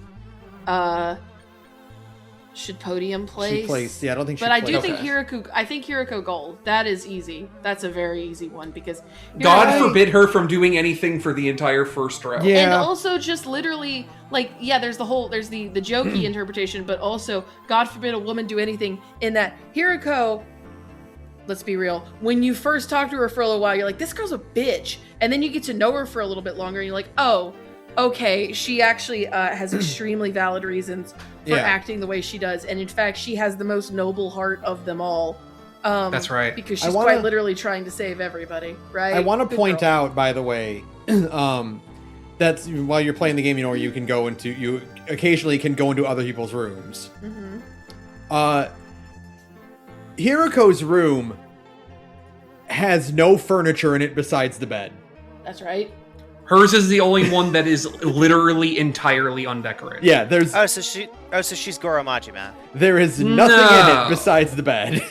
[SPEAKER 2] should podium place.
[SPEAKER 1] She placed. Yeah, I don't think she
[SPEAKER 2] But I
[SPEAKER 1] placed.
[SPEAKER 2] do think Hiroko Gold. That is easy. That's a very easy one because
[SPEAKER 4] God forbid her from doing anything for the entire first round.
[SPEAKER 1] Yeah.
[SPEAKER 2] And also just literally there's the jokey interpretation, but also God forbid a woman do anything in that Hiroko, let's be real, when you first talk to her for a little while, you're like, this girl's a bitch. And then you get to know her for a little bit longer and you're like, oh, okay, she actually has extremely valid reasons for acting the way she does. And in fact, she has the most noble heart of them all.
[SPEAKER 4] That's right.
[SPEAKER 2] Because she's quite literally trying to save everybody, right?
[SPEAKER 1] I want to point out, by the way, that's while you're playing the game, you occasionally can go into other people's rooms. Mm-hmm. Hiroko's room has no furniture in it besides the bed.
[SPEAKER 2] That's right.
[SPEAKER 4] Hers is the only one that is literally entirely undecorated.
[SPEAKER 1] Yeah, there's.
[SPEAKER 3] So she's Goro Majima.
[SPEAKER 1] There is nothing in it besides the bed.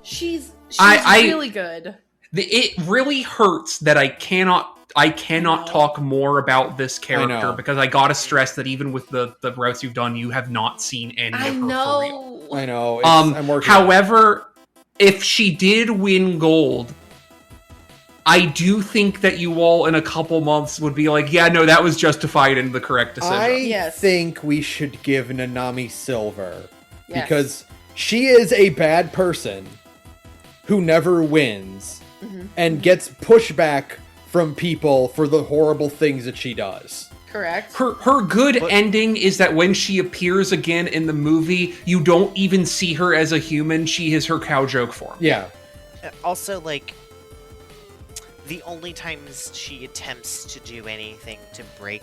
[SPEAKER 2] She's really good.
[SPEAKER 4] It really hurts that I cannot talk more about this character because I gotta stress that even with the routes you've done, you have not seen any of her for real.
[SPEAKER 1] I know. I'm working.
[SPEAKER 4] However, if she did win gold, I do think that you all in a couple months would be like, yeah, no, that was justified and the correct decision.
[SPEAKER 1] I think we should give Nanami silver because she is a bad person who never wins and gets pushback from people for the horrible things that she does.
[SPEAKER 2] Correct.
[SPEAKER 4] Her good ending is that when she appears again in the movie, you don't even see her as a human. She is her cow joke form.
[SPEAKER 1] Yeah.
[SPEAKER 3] Also, the only times she attempts to do anything to break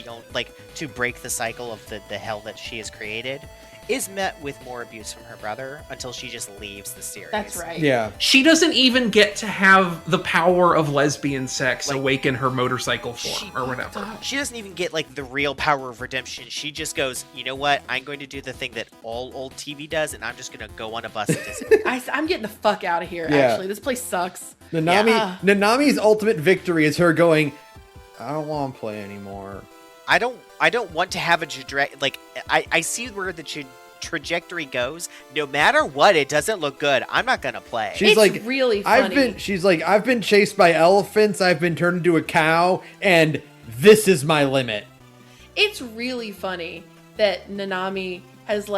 [SPEAKER 3] the cycle of the hell that she has created is met with more abuse from her brother until she just leaves the series.
[SPEAKER 2] That's right.
[SPEAKER 1] Yeah.
[SPEAKER 4] She doesn't even get to have the power of lesbian sex awaken her motorcycle form or whatever.
[SPEAKER 3] She doesn't even get the real power of redemption. She just goes, you know what? I'm going to do the thing that all old TV does, and I'm just going to go on a bus and visit.
[SPEAKER 2] I'm getting the fuck out of here, actually. This place sucks.
[SPEAKER 1] Nanami's ultimate victory is her going, I don't want to play anymore.
[SPEAKER 3] I don't want to have a I see where the trajectory goes. No matter what, it doesn't look good. I'm not gonna play.
[SPEAKER 1] She's
[SPEAKER 2] really funny.
[SPEAKER 1] I've been chased by elephants. I've been turned into a cow, and this is my limit.
[SPEAKER 2] It's really funny that Nanami has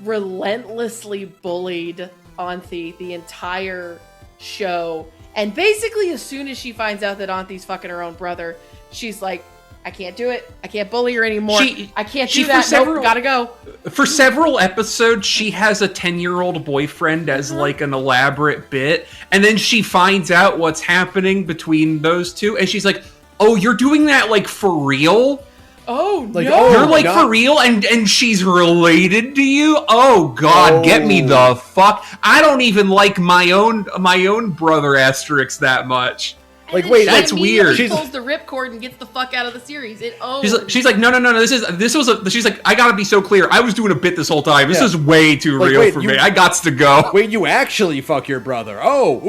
[SPEAKER 2] relentlessly bullied Anthy the entire show, and basically as soon as she finds out that Anthy's fucking her own brother, she's like, I can't do it. I can't bully her anymore. I can't do that. Nope, gotta go.
[SPEAKER 4] For several episodes, she has a 10-year-old boyfriend as an elaborate bit, and then she finds out what's happening between those two, and she's like, "Oh, you're doing that for real?
[SPEAKER 2] Oh, no.
[SPEAKER 4] You're for real, and she's related to you? Oh God, get me the fuck! I don't even like my own brother Asterix that much."
[SPEAKER 1] Wait,
[SPEAKER 4] that's weird.
[SPEAKER 2] She pulls the ripcord and gets the fuck out of the series.
[SPEAKER 4] She's like, no. She's like, I gotta be so clear. I was doing a bit this whole time. This is way too real for me. I gots to go.
[SPEAKER 1] Wait, you actually fuck your brother? Oh,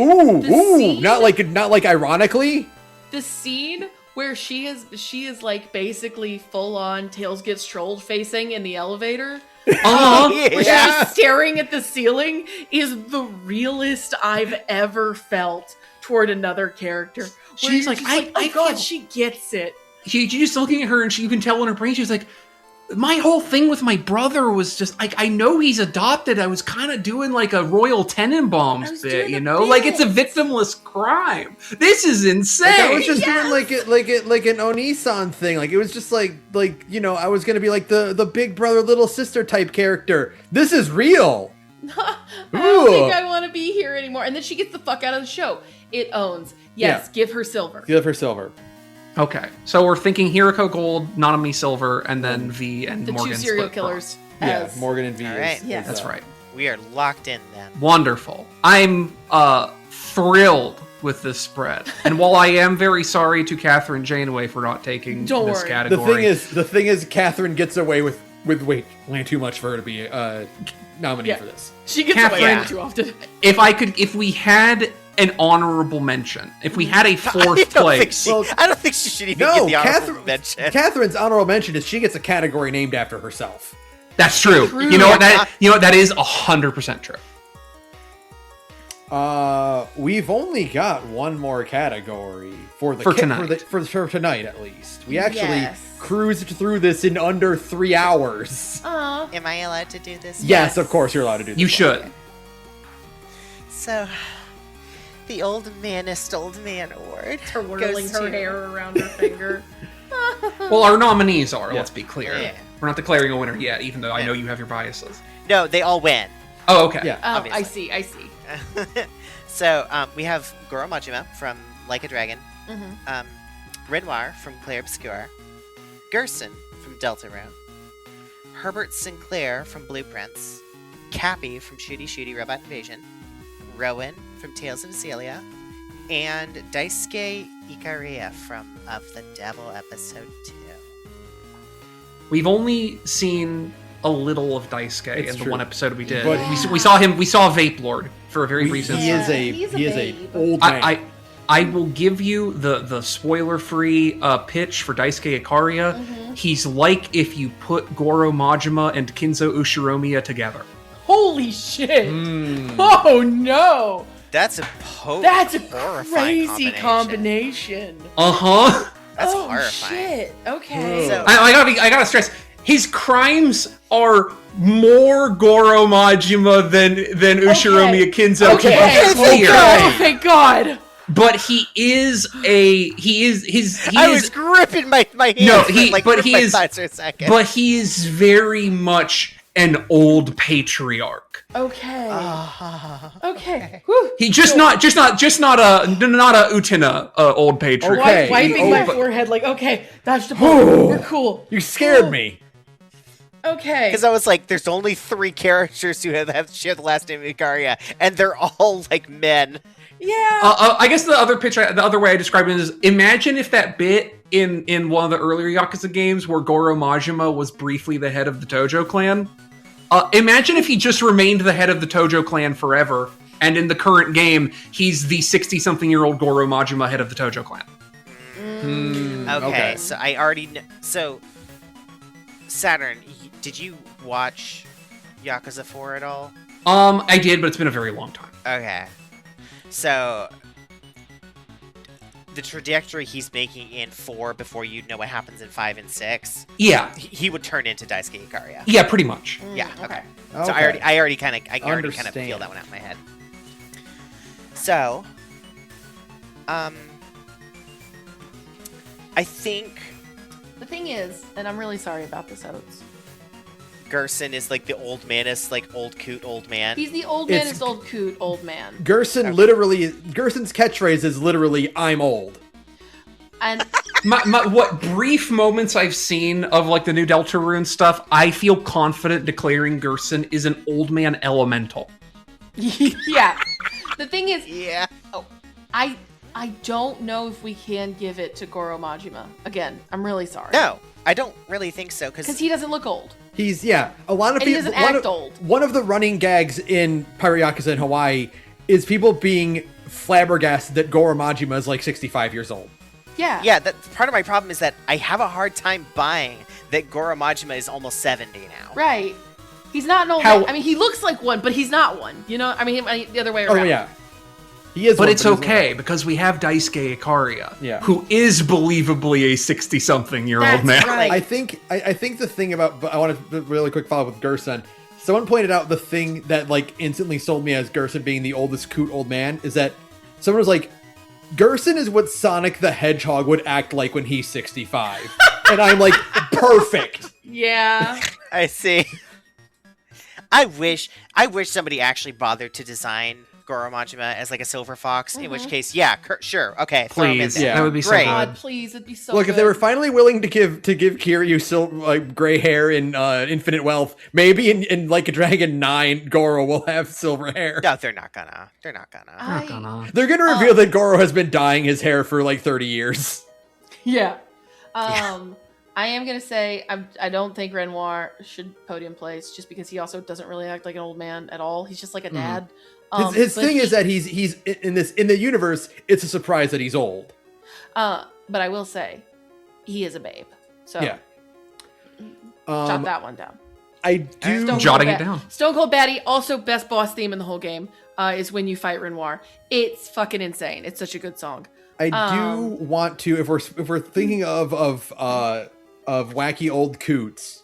[SPEAKER 2] scene,
[SPEAKER 1] not ironically.
[SPEAKER 2] The scene where she is basically full on Tails gets trolled facing in the elevator. Where she's staring at the ceiling is the realest I've ever felt toward another character. She's like, she gets it.
[SPEAKER 4] You're just looking at her and you can tell in her brain, she's like, my whole thing with my brother was just, I know he's adopted. I was kind of doing a Royal Tenenbaums bit, it's a victimless crime. This is insane.
[SPEAKER 1] I was just doing like an Onisan thing. It was just I was going to be the big brother, little sister type character. This is real.
[SPEAKER 2] I don't think I want to be here anymore. And then she gets the fuck out of the show. It owns. Yes, give her silver.
[SPEAKER 1] Give her silver.
[SPEAKER 4] Okay, so we're thinking Hiroko Gold, Nanami Silver, and then V and
[SPEAKER 2] the
[SPEAKER 4] Morgan.
[SPEAKER 2] The two serial killers.
[SPEAKER 1] Morgan and V.
[SPEAKER 3] All right.
[SPEAKER 2] Yes.
[SPEAKER 4] That's right.
[SPEAKER 3] We are locked in then.
[SPEAKER 4] Wonderful. I'm thrilled with this spread. And while I am very sorry to Catherine Janeway for not taking this category.
[SPEAKER 1] The thing is, Catherine gets away with way too much for her to be nominated for this.
[SPEAKER 2] She gets
[SPEAKER 4] Catherine,
[SPEAKER 2] away with it too often.
[SPEAKER 4] If we had an honorable mention, if we had a fourth place,
[SPEAKER 3] I don't think she should even get the honorable mention.
[SPEAKER 1] Catherine's honorable mention is she gets a category named after herself.
[SPEAKER 4] that's true. You know what? That is 100% true.
[SPEAKER 1] We've only got one more category for tonight. For tonight, at least. We actually cruised through this in under 3 hours.
[SPEAKER 3] Am I allowed to do this?
[SPEAKER 1] Yes, of course you're allowed to do this.
[SPEAKER 4] You should.
[SPEAKER 3] So, the Mannest Old Man award.
[SPEAKER 2] Her whirling her hair around her finger.
[SPEAKER 4] Well, our nominees are. Let's be clear.
[SPEAKER 3] Yeah.
[SPEAKER 4] We're not declaring a winner yet, even though I know you have your biases.
[SPEAKER 3] No, they all win.
[SPEAKER 4] Oh, okay.
[SPEAKER 1] Yeah.
[SPEAKER 2] Oh,
[SPEAKER 3] Obviously.
[SPEAKER 2] I see.
[SPEAKER 3] So, we have Goro Majima from Like a Dragon, Renoir from Claire Obscure, Gerson from Deltarune, Herbert Sinclair from Blueprints, Cappy from Shooty Shooty Robot Invasion, Rowan from Tales of Celia, and Daisuke Ikaria from Of the Devil Episode 2.
[SPEAKER 4] We've only seen a little of Daisuke in the one episode we did.
[SPEAKER 1] But
[SPEAKER 4] we saw Vape Lord for a very recent.
[SPEAKER 1] He is a old man.
[SPEAKER 4] I will give you the spoiler-free pitch for Daisuke Ikaria. He's like if you put Goro Majima and Kinzo Ushiromiya together.
[SPEAKER 2] Holy shit! Oh no!
[SPEAKER 3] That's a
[SPEAKER 2] crazy combination.
[SPEAKER 3] That's
[SPEAKER 2] oh,
[SPEAKER 3] horrifying.
[SPEAKER 2] Shit. Okay.
[SPEAKER 3] So,
[SPEAKER 4] I gotta stress, his crimes are more Goro Majima than Ushiromiya Kinzo.
[SPEAKER 2] Okay.
[SPEAKER 4] Oh,
[SPEAKER 2] thank God.
[SPEAKER 4] But he is.
[SPEAKER 3] I was gripping my hands.
[SPEAKER 4] No,
[SPEAKER 3] thoughts for a second.
[SPEAKER 4] But he is very much an old patriarch.
[SPEAKER 2] Okay. Okay.
[SPEAKER 4] He just not a Utina old patriarch.
[SPEAKER 1] Okay.
[SPEAKER 2] Wiping my forehead like, okay, that's the point. We're cool.
[SPEAKER 1] You scared me.
[SPEAKER 2] Okay.
[SPEAKER 3] Because I was like, there's only 3 characters who have share the last name Ikaria, and they're all like men.
[SPEAKER 2] Yeah.
[SPEAKER 4] I guess the other way I describe it is, imagine if that bit in one of the earlier Yakuza games where Goro Majima was briefly the head of the Tojo clan. Imagine if he just remained the head of the Tojo clan forever, and in the current game, he's the 60-something-year-old Goro Majima head of the Tojo clan.
[SPEAKER 3] Okay, so I already know. So, Saturn, did you watch Yakuza 4 at all?
[SPEAKER 4] I did, but it's been a very long time.
[SPEAKER 3] Okay. So, the trajectory he's making in 4 before you know what happens in 5 and 6.
[SPEAKER 4] Yeah.
[SPEAKER 3] He would turn into Daisuke Ikaria.
[SPEAKER 4] Yeah, pretty much.
[SPEAKER 3] Yeah, okay.
[SPEAKER 1] Okay.
[SPEAKER 3] So I already kind of feel that one out in my head. So, I think
[SPEAKER 2] The thing is, and I'm really sorry about this, Oates.
[SPEAKER 3] Gerson is like the old manest, like old coot old man.
[SPEAKER 2] He's the old man, is old coot old man.
[SPEAKER 1] Gerson's catchphrase is literally, I'm old.
[SPEAKER 2] And
[SPEAKER 4] what brief moments I've seen of like the new Deltarune stuff, I feel confident declaring Gerson is an old man elemental.
[SPEAKER 2] yeah. The thing is,
[SPEAKER 3] yeah.
[SPEAKER 2] Oh, I don't know if we can give it to Goro Majima. Again, I'm really sorry.
[SPEAKER 3] No, I don't really think so
[SPEAKER 2] because he doesn't look old.
[SPEAKER 1] He's a lot of
[SPEAKER 2] and
[SPEAKER 1] people.
[SPEAKER 2] He doesn't act old.
[SPEAKER 1] One of the running gags in Pirate Yakuza in Hawaii is people being flabbergasted that Goro Majima is like 65 years old.
[SPEAKER 2] Yeah.
[SPEAKER 3] Yeah, that part of my problem is that I have a hard time buying that Goro Majima is almost 70 now.
[SPEAKER 2] Right. He's not an old man. I mean, he looks like one, but he's not one. You know, I mean the other way around.
[SPEAKER 1] Oh, yeah. He is.
[SPEAKER 4] But it's okay, because we have Daisuke Ikaria, who is believably a 60-something-year-old man.
[SPEAKER 2] Right.
[SPEAKER 1] I think the thing about... I want to really quick follow up with Gerson. Someone pointed out the thing that like instantly sold me as Gerson being the oldest coot old man is that someone was like, Gerson is what Sonic the Hedgehog would act like when he's 65. And I'm like, perfect.
[SPEAKER 2] Yeah.
[SPEAKER 3] I see. I wish somebody actually bothered to design Goro Majima as like a silver fox, in which case, yeah, sure, okay, throw him in
[SPEAKER 4] Please,
[SPEAKER 3] there.
[SPEAKER 4] that would be
[SPEAKER 3] Great.
[SPEAKER 4] so good.
[SPEAKER 2] God, please, it'd be so
[SPEAKER 1] Look,
[SPEAKER 2] good.
[SPEAKER 1] if they were finally willing to give Kiryu gray hair and infinite wealth, maybe in Like a Dragon 9, Goro will have silver hair.
[SPEAKER 3] No, they're not gonna.
[SPEAKER 1] They're gonna
[SPEAKER 2] Uh,
[SPEAKER 1] reveal that Goro has been dyeing his hair for like 30 years.
[SPEAKER 2] Yeah. I am gonna say I don't think Renoir should podium place just because he also doesn't really act like an old man at all. He's just like a dad.
[SPEAKER 1] His thing is that he's in the universe. It's a surprise that he's old.
[SPEAKER 2] But I will say, he is a babe. So
[SPEAKER 1] Yeah.
[SPEAKER 2] jot that one down.
[SPEAKER 1] I do
[SPEAKER 4] jotting it down.
[SPEAKER 2] Stone Cold Baddie, also best boss theme in the whole game, is when you fight Renoir. It's fucking insane. It's such a good song.
[SPEAKER 1] I do want to, if we're thinking of wacky old coots,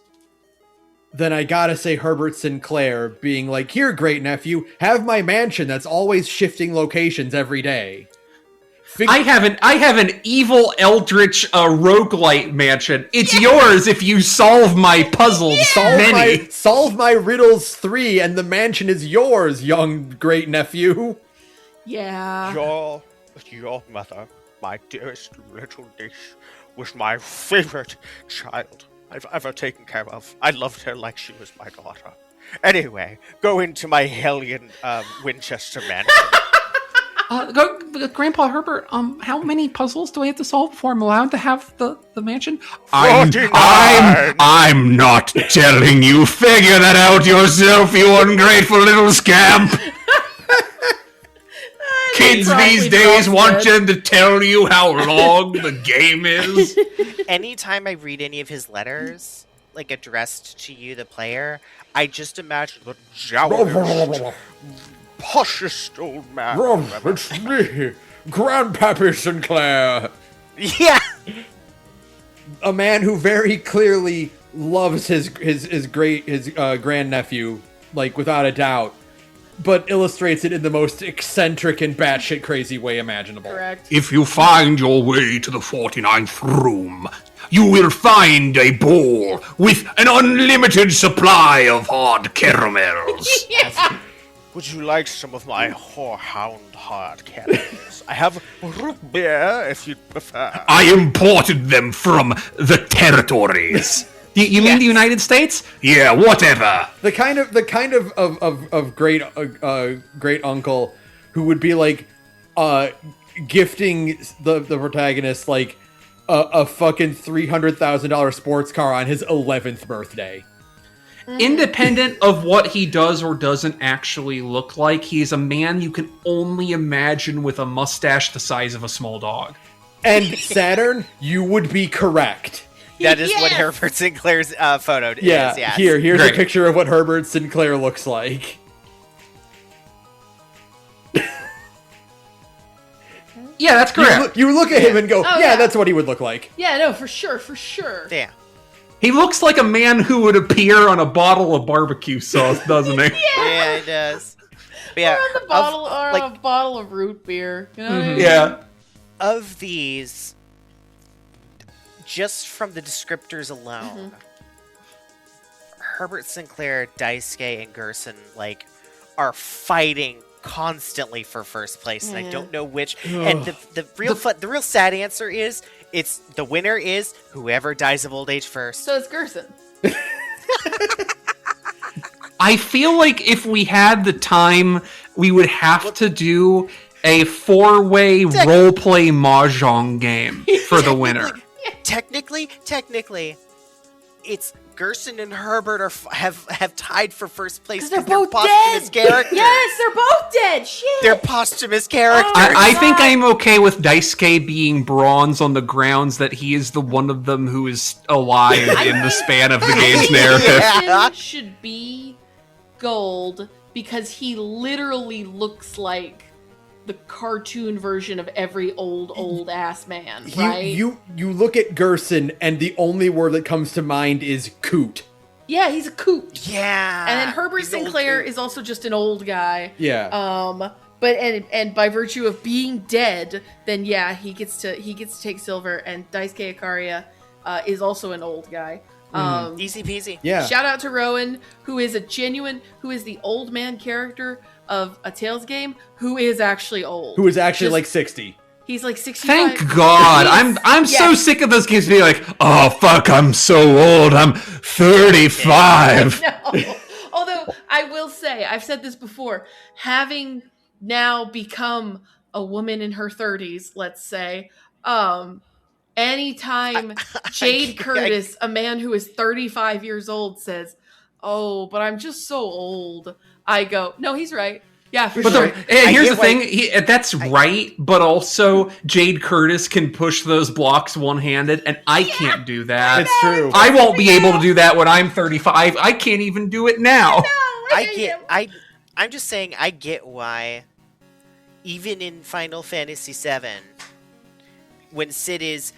[SPEAKER 1] then I gotta say Herbert Sinclair being like, "Here, great nephew, have my mansion that's always shifting locations every day."
[SPEAKER 4] I have an evil eldritch roguelite mansion. It's yours if you solve my puzzles.
[SPEAKER 1] Solve my riddles 3, and the mansion is yours, young great nephew.
[SPEAKER 2] Yeah.
[SPEAKER 5] Your mother, my dearest little niece, was my favorite child I've ever taken care of. I loved her like she was my daughter. Anyway, go into my Hellion Winchester mansion.
[SPEAKER 4] Grandpa Herbert, how many puzzles do I have to solve before I'm allowed to have the mansion?
[SPEAKER 5] 49.
[SPEAKER 4] I'm not telling you. Figure that out yourself, you ungrateful little scamp. Kids these days want you to tell you how long the game is.
[SPEAKER 3] Anytime I read any of his letters, like addressed to you, the player, I just imagine
[SPEAKER 5] The jolliest, poshest old man.
[SPEAKER 1] It's me, Grandpappy Sinclair.
[SPEAKER 3] Yeah.
[SPEAKER 1] A man who very clearly loves his grandnephew, like without a doubt, but illustrates it in the most eccentric and batshit crazy way imaginable.
[SPEAKER 2] Correct.
[SPEAKER 4] If you find your way to the 49th room, you will find a bowl with an unlimited supply of hard caramels.
[SPEAKER 2] Yeah.
[SPEAKER 5] Would you like some of my whorehound hard caramels? I have root beer if you'd prefer.
[SPEAKER 4] I imported them from the territories. You mean the United States? Yeah, whatever.
[SPEAKER 1] The kind of great uncle who would be like gifting the protagonist like a fucking $300,000 sports car on his 11th birthday.
[SPEAKER 4] Independent of what he does or doesn't actually look like, he is a man you can only imagine with a mustache the size of a small dog.
[SPEAKER 1] And Saturn, you would be correct.
[SPEAKER 3] That is what
[SPEAKER 2] Yes!
[SPEAKER 3] Herbert Sinclair's photo is.
[SPEAKER 1] Yeah,
[SPEAKER 3] Yes.
[SPEAKER 1] here's
[SPEAKER 4] Great.
[SPEAKER 1] a picture of what Herbert Sinclair looks like.
[SPEAKER 4] Yeah, that's correct.
[SPEAKER 1] You look at him and go,
[SPEAKER 2] Oh,
[SPEAKER 1] yeah,
[SPEAKER 2] yeah.
[SPEAKER 1] that's what he would look like.
[SPEAKER 2] Yeah, no, for sure.
[SPEAKER 3] Yeah.
[SPEAKER 4] He looks like a man who would appear on a bottle of barbecue sauce, doesn't he?
[SPEAKER 3] Yeah, it does. But yeah,
[SPEAKER 2] Or on the bottle, or
[SPEAKER 3] like,
[SPEAKER 2] a bottle of root beer. You know what I mean?
[SPEAKER 4] Yeah.
[SPEAKER 3] of these, just from the descriptors alone, Herbert Sinclair, Daisuke, and Gerson like are fighting constantly for first place, and I don't know which. And the real sad answer is it's the winner is whoever dies of old age first.
[SPEAKER 2] So it's Gerson.
[SPEAKER 4] I feel like if we had the time, we would have to do a 4-way roleplay mahjong game for the winner.
[SPEAKER 3] Technically, it's Gerson and Herbert have tied for first place
[SPEAKER 2] Because they're
[SPEAKER 3] because
[SPEAKER 2] both
[SPEAKER 3] posthumous
[SPEAKER 2] dead.
[SPEAKER 3] characters.
[SPEAKER 2] Yes, they're both dead. Shit.
[SPEAKER 3] They're posthumous characters.
[SPEAKER 4] I think I'm okay with Daisuke being bronze on the grounds that he is the one of them who is alive in the span of the game's narrative.
[SPEAKER 2] Gerson should be gold because he literally looks like the cartoon version of every old ass man, right?
[SPEAKER 1] You look at Gerson, and the only word that comes to mind is coot.
[SPEAKER 2] Yeah, he's a coot.
[SPEAKER 3] Yeah.
[SPEAKER 2] And then Herbert
[SPEAKER 3] He's an old
[SPEAKER 2] Sinclair
[SPEAKER 3] dude.
[SPEAKER 2] is also just an old guy.
[SPEAKER 1] Yeah.
[SPEAKER 2] But and by virtue of being dead, then yeah, he gets to take silver. And Daisuke Ikaria is also an old guy.
[SPEAKER 3] Easy peasy.
[SPEAKER 1] Yeah.
[SPEAKER 2] Shout out to Rowan, who is the old man character of a Tales game, who is actually old.
[SPEAKER 1] Who is actually
[SPEAKER 2] Just-
[SPEAKER 1] like 60.
[SPEAKER 2] He's like 65.
[SPEAKER 4] Thank God. I'm so sick of those games being like, oh fuck, I'm so old. I'm 35.
[SPEAKER 2] No. Although I will say, I've said this before, having now become a woman in her 30s, let's say, anytime Jade Curtis, a man who is 35 years old, says, "Oh, but I'm just so old," I go, "No, he's right. Yeah, for
[SPEAKER 4] But
[SPEAKER 2] sure."
[SPEAKER 4] here's the thing, that's right, but also Jade Curtis can push those blocks one-handed, and I can't do that.
[SPEAKER 1] It's true.
[SPEAKER 4] I won't be able to do that when I'm 35. I can't even do it now.
[SPEAKER 3] I'm just saying, I get why, even in Final Fantasy VII, when Sid is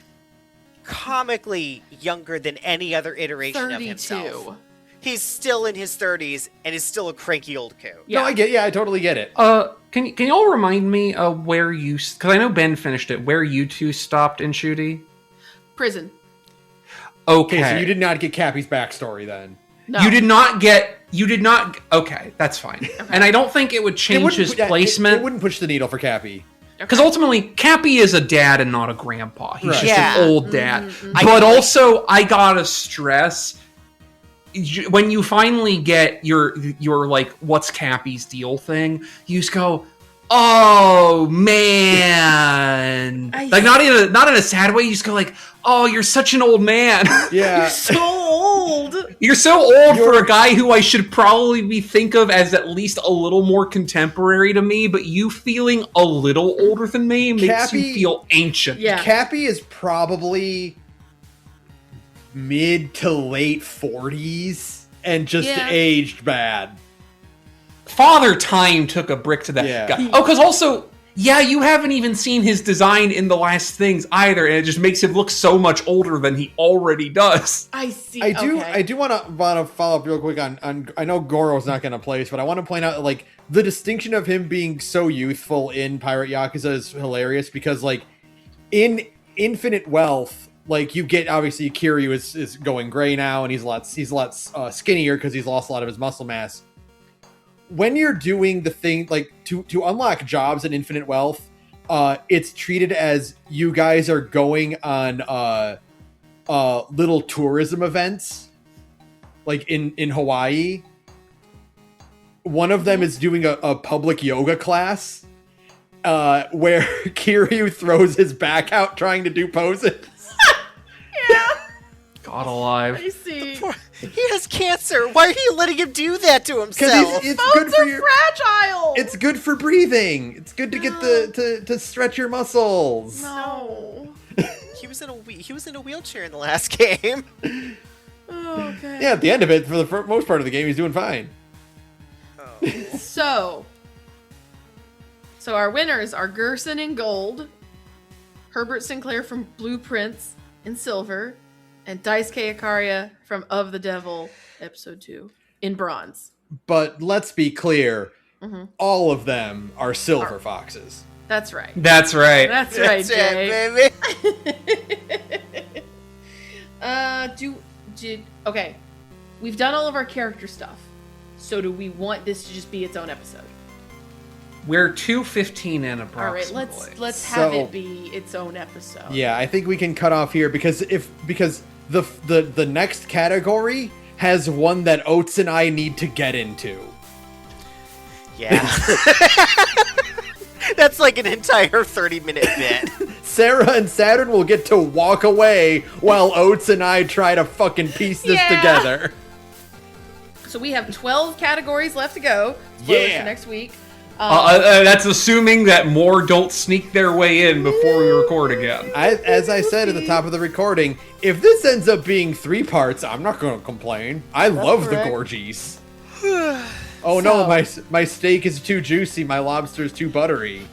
[SPEAKER 3] comically younger than any other iteration
[SPEAKER 2] 32.
[SPEAKER 3] of himself, he's still in his 30s and is still a cranky old coot.
[SPEAKER 1] No, I totally get it.
[SPEAKER 4] Can y'all remind me where you, because I know Ben finished it, where you two stopped in Shooty?
[SPEAKER 2] Prison.
[SPEAKER 4] Okay,
[SPEAKER 1] so you did not get Cappy's backstory then.
[SPEAKER 2] No.
[SPEAKER 4] You did not, okay, that's fine. Okay. And I don't think it would change his placement.
[SPEAKER 1] It wouldn't push the needle for Cappy.
[SPEAKER 4] Because ultimately, Cappy is a dad and not a grandpa. He's
[SPEAKER 1] Right.
[SPEAKER 4] just an old dad. But also, I gotta stress, when you finally get your like, what's Cappy's deal thing, you just go, oh man, like not in a sad way. You just go like, oh, you're such an old man.
[SPEAKER 1] Yeah,
[SPEAKER 2] You're so old.
[SPEAKER 4] You're so old for a guy who I should probably think of as at least a little more contemporary to me. But you feeling a little older than me makes you feel ancient.
[SPEAKER 2] Yeah,
[SPEAKER 1] Cappy is probably mid to late 40s and just aged bad.
[SPEAKER 4] Father Time took a brick to that guy. Oh, because also, you haven't even seen his design in the last things either, and it just makes him look so much older than he already does.
[SPEAKER 2] I see.
[SPEAKER 1] I do want to follow up real quick on I know Goro's not going to place, but I want to point out like the distinction of him being so youthful in Pirate Yakuza is hilarious because like in Infinite Wealth, like you get obviously Kiryu is going gray now and he's a lot skinnier because he's lost a lot of his muscle mass. When you're doing the thing like to unlock jobs in Infinite Wealth, it's treated as you guys are going on little tourism events, like in Hawaii. One of them is doing a public yoga class, where Kiryu throws his back out trying to do poses.
[SPEAKER 4] God alive.
[SPEAKER 2] I see.
[SPEAKER 3] He has cancer. Why are you letting him do that to himself?
[SPEAKER 1] It's good for your
[SPEAKER 2] fragile.
[SPEAKER 1] It's good for breathing. It's good to get to stretch your muscles.
[SPEAKER 2] No.
[SPEAKER 3] He was in a wheelchair in the last game.
[SPEAKER 2] Oh, okay.
[SPEAKER 1] Yeah, at the end of it, for the most part of the game, he's doing fine.
[SPEAKER 2] So our winners are Gerson in gold, Herbert Sinclair from Blueprints in silver, and Daisuke Ikaria from Of the Devil, Episode 2, in bronze.
[SPEAKER 1] But let's be clear, all of them are silver foxes.
[SPEAKER 2] That's right.
[SPEAKER 4] That's right.
[SPEAKER 2] That's right, Jay.
[SPEAKER 3] Baby.
[SPEAKER 2] Okay. We've done all of our character stuff. So do we want this to just be its own episode?
[SPEAKER 4] We're 2:15 in approximately.
[SPEAKER 2] All right, let's have it be its own episode.
[SPEAKER 1] Yeah, I think we can cut off here because the next category has one that Oates and I need to get into.
[SPEAKER 3] Yeah. That's like an entire 30-minute bit.
[SPEAKER 1] Sarah and Saturn will get to walk away while Oates and I try to fucking piece this together.
[SPEAKER 2] So we have 12 categories left to go. Spoilers for next week.
[SPEAKER 4] That's assuming that more don't sneak their way in before we record again.
[SPEAKER 1] As I said at the top of the recording, if this ends up being 3 parts, I'm not going to complain. I love the Gorgies. Oh no, my steak is too juicy, my lobster is too buttery.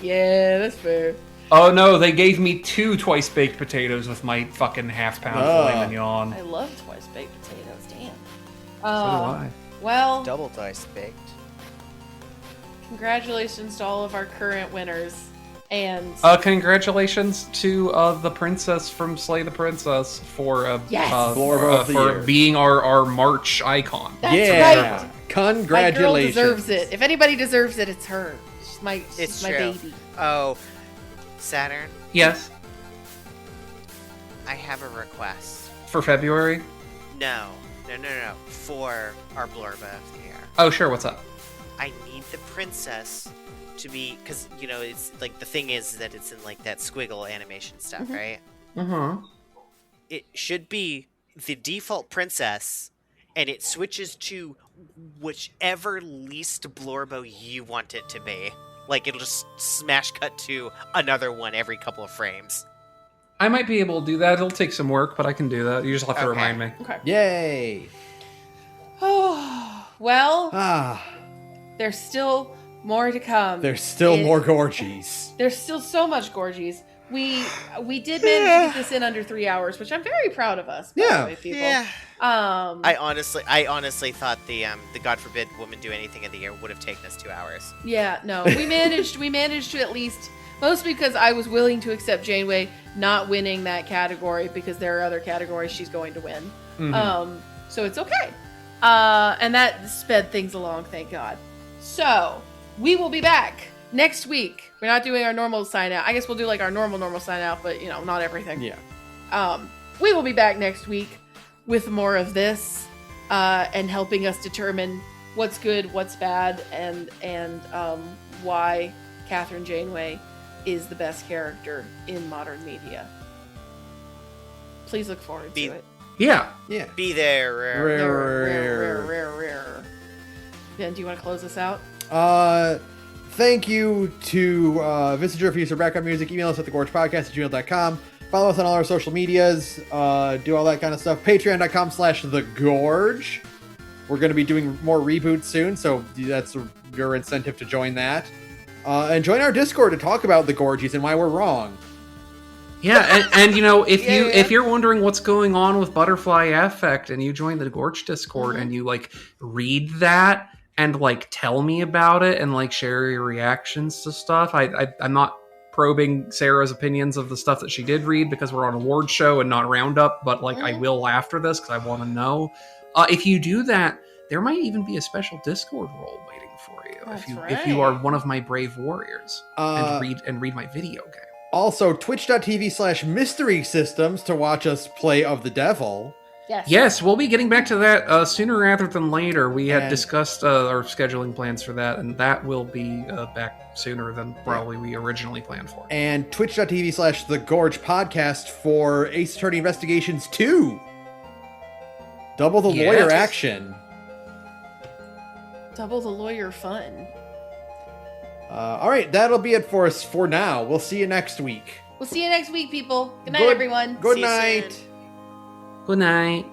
[SPEAKER 2] Yeah, that's fair.
[SPEAKER 4] Oh no, they gave me 2 twice-baked potatoes with my fucking half-pound filet mignon.
[SPEAKER 2] I love twice-baked potatoes, damn.
[SPEAKER 4] So do I.
[SPEAKER 2] Well,
[SPEAKER 3] Double dice baked.
[SPEAKER 2] congratulations to all of our current winners. And
[SPEAKER 4] congratulations to the princess from Slay the Princess for
[SPEAKER 1] Blorbo of the
[SPEAKER 4] for
[SPEAKER 1] year.
[SPEAKER 4] being our March icon.
[SPEAKER 2] That's right.
[SPEAKER 1] Congratulations.
[SPEAKER 2] My girl deserves it. If anybody deserves it, it's her. She's my
[SPEAKER 3] true.
[SPEAKER 2] baby.
[SPEAKER 3] Oh, Saturn,
[SPEAKER 4] Yes,
[SPEAKER 3] I have a request.
[SPEAKER 4] for February.
[SPEAKER 3] No. For our Blorbo of the year.
[SPEAKER 4] Oh sure, what's up?
[SPEAKER 3] I need the princess to be, because it's like the thing is that it's in like that squiggle animation stuff, right? It should be the default princess, and it switches to whichever least Blorbo you want it to be. Like, it'll just smash cut to another one every couple of frames.
[SPEAKER 4] I might be able to do that. It'll take some work, but I can do that. You just have to remind me.
[SPEAKER 2] Okay.
[SPEAKER 1] Yay!
[SPEAKER 2] Oh, well, there's still more to come.
[SPEAKER 1] There's still more Gorgies.
[SPEAKER 2] There's still so much Gorgies. We did manage to get this in under 3 hours, which I'm very proud of us. By the way, people.
[SPEAKER 3] Yeah. I honestly thought the God forbid woman do anything of the year would have taken us 2 hours.
[SPEAKER 2] Yeah, no, we managed to at least, mostly because I was willing to accept Janeway not winning that category because there are other categories she's going to win. So it's okay. And that sped things along, thank God. So we will be back next week. We're not doing our normal sign out. I guess we'll do like our normal sign out, but not everything.
[SPEAKER 1] Yeah.
[SPEAKER 2] We will be back next week with more of this, and helping us determine what's good, what's bad, and why Catherine Janeway is the best character in modern media. Please look forward to it.
[SPEAKER 4] Yeah.
[SPEAKER 3] Be there.
[SPEAKER 2] Ben, do you want to close us out?
[SPEAKER 1] Thank you to Vistager for use of background music. Email us at thegorgepodcast@gmail.com. Follow us on all our social medias. Do all that kind of stuff. Patreon.com/thegorge. We're going to be doing more reboots soon, so that's your incentive to join that. And join our Discord to talk about the Gorgies and why we're wrong.
[SPEAKER 4] Yeah, and if you're wondering what's going on with Butterfly Affect, and you join the Gorge Discord and you like read that and like tell me about it and like share your reactions to stuff, I'm not probing Sarah's opinions of the stuff that she did read because we're on award show and not roundup, but like I will after this because I want to know. If you do that, there might even be a special Discord role waiting for you. If you are one of my brave warriors and read my video game.
[SPEAKER 1] Also, twitch.tv/mystery systems to watch us play Of the Devil.
[SPEAKER 4] Yes, we'll be getting back to that sooner rather than later. We had discussed our scheduling plans for that, and that will be back sooner than probably we originally planned for.
[SPEAKER 1] And twitch.tv/thegorgepodcast for Ace Attorney Investigations 2. Double the lawyer action.
[SPEAKER 2] Double the lawyer fun.
[SPEAKER 1] All right, that'll be it for us for now. We'll see you next week.
[SPEAKER 2] We'll see you next week, people. Good night, everyone.
[SPEAKER 1] Good night.
[SPEAKER 4] Good night.